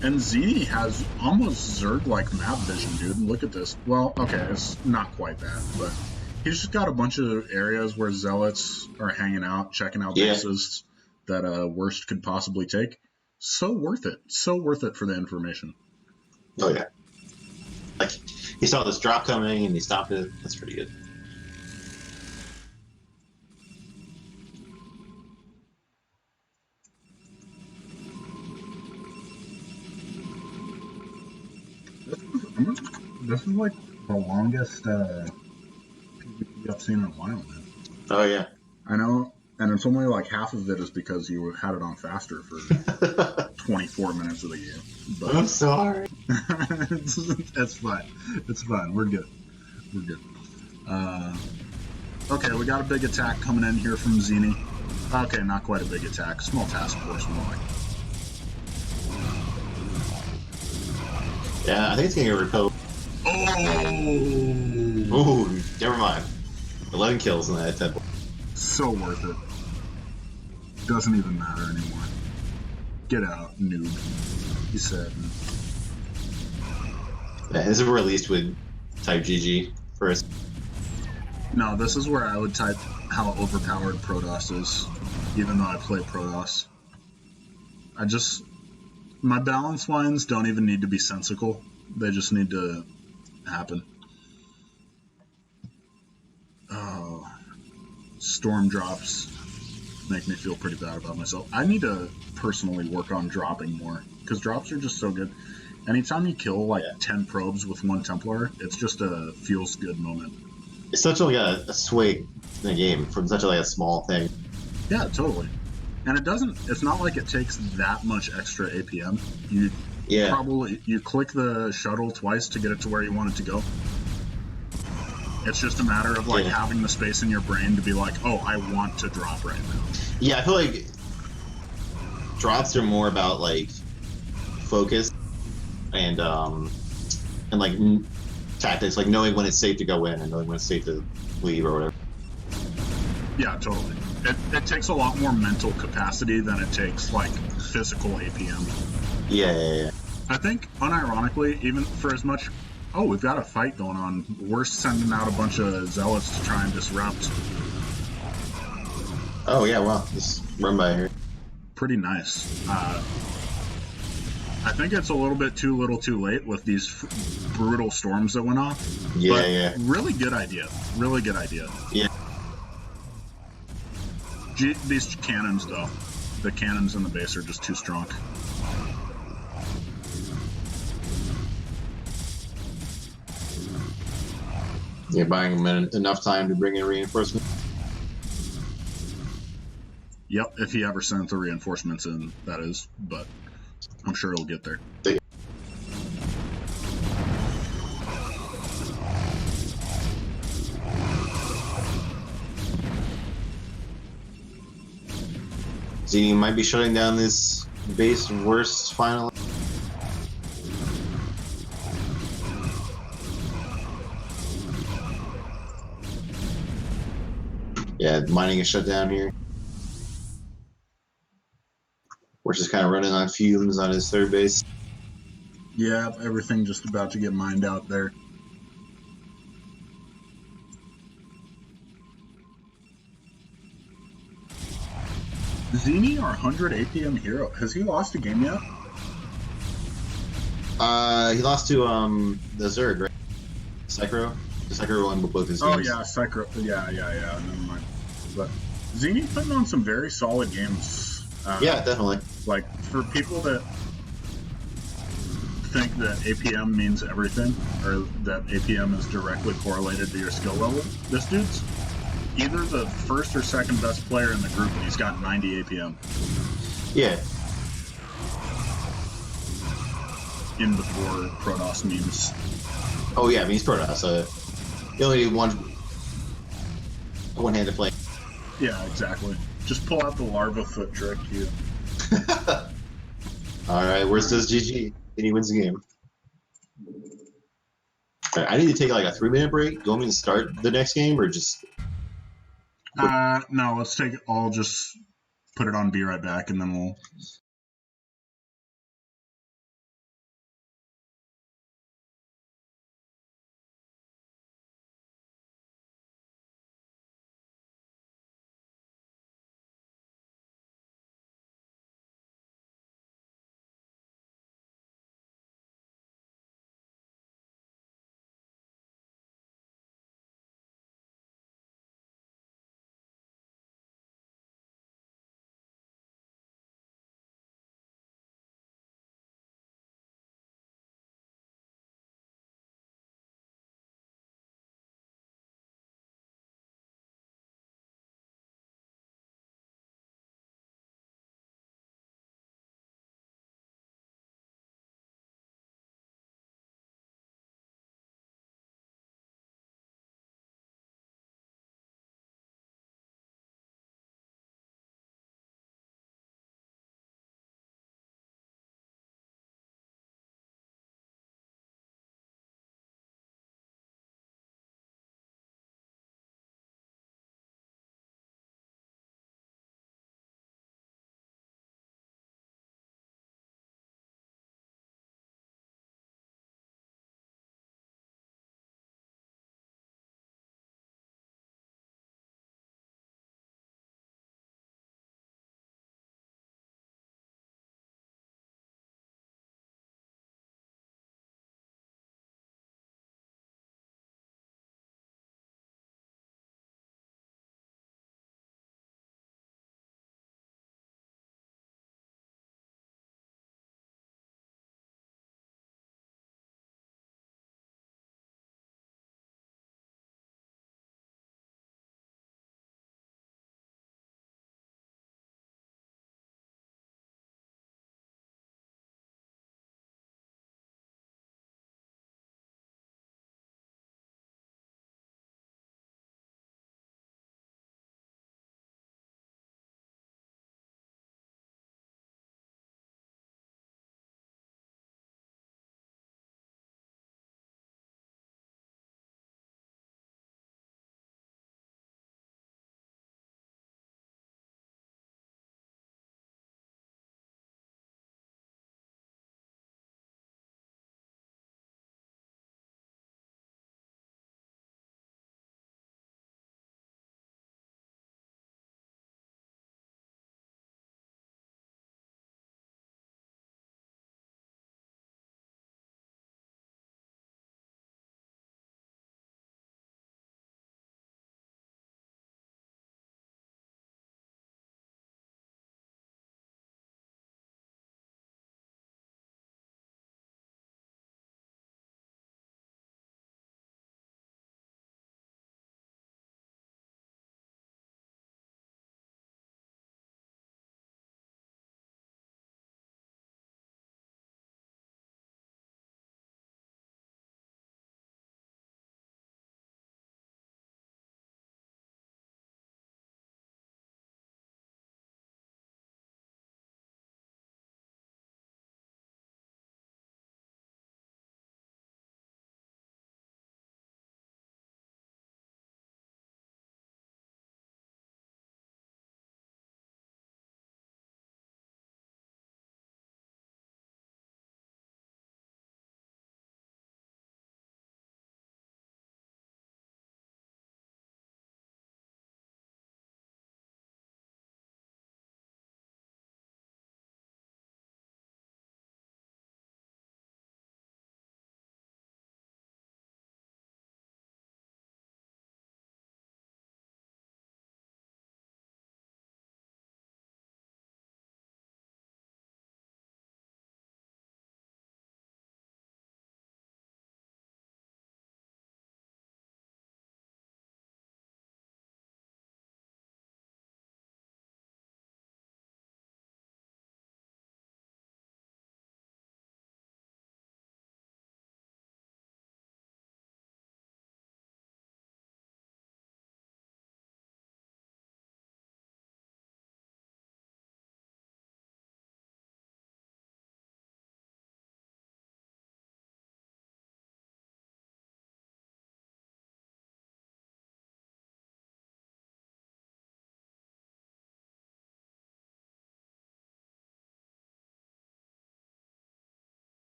And Zini has almost Zerg-like map vision, dude. Look at this. Well, okay, it's not quite that, but he's just got a bunch of areas where Zealots are hanging out, checking out bases that Worst could possibly take. So worth it. So worth it for the information. Oh, yeah. Like, he saw this drop coming and he stopped it. That's pretty good. This is like the longest PvP I've seen in a while, man. Oh, yeah. I know, and it's only like half of it is because you had it on faster for 24 minutes of the game. But I'm sorry. it's fine. It's fine. We're good. We're good. Okay, we got a big attack coming in here from Zini. Okay, not quite a big attack. Small task force, more like. Yeah, I think it's gonna get repelled. Oh! Ooh, never mind. 11 kills in that 10. So worth it. Doesn't even matter anymore. Get out, noob. He said. Yeah, this is released with type GG first. No, this is where I would type how overpowered Protoss is, even though I play Protoss. My balance lines don't even need to be sensical. They just need to happen. Oh, storm drops make me feel pretty bad about myself. I need to personally work on dropping more, because drops are just so good. Anytime you kill like 10 probes with one Templar, it's just a feels good moment. It's such like a swing in the game from such a small thing. Yeah, totally. And it's not like it takes that much extra APM. You click the shuttle twice to get it to where you want it to go. It's just a matter of having the space in your brain to be like, oh, I want to drop right now. Yeah, I feel like drops are more about focus and tactics, like knowing when it's safe to go in and knowing when it's safe to leave or whatever. Yeah, totally. It takes a lot more mental capacity than it takes physical APM. Yeah. I think, unironically, even for as much... Oh, we've got a fight going on. We're sending out a bunch of zealots to try and disrupt. Oh, yeah, well, just run by here. Pretty nice. I think it's a little bit too little too late with these brutal storms that went off. Yeah. Really good idea. Really good idea. Yeah. These cannons, though. The cannons in the base are just too strong. Yeah, buying them enough time to bring in reinforcements. Yep, if he ever sent the reinforcements in, that is. But I'm sure he'll get there. Zini might be shutting down this base worst finally. Yeah, mining is shut down here. We're just kind of running on fumes on his third base. Yeah, everything just about to get mined out there. Zini, our 100 APM hero, has he lost a game yet? He lost to the Zerg, right? Psycho? The Psycho won both his games. Oh yeah, Psycho. Yeah. Never mind. But Zini putting on some very solid games. Yeah, definitely. For people that think that APM means everything, or that APM is directly correlated to your skill level, this dude's either the first or second best player in the group, and he's got 90 APM. Yeah. In before Protoss memes. Oh yeah, I mean he's Protoss, so you only need one hand to play. Yeah, exactly. Just pull out the larva foot trick, you. Alright, where's this GG? And he wins the game. Right, I need to take a 3-minute break. Do you want me to start the next game or just... No, I'll just put it on Be Right Back and then we'll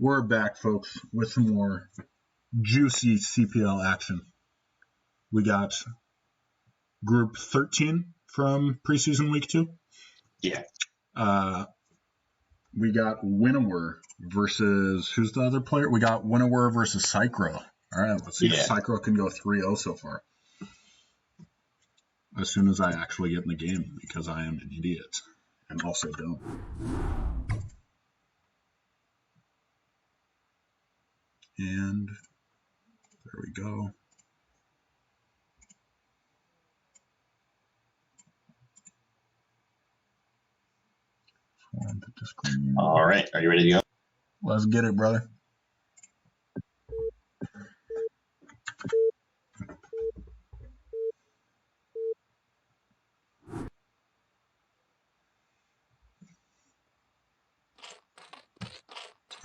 We're back, folks, with some more juicy CPL action. We got Group 13 from preseason week 2. Yeah. We got Winnower versus, who's the other player? We got Winnower versus Psychro. All right, let's see if Psychro can go 3-0 so far. As soon as I actually get in the game, because I am an idiot and also dumb. And there we go. All right. Are you ready to go? Let's get it, brother.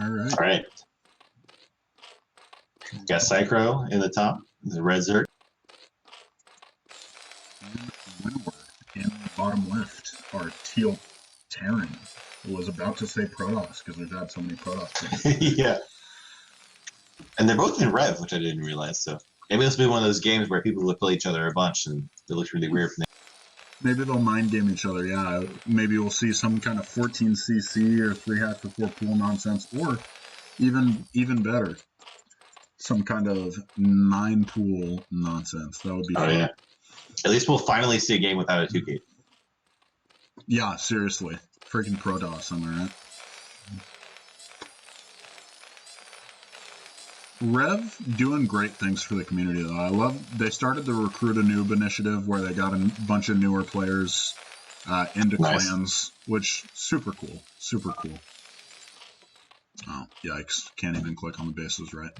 All right. All right. Got Psychro in the top. The red Zerg. And Winnower in the bottom left are Teal Terran. I was about to say Protoss because we've had so many Protoss. Yeah. And they're both in Rev, which I didn't realize. So maybe this will be one of those games where people will play each other a bunch and it looks really weird from Maybe they'll mind game each other, yeah. Maybe we'll see some kind of 14cc or 3-hatch before pool nonsense, or even better, some kind of 9-pool nonsense. That would be fun. Yeah. At least we'll finally see a game without a 2K. Yeah, seriously. Freaking Protoss, am I right? Rev doing great things for the community, though. I love they started the Recruit a Noob initiative where they got a bunch of newer players into clans, which super cool. Super cool. Oh, yikes. Can't even click on the bases right.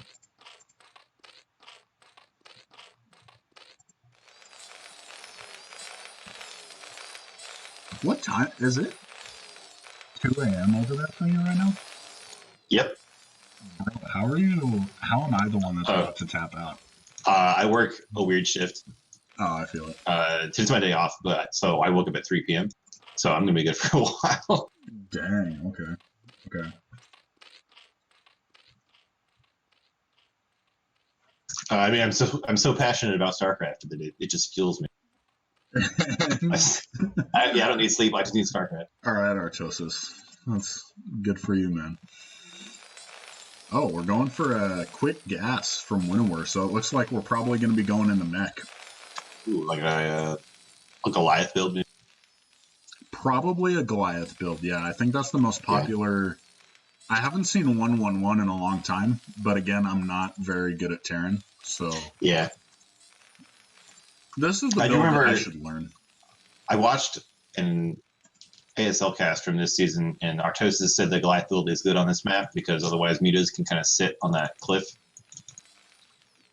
What time is it? 2 a.m. over there for you right now? Yep. How are you? How am I the one that's about to tap out? I work a weird shift. Oh, I feel it. Today's my day off, but so I woke up at 3 p.m. So I'm gonna be good for a while. Dang. Okay. Okay. I mean, I'm so passionate about StarCraft that it just fuels me. I don't need sleep. I just need StarCraft. All right, Artosis. That's good for you, man. Oh, we're going for a quick gas from Winnower, so it looks like we're probably going to be going in the mech. Ooh, like a Goliath build. Maybe? Probably a Goliath build, yeah. I think that's the most popular. Yeah. I haven't seen 1-1-1 in a long time, but again, I'm not very good at Terran, so... Yeah. This is the build that I should learn. I watched an ASL cast from this season, and Artosis said the Goliath build is good on this map because otherwise mutas can kind of sit on that cliff,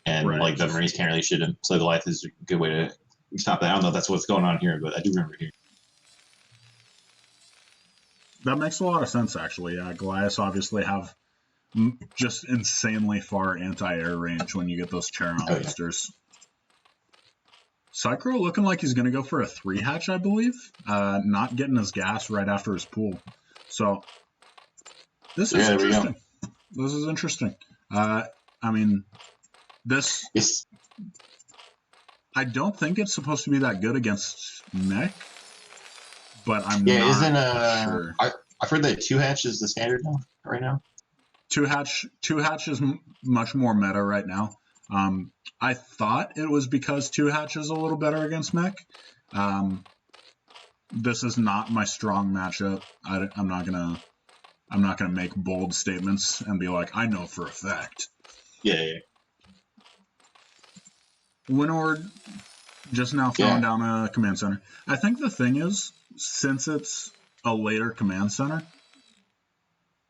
and like the Marines can't really shoot him. So Goliath is a good way to stop that. I don't know if that's what's going on here, but I do remember here. That makes a lot of sense, actually. Yeah, Goliaths obviously have just insanely far anti-air range when you get those Charon boosters. Psychro looking like he's going to go for a 3-hatch, I believe. Not getting his gas right after his pool. So, this is interesting. This is interesting. I mean, this... Yes. I don't think it's supposed to be that good against mech, but I'm not sure. I've heard that 2-hatch is the standard now, right now. 2-hatch is much more meta right now. I thought it was because 2-hatch is a little better against mech. This is not my strong matchup. I'm not gonna make bold statements and be like, I know for a fact. Yeah. Winnower just now throwing down a command center. I think the thing is, since it's a later command center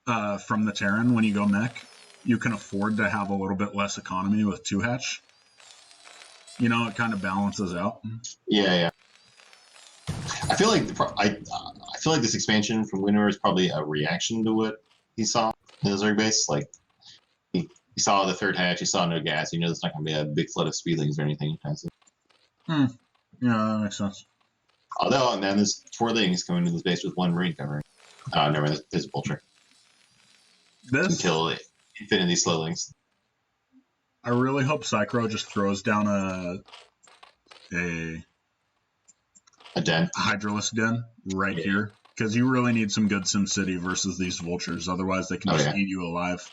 from the Terran when you go mech, you can afford to have a little bit less economy with 2-hatch. You know, it kind of balances out. Yeah. I feel like this expansion from Winnower is probably a reaction to what he saw in the Zerg base. Like he saw the 3rd hatch, he saw no gas. You know, there's not going to be a big flood of speedlings or anything. Yeah, that makes sense. Although, man, there's 4 things coming to this base with 1 Marine covering. Never mind, there's a vulture. Infinity Slowlings. I really hope Psychro just throws down a den. Hydralisk Den right here, because you really need some good SimCity versus these vultures. Otherwise, they can just eat you alive.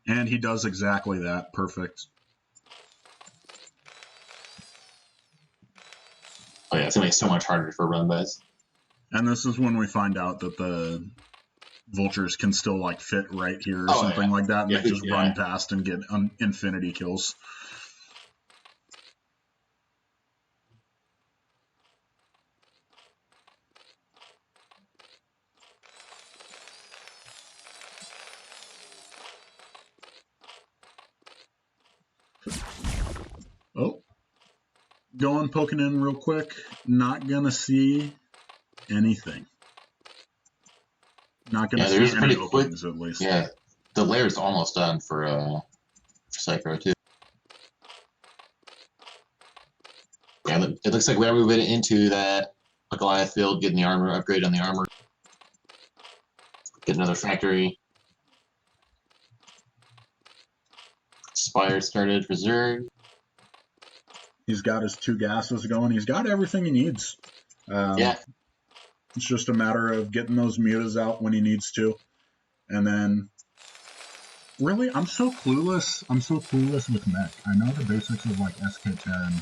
And he does exactly that. Perfect. Oh yeah, it's gonna make it so much harder for run-bys. And this is when we find out that the vultures can still like fit right here or something like that, and they just run past and get infinity kills. Oh, going poking in real quick. Not gonna see anything. Not gonna see any openings at least. Yeah, the lair's almost done for Psycho too. Yeah, it looks like we're moving into that Goliath field, getting the armor upgrade on the armor, get another factory. Spire started for Zerg. He's got his 2 gases going. He's got everything he needs. Yeah. It's just a matter of getting those mutas out when he needs to. And then, really, I'm so clueless. I'm so clueless with mech. I know the basics of like SK10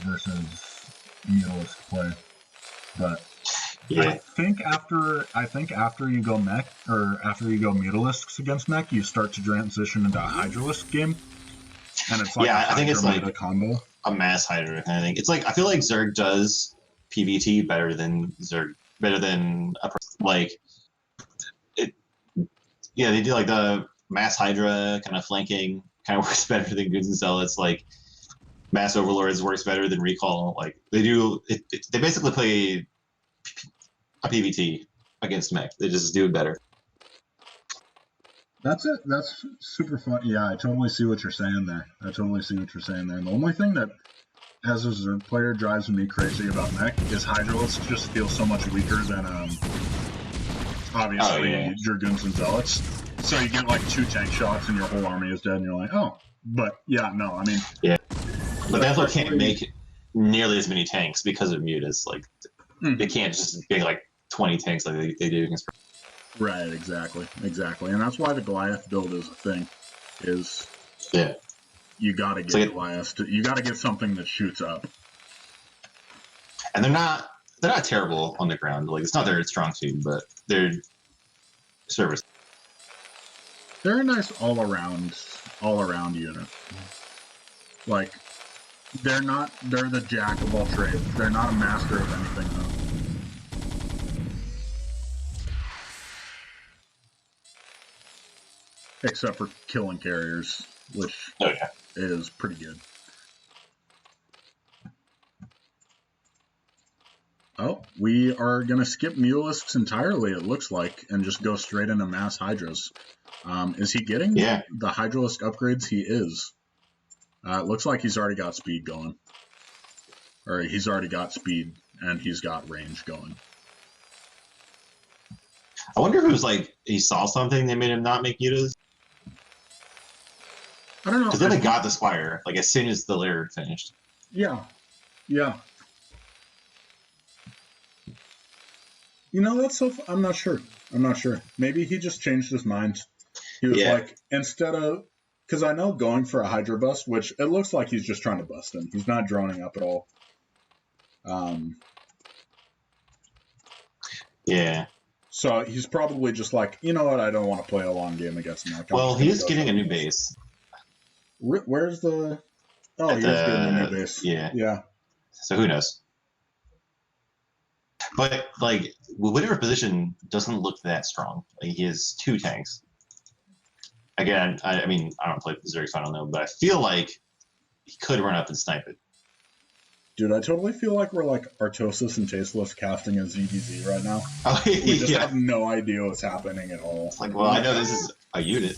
versus mutalisk play, but I think after you go mech or after you go mutalisks against mech, you start to transition into a Hydralisk game, and it's like I think it's like a combo. A mass Hydra kind of thing. It's like I feel like Zerg does PvT better than like it. Yeah, they do like the mass Hydra kind of flanking kind of works better than Goods and Zealots. Like mass Overlords works better than Recall. Like they do. They basically play a PvT against mech. They just do it better. That's it. That's super fun. Yeah, I totally see what you're saying there. The only thing that, as a Zerg player, drives me crazy about mech is Hydralisks just feel so much weaker than, obviously, Dragoons and Zealots. So you get, like, 2 tank shots and your whole army is dead, and you're like, oh. But, yeah, no, I mean... Yeah. But they also can't make nearly as many tanks because of mutas. Like, they can't just make, like, 20 tanks like they do against... Right, exactly. And that's why the Goliath build is a thing. You gotta get Goliath. You gotta get something that shoots up. And they're not terrible on the ground. Like it's not their strong suit, but they're service. They're a nice all around unit. Like they're the jack of all trades. They're not a master of anything though. Except for killing carriers, which is pretty good. Oh, we are going to skip Mutalisks entirely, it looks like, and just go straight into Mass Hydras. Is he getting the Hydralisk upgrades? He is. It looks like he's already got speed going. Or he's already got speed, and he's got range going. I wonder if it was like he saw something that made him not make mutas. I don't know. Because then they got the Spire, like as soon as the lair finished. Yeah. You know, that's so... I'm not sure. Maybe he just changed his mind. He was like, instead of... Because I know going for a Hydra bust, which it looks like he's just trying to bust him. He's not droning up at all. So he's probably just like, you know what, I don't want to play a long game against Mark. Well, he is getting a new base. Where's the... Oh, he is getting a new base. Yeah. So who knows? But, like, whatever position doesn't look that strong. Like, he has 2 tanks. Again, I mean, I don't play Zerg, so I don't know, but I feel like he could run up and snipe it. Dude, I totally feel like we're like Artosis and Tasteless casting a ZBZ right now. We just have no idea what's happening at all. It's like, well, I know this is a unit.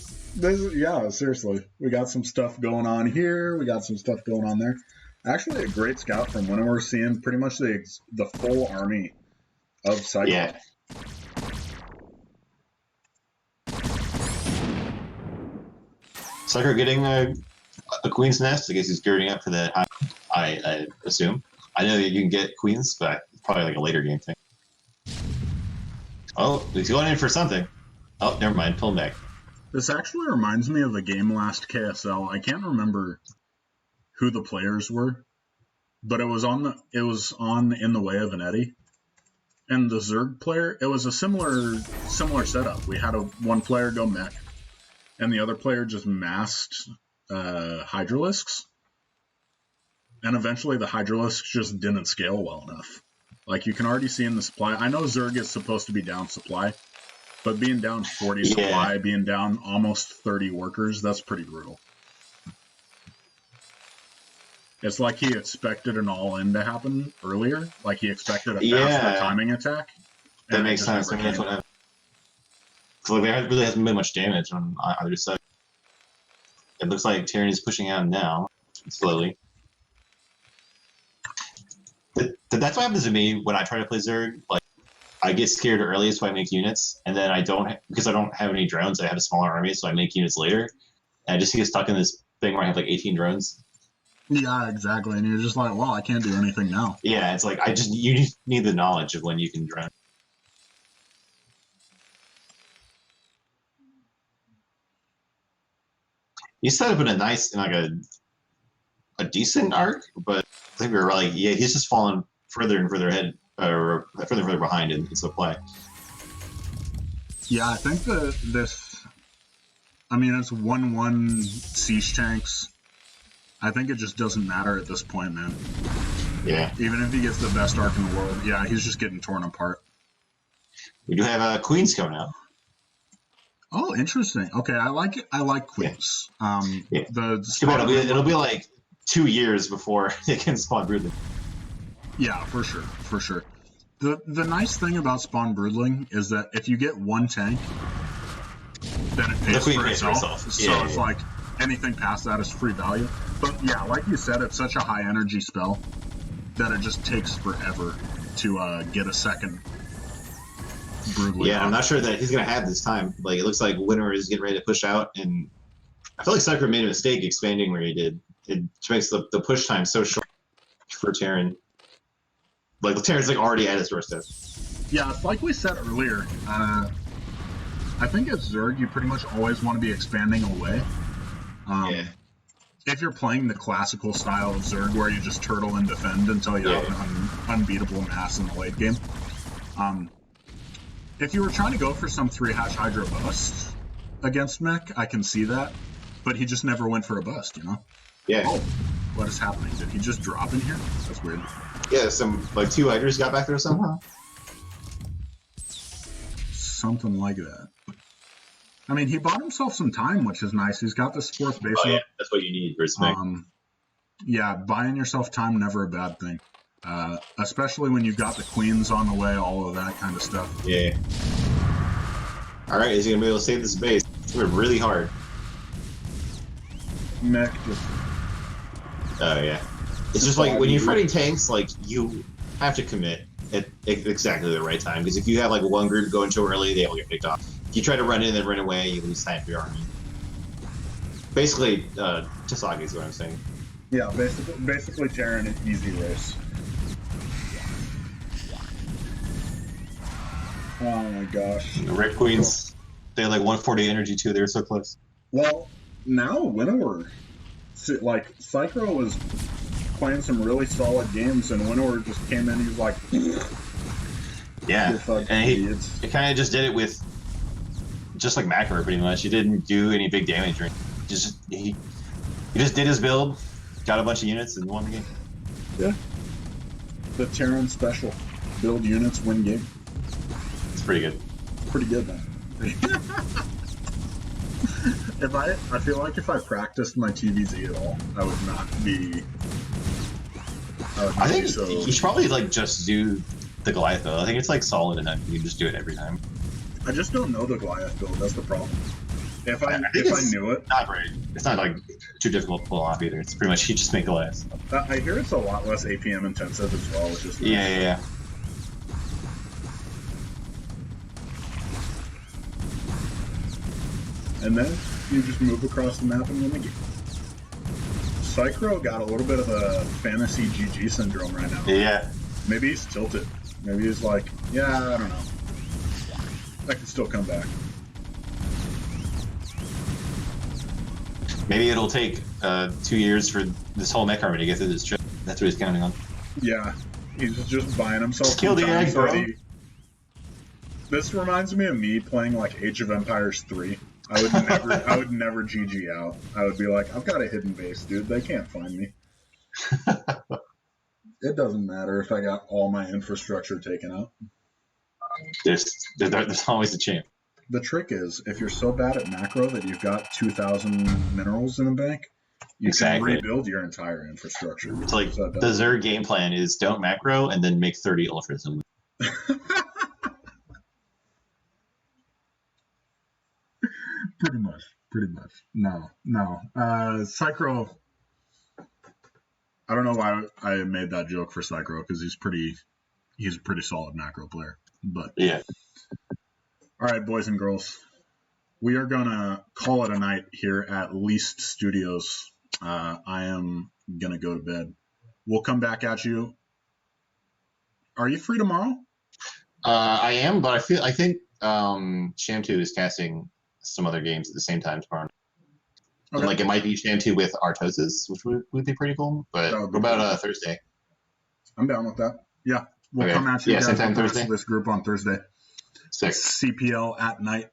Seriously. We got some stuff going on here. We got some stuff going on there. Actually, a great scout from when we're seeing pretty much the full army of Cyclone. Sucker getting a queen's nest. I guess he's girding up for that. I assume. I know that you can get queens, but it's probably like a later game thing. Oh, he's going in for something. Oh, never mind. Pull him back. This actually reminds me of a game last KSL. I can't remember who the players were, but it was on In the Way of an Eddy. And the Zerg player, it was a similar setup. We had one player go mech, and the other player just massed Hydralisks. And eventually the Hydralisks just didn't scale well enough. Like, you can already see in the supply. I know Zerg is supposed to be down supply, but being down 40 supply, being down almost 30 workers, that's pretty brutal. It's like he expected an all-in to happen earlier. Like, he expected a faster timing attack. That makes sense. I mean, that's what happened. So like, there really hasn't been much damage on either side. It looks like Tyranny's pushing out now, slowly. That's what happens to me when I try to play Zerg. Like, I get scared early, so I make units, and then because I don't have any drones, I have a smaller army, so I make units later. And I just get stuck in this thing where I have like 18 drones. Yeah, exactly. And you're just like, well, I can't do anything now. Yeah, it's like you just need the knowledge of when you can drone. He's set up in a decent arc, but I think we were like, yeah, he's just fallen further and further ahead, or further and further behind in supply. Yeah, I think it's 1-1 siege tanks. I think it just doesn't matter at this point, man. Yeah. Even if he gets the best arc in the world, yeah, he's just getting torn apart. We do have queens coming out. Oh, interesting. Okay, I like it. I like queens. Yeah. It'll be like 2 years before they can spawn broodling. Yeah, for sure. The nice thing about spawn broodling is that if you get one tank, then it pays for itself. So it's like anything past that is free value. But yeah, like you said, it's such a high energy spell that it just takes forever to get a second broodling. Yeah, I'm not sure that he's gonna have this time. Like, it looks like Winter is getting ready to push out, and I feel like Sucker made a mistake expanding where he did. It makes the push time so short for Terran. Like, Terran's like already at his doorstep. Yeah, it's like we said earlier. I think at Zerg, you pretty much always want to be expanding away. Yeah. If you're playing the classical style of Zerg, where you just turtle and defend until you have an unbeatable mass in the late game. If you were trying to go for some 3-hash Hydra bust against mech, I can see that. But he just never went for a bust, you know? Yeah. Oh, what is happening? Did he just drop in here? That's weird. Yeah, some, like, 2 Hydras got back there somehow. Something like that. I mean, he bought himself some time, which is nice. He's got this 4th base. Oh, yeah, that's what you need for Smeg. Yeah, buying yourself time, never a bad thing. Especially when you've got the queens on the way, all of that kind of stuff. Yeah. Alright, is he going to be able to save this base? It's going to be really hard. Mech just... Oh, yeah. It's just like, when you're fighting tanks, like, you have to commit at exactly the right time. Because if you have, like, one group going too early, they all get picked off. If you try to run in and run away, you lose time for your army. Basically, Tasagi is what I'm saying. Yeah, basically Terran an easy race. Oh my gosh. The Red Queens, they had like 140 energy too, they were so close. Well, now Winnower, like, Psycho was playing some really solid games, and Winnower just came in, he was like... Yeah, and he kind of just did it with, just like Macro pretty much. He didn't do any big damage, or he just did his build, got a bunch of units, and won the game. Yeah. The Terran special. Build units, win game. It's pretty good. Pretty good, man. I feel like if I practiced my TVZ at all, I would not be... I think you should probably like just do the Goliath build. I think it's like solid enough. You can just do it every time. I just don't know the Goliath build. That's the problem. If I knew it, not great. It's not like too difficult to pull off either. It's pretty much you just make Goliath. I hear it's a lot less APM intensive as well, which is nice. Yeah. and then you just move across the map and win the game. Psychro got a little bit of a fantasy GG syndrome right now. Yeah. Maybe he's tilted. Maybe he's like, yeah, I don't know. I can still come back. Maybe it'll take 2 years for this whole mech army to get through this trip. That's what he's counting on. Yeah, he's just buying himself. Just kill the time egg, so that bro. This reminds me of me playing like Age of Empires 3. I would never GG out. I would be like, I've got a hidden base, dude. They can't find me. It doesn't matter if I got all my infrastructure taken out. There's always a chance. The trick is, if you're so bad at macro that you've got 2,000 minerals in the bank, you Exactly. can rebuild your entire infrastructure. It's like So the Zerg game plan is don't macro and then make 30 ultras. Pretty much. No. Psychro. I don't know why I made that joke for Psychro because he's a pretty solid macro player. But yeah. All right, boys and girls, we are gonna call it a night here at Least Studios. I am gonna go to bed. We'll come back at you. Are you free tomorrow? I am, but I think Sham2 is casting some other games at the same time tomorrow. Okay. Like it might be Sham2 with Artosis, which would be pretty cool. But what about Thursday? I'm down with that. Yeah, we'll Okay. come at you Yeah, guys same time with the rest Thursday? of this group on Thursday. Sick. CPL at night.